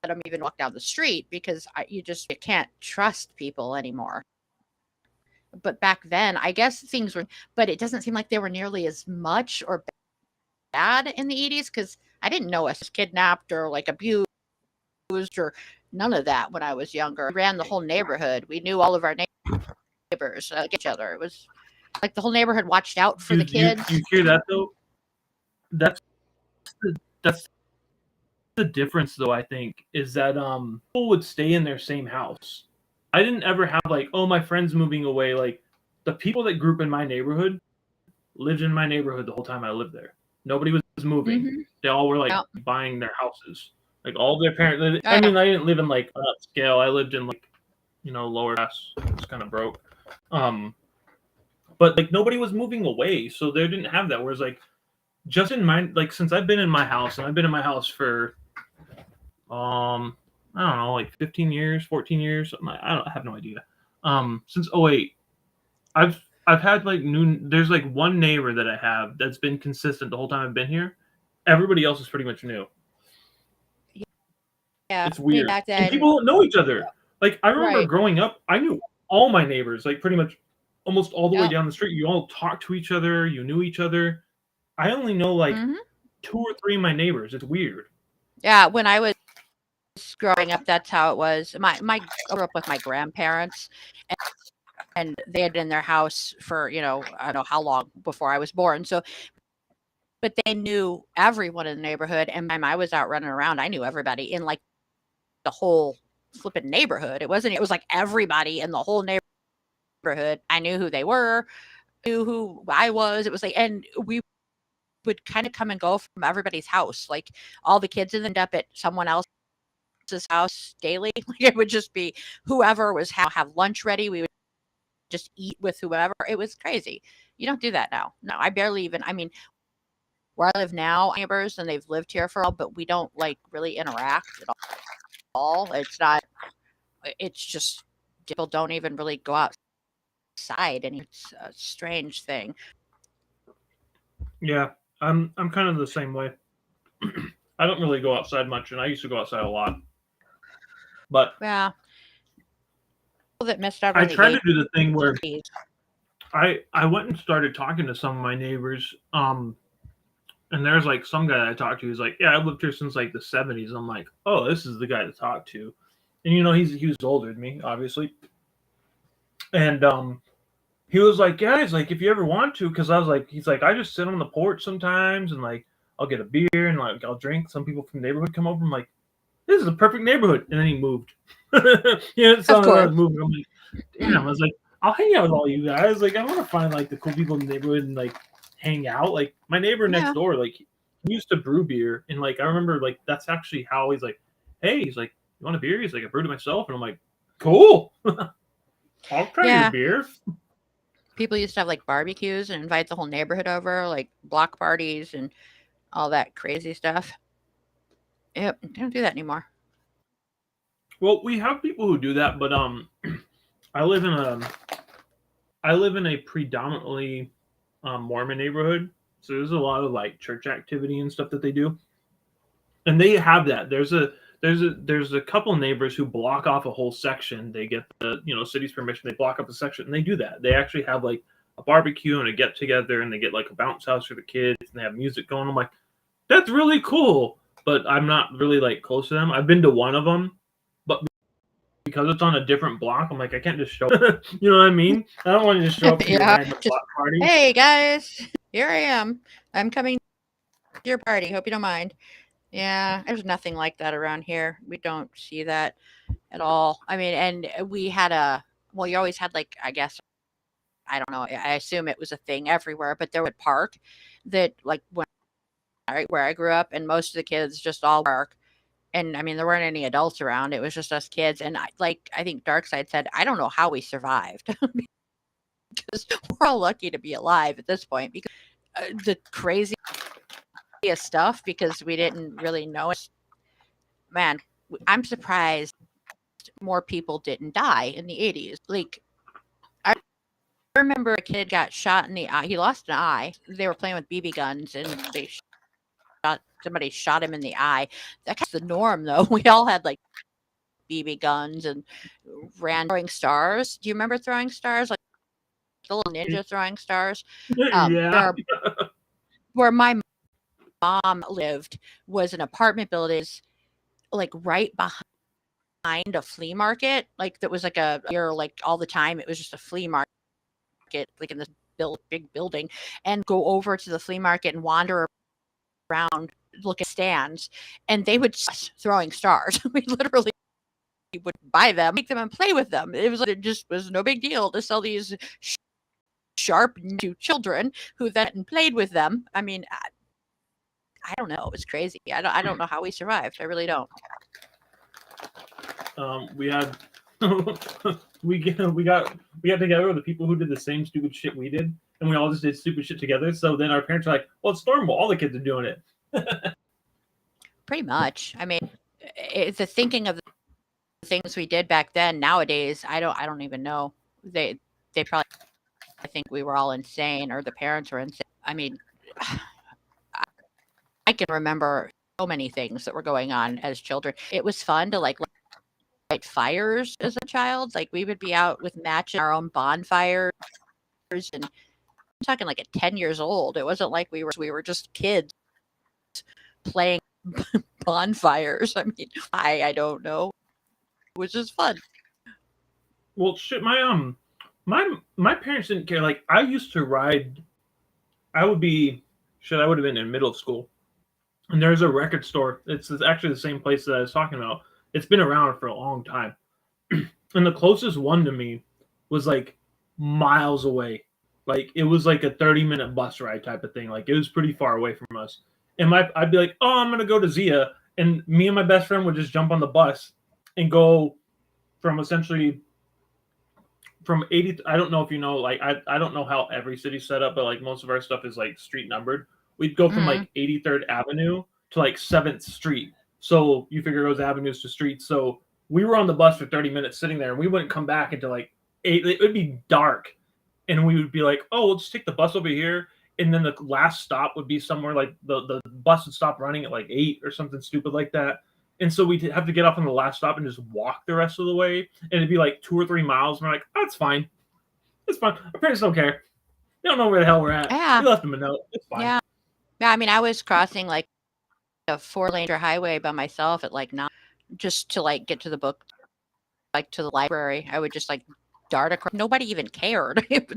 [SPEAKER 2] them even walk down the street because you can't trust people anymore. But back then, I guess things were, but it doesn't seem like they were nearly as much or bad in the 80s because I didn't know us kidnapped or like abused or none of that when I was younger. We ran the whole neighborhood. We knew all of our neighbors, each other. It was like the whole neighborhood watched out for the kids.
[SPEAKER 1] You hear that though? That's the difference though, I think, is that people would stay in their same house. I didn't ever have like, oh, my friend's moving away. Like the people that grew up in my neighborhood lived in my neighborhood the whole time I lived there. Nobody was moving.
[SPEAKER 2] Mm-hmm.
[SPEAKER 1] They all were like buying their houses. Like all their parents. I mean, I didn't live in like upscale. I lived in like, lower class. It's kind of broke. But like nobody was moving away, so they didn't have that. Whereas like just in my like since I've been in my house, and I've been in my house for I don't know, like 15 years, 14 years. I have no idea. Since 2008, I've had like there's like one neighbor that I have that's been consistent the whole time I've been here. Everybody else is pretty much new.
[SPEAKER 2] Yeah,
[SPEAKER 1] it's weird.
[SPEAKER 2] Back then,
[SPEAKER 1] and people don't know each other. Like I remember growing up, I knew all my neighbors, like pretty much almost all the way down the street. You all talked to each other. You knew each other. I only know like 2 or 3 of my neighbors. It's weird.
[SPEAKER 2] Yeah, when I was growing up, that's how it was. I grew up with my grandparents, and they had been in their house for, I don't know how long before I was born. So, but they knew everyone in the neighborhood. And by the time I was out running around, I knew everybody in like the whole flipping neighborhood. It was like everybody in the whole neighborhood. I knew who they were, knew who I was. It was like, and we would kind of come and go from everybody's house. Like all the kids would end up at someone else's house daily. Like it would just be whoever was have lunch ready. We would just eat with whoever. It was crazy. You don't do that now. No, I barely even, I mean, where I live now, neighbors, and they've lived here for a while, but we don't like really interact at all. It's just people don't even really go outside, and it's a strange thing.
[SPEAKER 1] Yeah, I'm kind of the same way. I don't really go outside much, and I used to go outside a lot. But
[SPEAKER 2] yeah, that missed out.
[SPEAKER 1] I tried to do the thing where I went and started talking to some of my neighbors. And there's like some guy that I talked to who's like, yeah, I've lived here since like the 70s. I'm like, oh, this is the guy to talk to. And he was older than me, obviously. And he was like, yeah, he's like, if you ever want to, because he's like, I just sit on the porch sometimes and like I'll get a beer and like I'll drink. Some people from the neighborhood come over. I'm like, this is a perfect neighborhood. And then he moved. So I was moving. I'm like, damn. I was like, I'll hang out with all you guys. Like, I want to find like the cool people in the neighborhood and like hang out. Like my neighbor next door, like he used to brew beer, and like I remember like that's actually how he's like, hey, he's like, you want a beer? He's like, I brewed it myself, and I'm like, cool. I'll try your beer.
[SPEAKER 2] People used to have like barbecues and invite the whole neighborhood over, like block parties and all that crazy stuff. Yep, they don't do that anymore.
[SPEAKER 1] Well, we have people who do that, but I live in a predominantly Mormon neighborhood, so there's a lot of like church activity and stuff that they do, and they have that. There's a couple neighbors who block off a whole section. They get the city's permission. They block up a section, and they do that. They actually have like a barbecue and a get together, and they get like a bounce house for the kids, and they have music going. I'm like, that's really cool, but I'm not really like close to them. I've been to one of them, but because it's on a different block, I'm like, I can't just show up. You know what I mean? I don't want to just show up to your random block party.
[SPEAKER 2] Hey guys, here I am. I'm coming to your party. Hope you don't mind. Yeah, there's nothing like that around here. We don't see that at all. I mean, and we had you always had like, I guess, I don't know. I assume it was a thing everywhere, but there was a park that like where I grew up, and most of the kids just all park. And I mean, there weren't any adults around. It was just us kids. And I think Darkside said, I don't know how we survived because we're all lucky to be alive at this point, because the craziest stuff, because we didn't really know it. Man, I'm surprised more people didn't die in the 80s. Like, I remember a kid got shot in the eye. He lost an eye. They were playing with BB guns, and somebody shot him in the eye. That's the norm, though. We all had like BB guns and ran throwing stars. Do you remember throwing stars? Like the little ninja throwing stars?
[SPEAKER 1] Yeah.
[SPEAKER 2] Where my mom lived was an apartment building, like right behind a flea market. Like that was like like all the time. It was just a flea market, like in this big building, and go over to the flea market and wander around, look at stands, and they would throwing stars. We literally would buy them, make them, and play with them. It just was no big deal to sell these sharp to children who then played with them. I mean, I don't know. It was crazy. I don't know how we survived. I really don't.
[SPEAKER 1] We had we got together with the people who did the same stupid shit we did, and we all just did stupid shit together. So then our parents were like, "Well, it's normal. All the kids are doing it."
[SPEAKER 2] Pretty much. I mean, the thinking of the things we did back then. Nowadays, I don't even know. They probably think we were all insane, or the parents were insane. I mean, I can remember so many things that were going on as children. It was fun to like light fires as a child. Like we would be out with matches, our own bonfires, and I'm talking like at 10 years old. It wasn't like we were just kids playing bonfires. I mean, I don't know. It was just fun.
[SPEAKER 1] Well, shit, my parents didn't care. Like I used to ride. I would have been in middle school, and there's a record store. It's actually the same place that I was talking about. It's been around for a long time, and the closest one to me was like miles away. Like it was like a 30-minute bus ride type of thing. Like it was pretty far away from us. And I'd be like, "Oh, I'm gonna go to Zia," and me and my best friend would just jump on the bus and go from essentially from 80. I don't know if you know, like I don't know how every city's set up, but like most of our stuff is like street numbered. We'd go from like 83rd Avenue to like 7th Street. So you figure those avenues to streets. So we were on the bus for 30 minutes sitting there, and we wouldn't come back until like 8. It would be dark, and we would be like, "Oh, we'll just take the bus over here." And then the last stop would be somewhere like the bus would stop running at like 8 or something stupid like that. And so we'd have to get off on the last stop and just walk the rest of the way. And it'd be like 2 or 3 miles. And we're like, "Oh, it's fine. It's fine. Our parents don't care. They don't know where the hell we're at.
[SPEAKER 2] Yeah.
[SPEAKER 1] We left them a note. It's fine."
[SPEAKER 2] Yeah. I mean, I was crossing like a 4-lane highway by myself at like 9, just to like get to the book, like to the library. I would just like dart across. Nobody even cared. It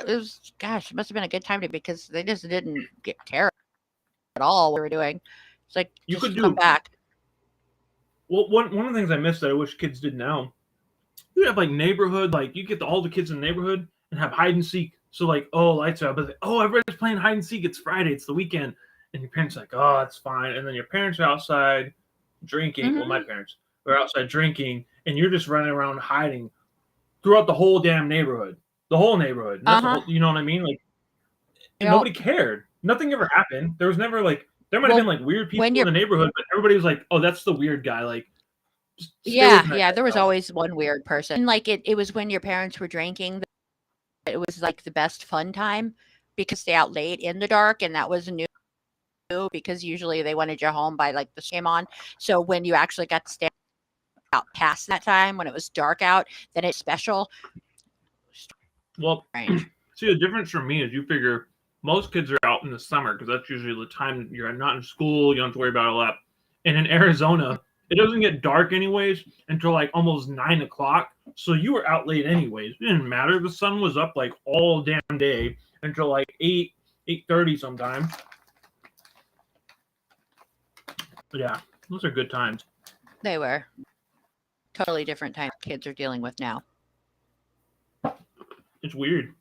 [SPEAKER 2] was, gosh, it must have been a good time because they just didn't care at all what we were doing. It's like, you could come back.
[SPEAKER 1] Well, one of the things I miss that I wish kids did now, you have like neighborhood, like you get all the kids in the neighborhood and have hide and seek. So like, oh, lights are up, but oh, everybody's playing hide and seek. It's Friday, it's the weekend, and your parents are like, oh, it's fine. And then your parents are outside drinking. Mm-hmm. Well, my parents were outside drinking, and you're just running around hiding throughout the whole damn neighborhood. The whole neighborhood. That's whole, you know what I mean? Like, nobody cared. Nothing ever happened. There was never like, there might have been like weird people in the neighborhood, but everybody was like, oh, that's the weird guy. Like,
[SPEAKER 2] there was always one weird person. And like it was when your parents were drinking. It was like the best fun time because stay out late in the dark, and that was new because usually they wanted you home by like the game on. So when you actually got to stay out past that time when it was dark out, then it's special.
[SPEAKER 1] Well, see, the difference for me is you figure most kids are out in the summer because that's usually the time you're not in school. You don't have to worry about all that. And in Arizona, it doesn't get dark anyways until like almost 9 o'clock. So you were out late anyways. It didn't matter. The sun was up like all damn day until like 8:30 sometime. Yeah, those are good times.
[SPEAKER 2] They were. Totally different time kids are dealing with now.
[SPEAKER 1] It's weird.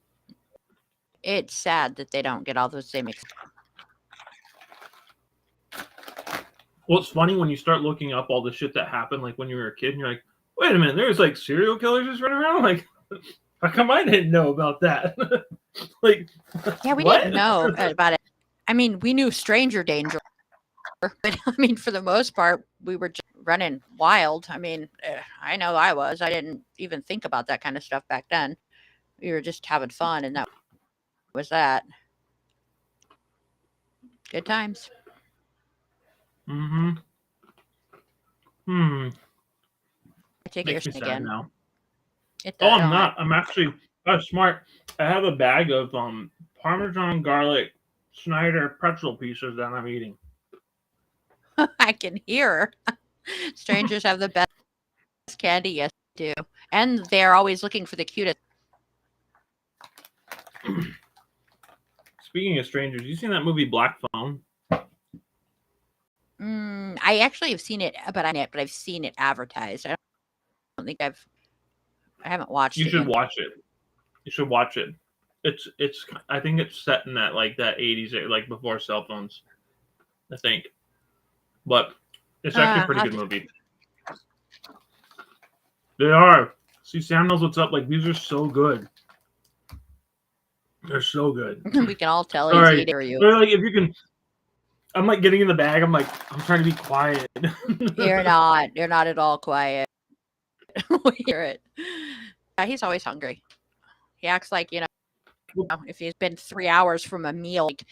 [SPEAKER 2] It's sad that they don't get all those same
[SPEAKER 1] Well, it's funny when you start looking up all the shit that happened, like when you were a kid, and you're like, wait a minute, there's like serial killers just running around? Like, how come I didn't know about that? Like,
[SPEAKER 2] yeah, we didn't know about it. I mean, we knew stranger danger, but I mean, for the most part, we were just running wild. I mean, I know I was. I didn't even think about that kind of stuff back then. we were just having fun, and that was that. Good times.
[SPEAKER 1] Mm-hmm.
[SPEAKER 2] I take
[SPEAKER 1] Makes
[SPEAKER 2] yours
[SPEAKER 1] me sad
[SPEAKER 2] again.
[SPEAKER 1] now.
[SPEAKER 2] It
[SPEAKER 1] Oh,
[SPEAKER 2] does.
[SPEAKER 1] I'm not. I'm actually smart. I have a bag of Parmesan garlic Schneider pretzel pieces that I'm eating.
[SPEAKER 2] I can hear. Strangers have the best candy. Yes, they do. And they're always looking for the cutest.
[SPEAKER 1] Speaking of strangers, you seen that movie Black Phone?
[SPEAKER 2] I actually have seen it, but I've seen it advertised. I don't think I haven't watched it.
[SPEAKER 1] You should watch it. You should watch it. It's. I think it's set in that 80s, like before cell phones. I think, but it's actually a pretty good movie. They are. See, Sam knows what's up. Like, these are so good. They're so good.
[SPEAKER 2] We can all tell
[SPEAKER 1] Sorry.
[SPEAKER 2] he's eating for you.
[SPEAKER 1] Or like if you can. I'm like getting in the bag. I'm trying to be quiet.
[SPEAKER 2] You're not. You're not at all quiet. We hear it. Yeah, he's always hungry. He acts like, if he's been 3 hours from a meal, like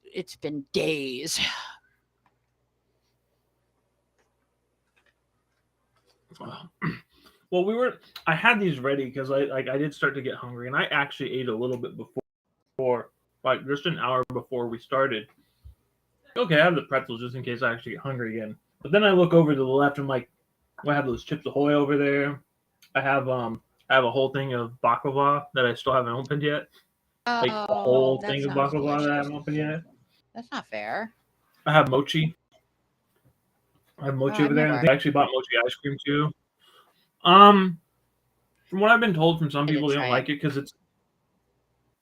[SPEAKER 2] it's been days.
[SPEAKER 1] Well, I had these ready because I did start to get hungry, and I actually ate a little bit before, like just an hour before we started. Okay, I have the pretzels just in case I actually get hungry again. But then I look over to the left, and I'm like, I have those Chips Ahoy over there. I have a whole thing of baklava that I still haven't opened yet. Like a whole thing of baklava that I haven't opened yet.
[SPEAKER 2] That's not fair.
[SPEAKER 1] I have mochi. Over there, and I actually bought mochi ice cream too. From what I've been told from some people, they don't like it because it's.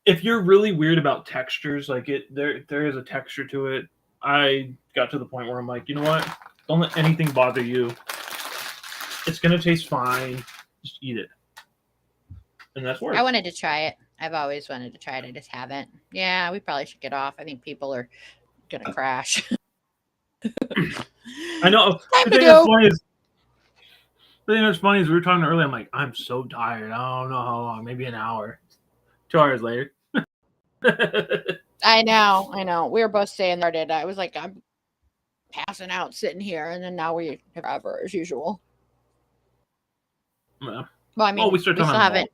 [SPEAKER 1] If you're really weird about textures, like there is a texture to it. I got to the point where I'm like, you know what? Don't let anything bother you. It's gonna taste fine. Just eat it, and that's worth.
[SPEAKER 2] I wanted to try it. I've always wanted to try it. I just haven't. Yeah, we probably should get off. I think people are gonna crash.
[SPEAKER 1] I know. The thing that's funny is we were talking earlier. I'm like, I'm so tired. I don't know how long. Maybe an hour. 2 hours later.
[SPEAKER 2] I know. We were both saying that. I was like, I'm passing out sitting here, and then now we have forever as usual.
[SPEAKER 1] Yeah.
[SPEAKER 2] Well, I mean,
[SPEAKER 1] we still haven't.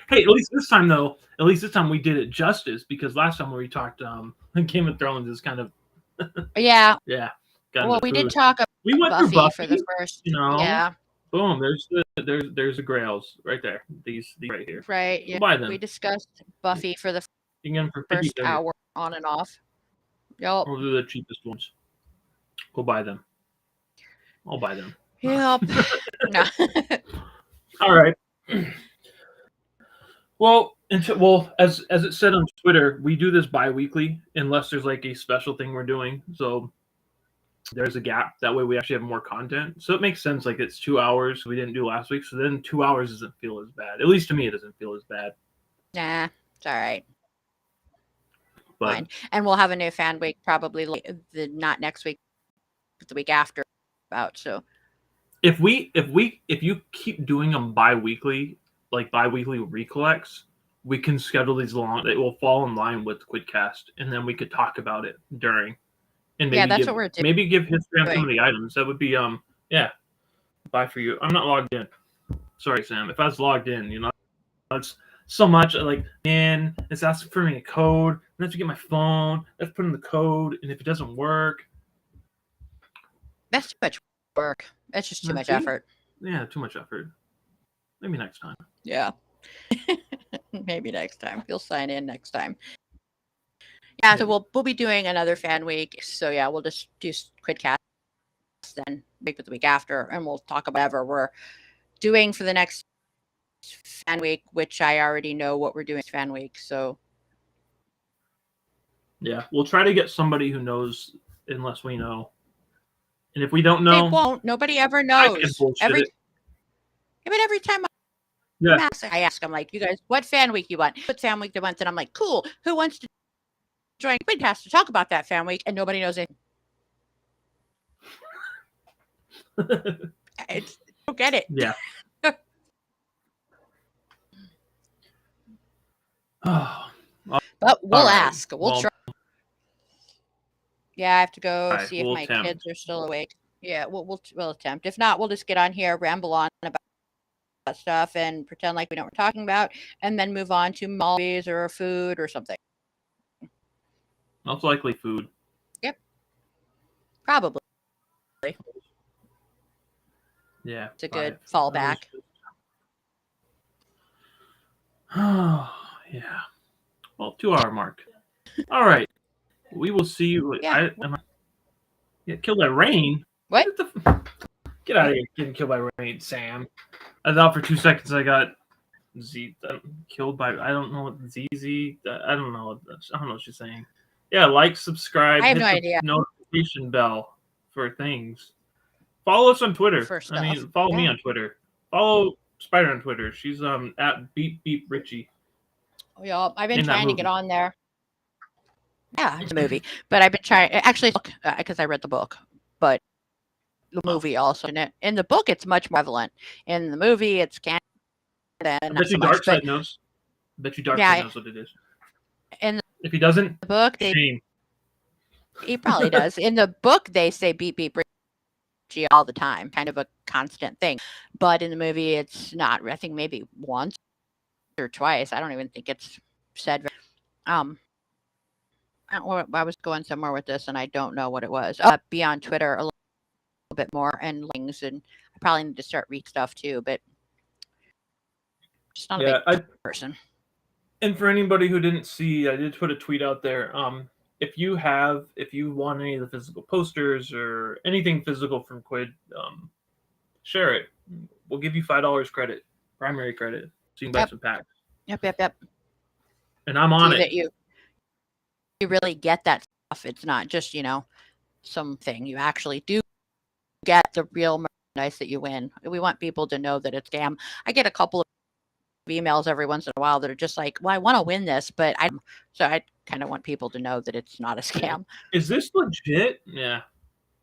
[SPEAKER 1] Hey, at least this time though. At least this time we did it justice because last time when we talked, Game of Thrones is kind of.
[SPEAKER 2] Yeah.
[SPEAKER 1] Yeah.
[SPEAKER 2] Well, we did talk about
[SPEAKER 1] we went
[SPEAKER 2] Buffy for the first.
[SPEAKER 1] Yeah. Boom. There's the grails right there. These right here.
[SPEAKER 2] Right. Yeah.
[SPEAKER 1] We'll buy them.
[SPEAKER 2] We discussed Buffy for the first hour on and off. Yep.
[SPEAKER 1] We'll do the cheapest ones. We'll buy them. I'll buy them.
[SPEAKER 2] Yep. No.
[SPEAKER 1] All right. Well, as it said on Twitter, we do this bi-weekly unless there's like a special thing we're doing. So there's a gap. That way we actually have more content. So it makes sense. Like it's 2 hours. We didn't do last week. So then 2 hours doesn't feel as bad. At least to me, it doesn't feel as bad.
[SPEAKER 2] Nah, it's all right.
[SPEAKER 1] But,
[SPEAKER 2] fine. And we'll have a new fan week probably not next week, but the week after. So
[SPEAKER 1] if you keep doing them bi-weekly, like bi-weekly recollects, we can schedule these long. It will fall in line with Quiddcast, and then we could talk about it during. And maybe
[SPEAKER 2] that's what we're doing.
[SPEAKER 1] Maybe give history on some of the items. That would be Bye for you. I'm not logged in. Sorry, Sam. If I was logged in, it's so much like it's asking for me a code. I have to get my phone. Let's put in the code, and if it doesn't work,
[SPEAKER 2] that's too much work. That's just too much effort.
[SPEAKER 1] Yeah, too much effort. Maybe next time.
[SPEAKER 2] Yeah. Maybe next time. You'll sign in next time. Yeah, so we'll be doing another fan week. So yeah, we'll just do Quiddcast then week with the week after, and we'll talk about whatever we're doing for the next fan week, which I already know what we're doing fan week. So
[SPEAKER 1] yeah, we'll try to get somebody who knows, unless we know. And if we don't know,
[SPEAKER 2] they won't. Nobody ever knows. Every time I ask, I'm like, you guys, what fan week you want? What fan week do you want? And I'm like, cool. Who wants to join Quiddcast to talk about that fan week? And nobody knows it. I don't get it.
[SPEAKER 1] Yeah.
[SPEAKER 2] But we'll
[SPEAKER 1] right.
[SPEAKER 2] ask. We'll try. Yeah, I have to go see if my
[SPEAKER 1] attempt.
[SPEAKER 2] kids are still awake. Yeah, we'll attempt. If not, we'll just get on here, ramble on about stuff, and pretend like we know what we're talking about, and then move on to movies or food or something.
[SPEAKER 1] Most likely food.
[SPEAKER 2] Yep. Probably.
[SPEAKER 1] Yeah.
[SPEAKER 2] It's a good fallback.
[SPEAKER 1] Oh, yeah. Well, 2-hour mark. All right. We will see you.
[SPEAKER 2] Yeah.
[SPEAKER 1] Get killed by rain?
[SPEAKER 2] What?
[SPEAKER 1] Get out of here. Getting killed by rain, Sam. I thought for 2 seconds I got killed by, I don't know what ZZ, I don't know what she's saying. Yeah, like, subscribe,
[SPEAKER 2] I have
[SPEAKER 1] hit
[SPEAKER 2] no
[SPEAKER 1] the
[SPEAKER 2] idea.
[SPEAKER 1] notification bell for things. Follow us on Twitter. Follow me on Twitter. Follow Spider on Twitter. She's at Beep Beep Richie.
[SPEAKER 2] Yeah, I've been trying to get on there. Yeah, it's a movie, but I've been trying actually because I read the book, but the movie also in the book it's much more prevalent. In the movie, it's Canada.
[SPEAKER 1] I bet you Darkseid knows. I bet you Darkseid knows what it is.
[SPEAKER 2] And
[SPEAKER 1] if he doesn't,
[SPEAKER 2] the book,
[SPEAKER 1] shame.
[SPEAKER 2] He probably does. In the book, they say beep beep Richie all the time, kind of a constant thing. But in the movie, it's not. I think maybe once or twice. I don't even think it's said. I was going somewhere with this, and I don't know what it was. Be on Twitter a little bit more and links, and I probably need to start reading stuff too. But just not a big person.
[SPEAKER 1] And for anybody who didn't see, I did put a tweet out there. If you want any of the physical posters or anything physical from Quid, share it. We'll give you $5 credit, primary credit, so you can buy some packs.
[SPEAKER 2] Yep.
[SPEAKER 1] And I'm on it.
[SPEAKER 2] That you really get that stuff. It's not just something. You actually do get the real merchandise that you win. We want people to know that it's scam. I get a couple of emails every once in a while that are just like, well, I want to win this, but I kind of want people to know that it's not a scam.
[SPEAKER 1] Is this legit? Yeah.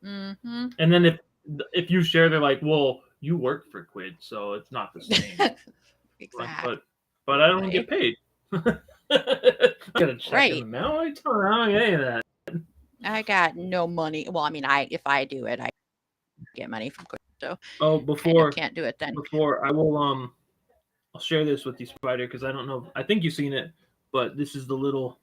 [SPEAKER 2] Mm-hmm.
[SPEAKER 1] And then if you share, they're like, well, you work for Quid, so it's not the same.
[SPEAKER 2] Exactly.
[SPEAKER 1] But I don't get paid. Gotta check in the mail. I don't get any of that.
[SPEAKER 2] I got no money. Well, I mean, if I do it, I get money from Quid. So
[SPEAKER 1] before
[SPEAKER 2] I can't do it then.
[SPEAKER 1] Before I will I'll share this with you, Spider, because I don't know. I think you've seen it, but this is the little.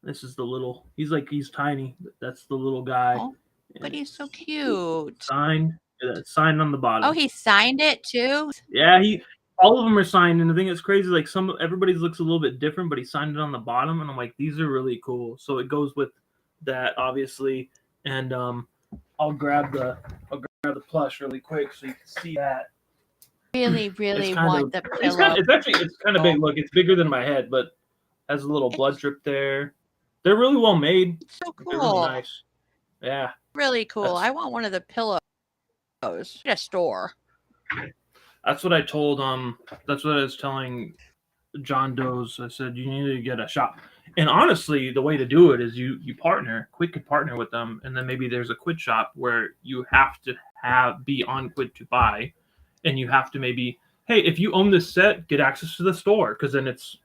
[SPEAKER 1] He's tiny. That's the little guy.
[SPEAKER 2] Oh, but he's so cute.
[SPEAKER 1] Signed on the bottom.
[SPEAKER 2] Oh, he signed it too?
[SPEAKER 1] Yeah, all of them are signed, and the thing that's crazy, like everybody's looks a little bit different, but he signed it on the bottom, and I'm like, these are really cool. So it goes with that, obviously, and I'll grab the plush really quick so you can see that.
[SPEAKER 2] Really want the pillow.
[SPEAKER 1] It's kind of big. Look, it's bigger than my head, but has a little blood drip there. They're really well made.
[SPEAKER 2] It's so cool.
[SPEAKER 1] They're really nice. Yeah.
[SPEAKER 2] Really cool. I want one of the pillows at a store.
[SPEAKER 1] That's what I told that's what I was telling John Doe's. I said you need to get a shop. And honestly, the way to do it is you partner. Quid could partner with them, and then maybe there's a Quid shop where you have to be on Quid to buy. And you have to maybe, hey, if you own this set, get access to the store, because then it's,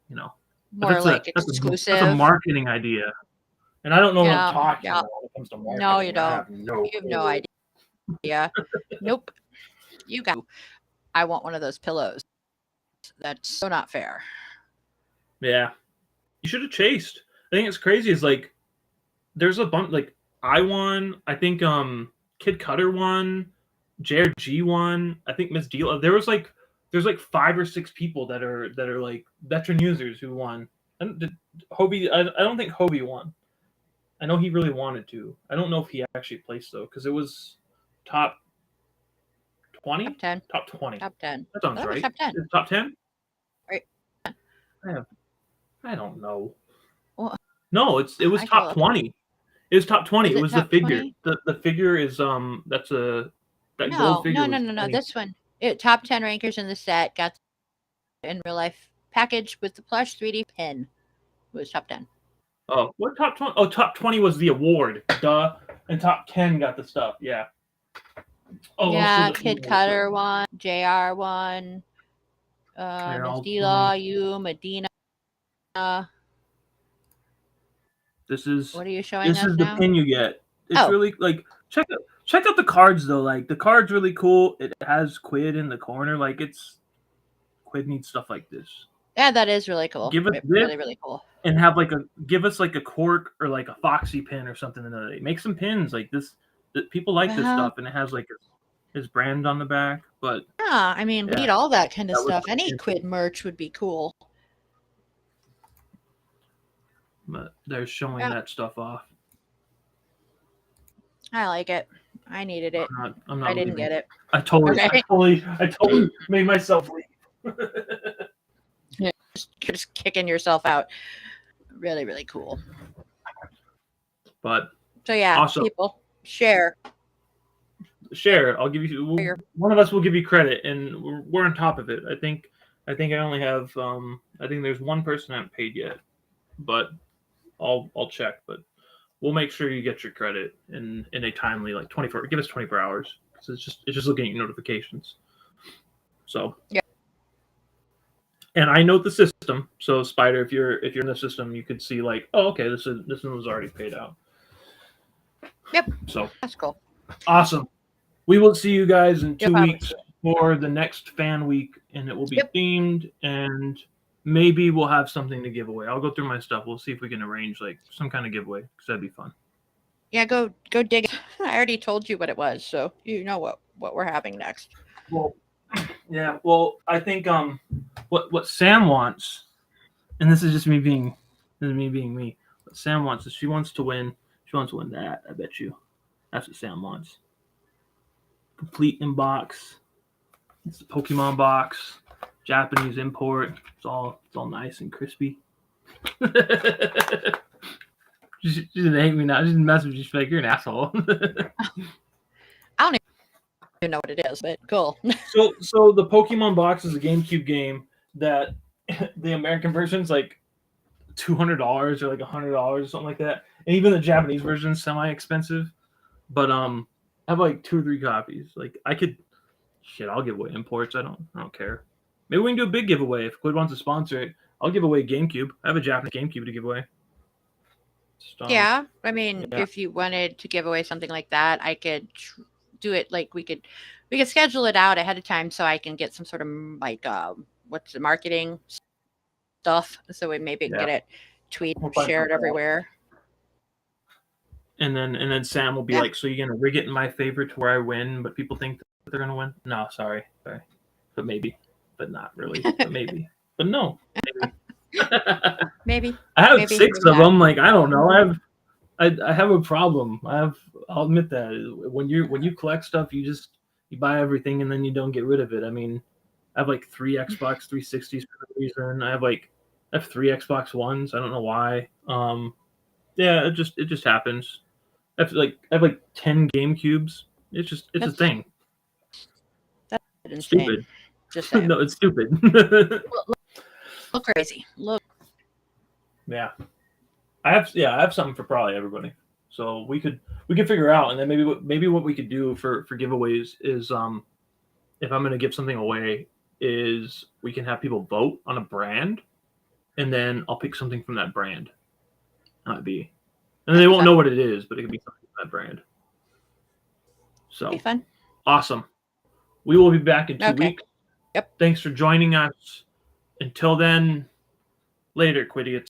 [SPEAKER 2] more like exclusive.
[SPEAKER 1] That's a marketing idea, and I don't know what I'm talking about when it comes to marketing.
[SPEAKER 2] No, you don't. You have no idea. Nope. You got. I want one of those pillows. That's so not fair.
[SPEAKER 1] Yeah, you should have chased. I think it's crazy. Is like, there's a bunch. Like I won. I think Kid Cutter won. JRG won. I think Miss Deal. There's like 5 or 6 people that are like veteran users who won. And Hobie, I don't think Hobie won. I know he really wanted to. I don't know if he actually placed though, because it was top 20,
[SPEAKER 2] top 10,
[SPEAKER 1] top 20,
[SPEAKER 2] top 10.
[SPEAKER 1] That sounds right.
[SPEAKER 2] Top 10.
[SPEAKER 1] Top 10.
[SPEAKER 2] Right.
[SPEAKER 1] I don't know.
[SPEAKER 2] Well,
[SPEAKER 1] no, it was top 20. It was top 20. It was the figure.
[SPEAKER 2] 20?
[SPEAKER 1] The figure is that's a.
[SPEAKER 2] No. This one, top 10 rankers in the set got in real life package with the plush 3D pin. It was top 10.
[SPEAKER 1] Oh, what top 20? Oh, top 20 was the award. Duh. And top 10 got the stuff. Yeah. Oh,
[SPEAKER 2] yeah, Kid Cutter won, JR won, Miss D-Law, you, Medina
[SPEAKER 1] This is
[SPEAKER 2] what are you showing us now?
[SPEAKER 1] This is the pin you get. It's really like check out the cards though. Like the card's really cool. It has Quid in the corner. Like Quid needs stuff like this.
[SPEAKER 2] Yeah, that is really cool.
[SPEAKER 1] Give us
[SPEAKER 2] really, really cool.
[SPEAKER 1] And have give us like a cork or like a Foxy pin or something. Make some pins like this. People like this stuff, and it has like his brand on the back. But
[SPEAKER 2] yeah, I mean, we need all that kind of stuff. Any Quid merch would be cool.
[SPEAKER 1] But they're showing that stuff off.
[SPEAKER 2] I like it. I needed it.
[SPEAKER 1] I'm not
[SPEAKER 2] I didn't get it.
[SPEAKER 1] I totally made myself leave.
[SPEAKER 2] You're just kicking yourself out. Really, really cool.
[SPEAKER 1] But
[SPEAKER 2] so yeah, awesome. People share.
[SPEAKER 1] I'll give you one of us will give you credit, and we're on top of it. I think I only have I think there's one person I haven't paid yet, but I'll check. But we'll make sure you get your credit in a timely 24. Give us 24 hours because it's just looking at your notifications. So
[SPEAKER 2] yeah.
[SPEAKER 1] And I note the system. So Spyder, if you're in the system, you could see oh, okay, this one was already paid out.
[SPEAKER 2] Yep.
[SPEAKER 1] So
[SPEAKER 2] that's cool.
[SPEAKER 1] Awesome. We will see you guys in 2 weeks for the next fan week, and it will be themed, and maybe we'll have something to give away. I'll go through my stuff. We'll see if we can arrange some kind of giveaway because that'd be fun.
[SPEAKER 2] Yeah, go dig it. I already told you what it was, so you know what we're having next.
[SPEAKER 1] Well, yeah. Well, I think what Sam wants, and this is just me being me. What Sam wants is she wants to win that. I bet you. That's what Sam wants. Complete inbox. It's the Pokemon box. Japanese import. It's all nice and crispy. She didn't hate me now. She didn't mess with you. She's like, you're an asshole.
[SPEAKER 2] I don't even know what it is, but cool.
[SPEAKER 1] So the Pokemon box is a GameCube game that the American version's like $200 or like $100 or something like that. And even the Japanese version's semi-expensive. But I have like 2 or 3 copies. Like I'll give away imports. I don't care. Maybe we can do a big giveaway. If Quid wants to sponsor it, I'll give away GameCube. I have a Japanese GameCube to give away.
[SPEAKER 2] Yeah, I mean, if you wanted to give away something like that, I could do it. Like we could schedule it out ahead of time so I can get some sort of what's the marketing stuff, so we maybe get it shared everywhere.
[SPEAKER 1] And then Sam will be like, so you're gonna rig it in my favor to where I win, but people think that they're gonna win? No, sorry, but maybe, but not really, but maybe, but no, maybe.
[SPEAKER 2] Maybe
[SPEAKER 1] I have 6 of them. Like I don't know. I have a problem. I'll admit that when you collect stuff, you buy everything and then you don't get rid of it. I mean, I have like 3 Xbox 360s for a reason. I have 3 Xbox Ones. I don't know why. Yeah, it just happens. I have like 10 GameCubes. It's a thing.
[SPEAKER 2] That's insane.
[SPEAKER 1] Stupid.
[SPEAKER 2] Just saying.
[SPEAKER 1] No, it's stupid.
[SPEAKER 2] Look crazy. Look.
[SPEAKER 1] Yeah. I have something for probably everybody. So we could figure out, and then maybe what we could do for giveaways is if I'm gonna give something away is we can have people vote on a brand, and then I'll pick something from that brand. That'd be, and they won't know what it is, but it could be something from that brand. So
[SPEAKER 2] be fun.
[SPEAKER 1] Awesome. We will be back in 2 weeks.
[SPEAKER 2] Yep.
[SPEAKER 1] Thanks for joining us. Until then, later, Quiddcast.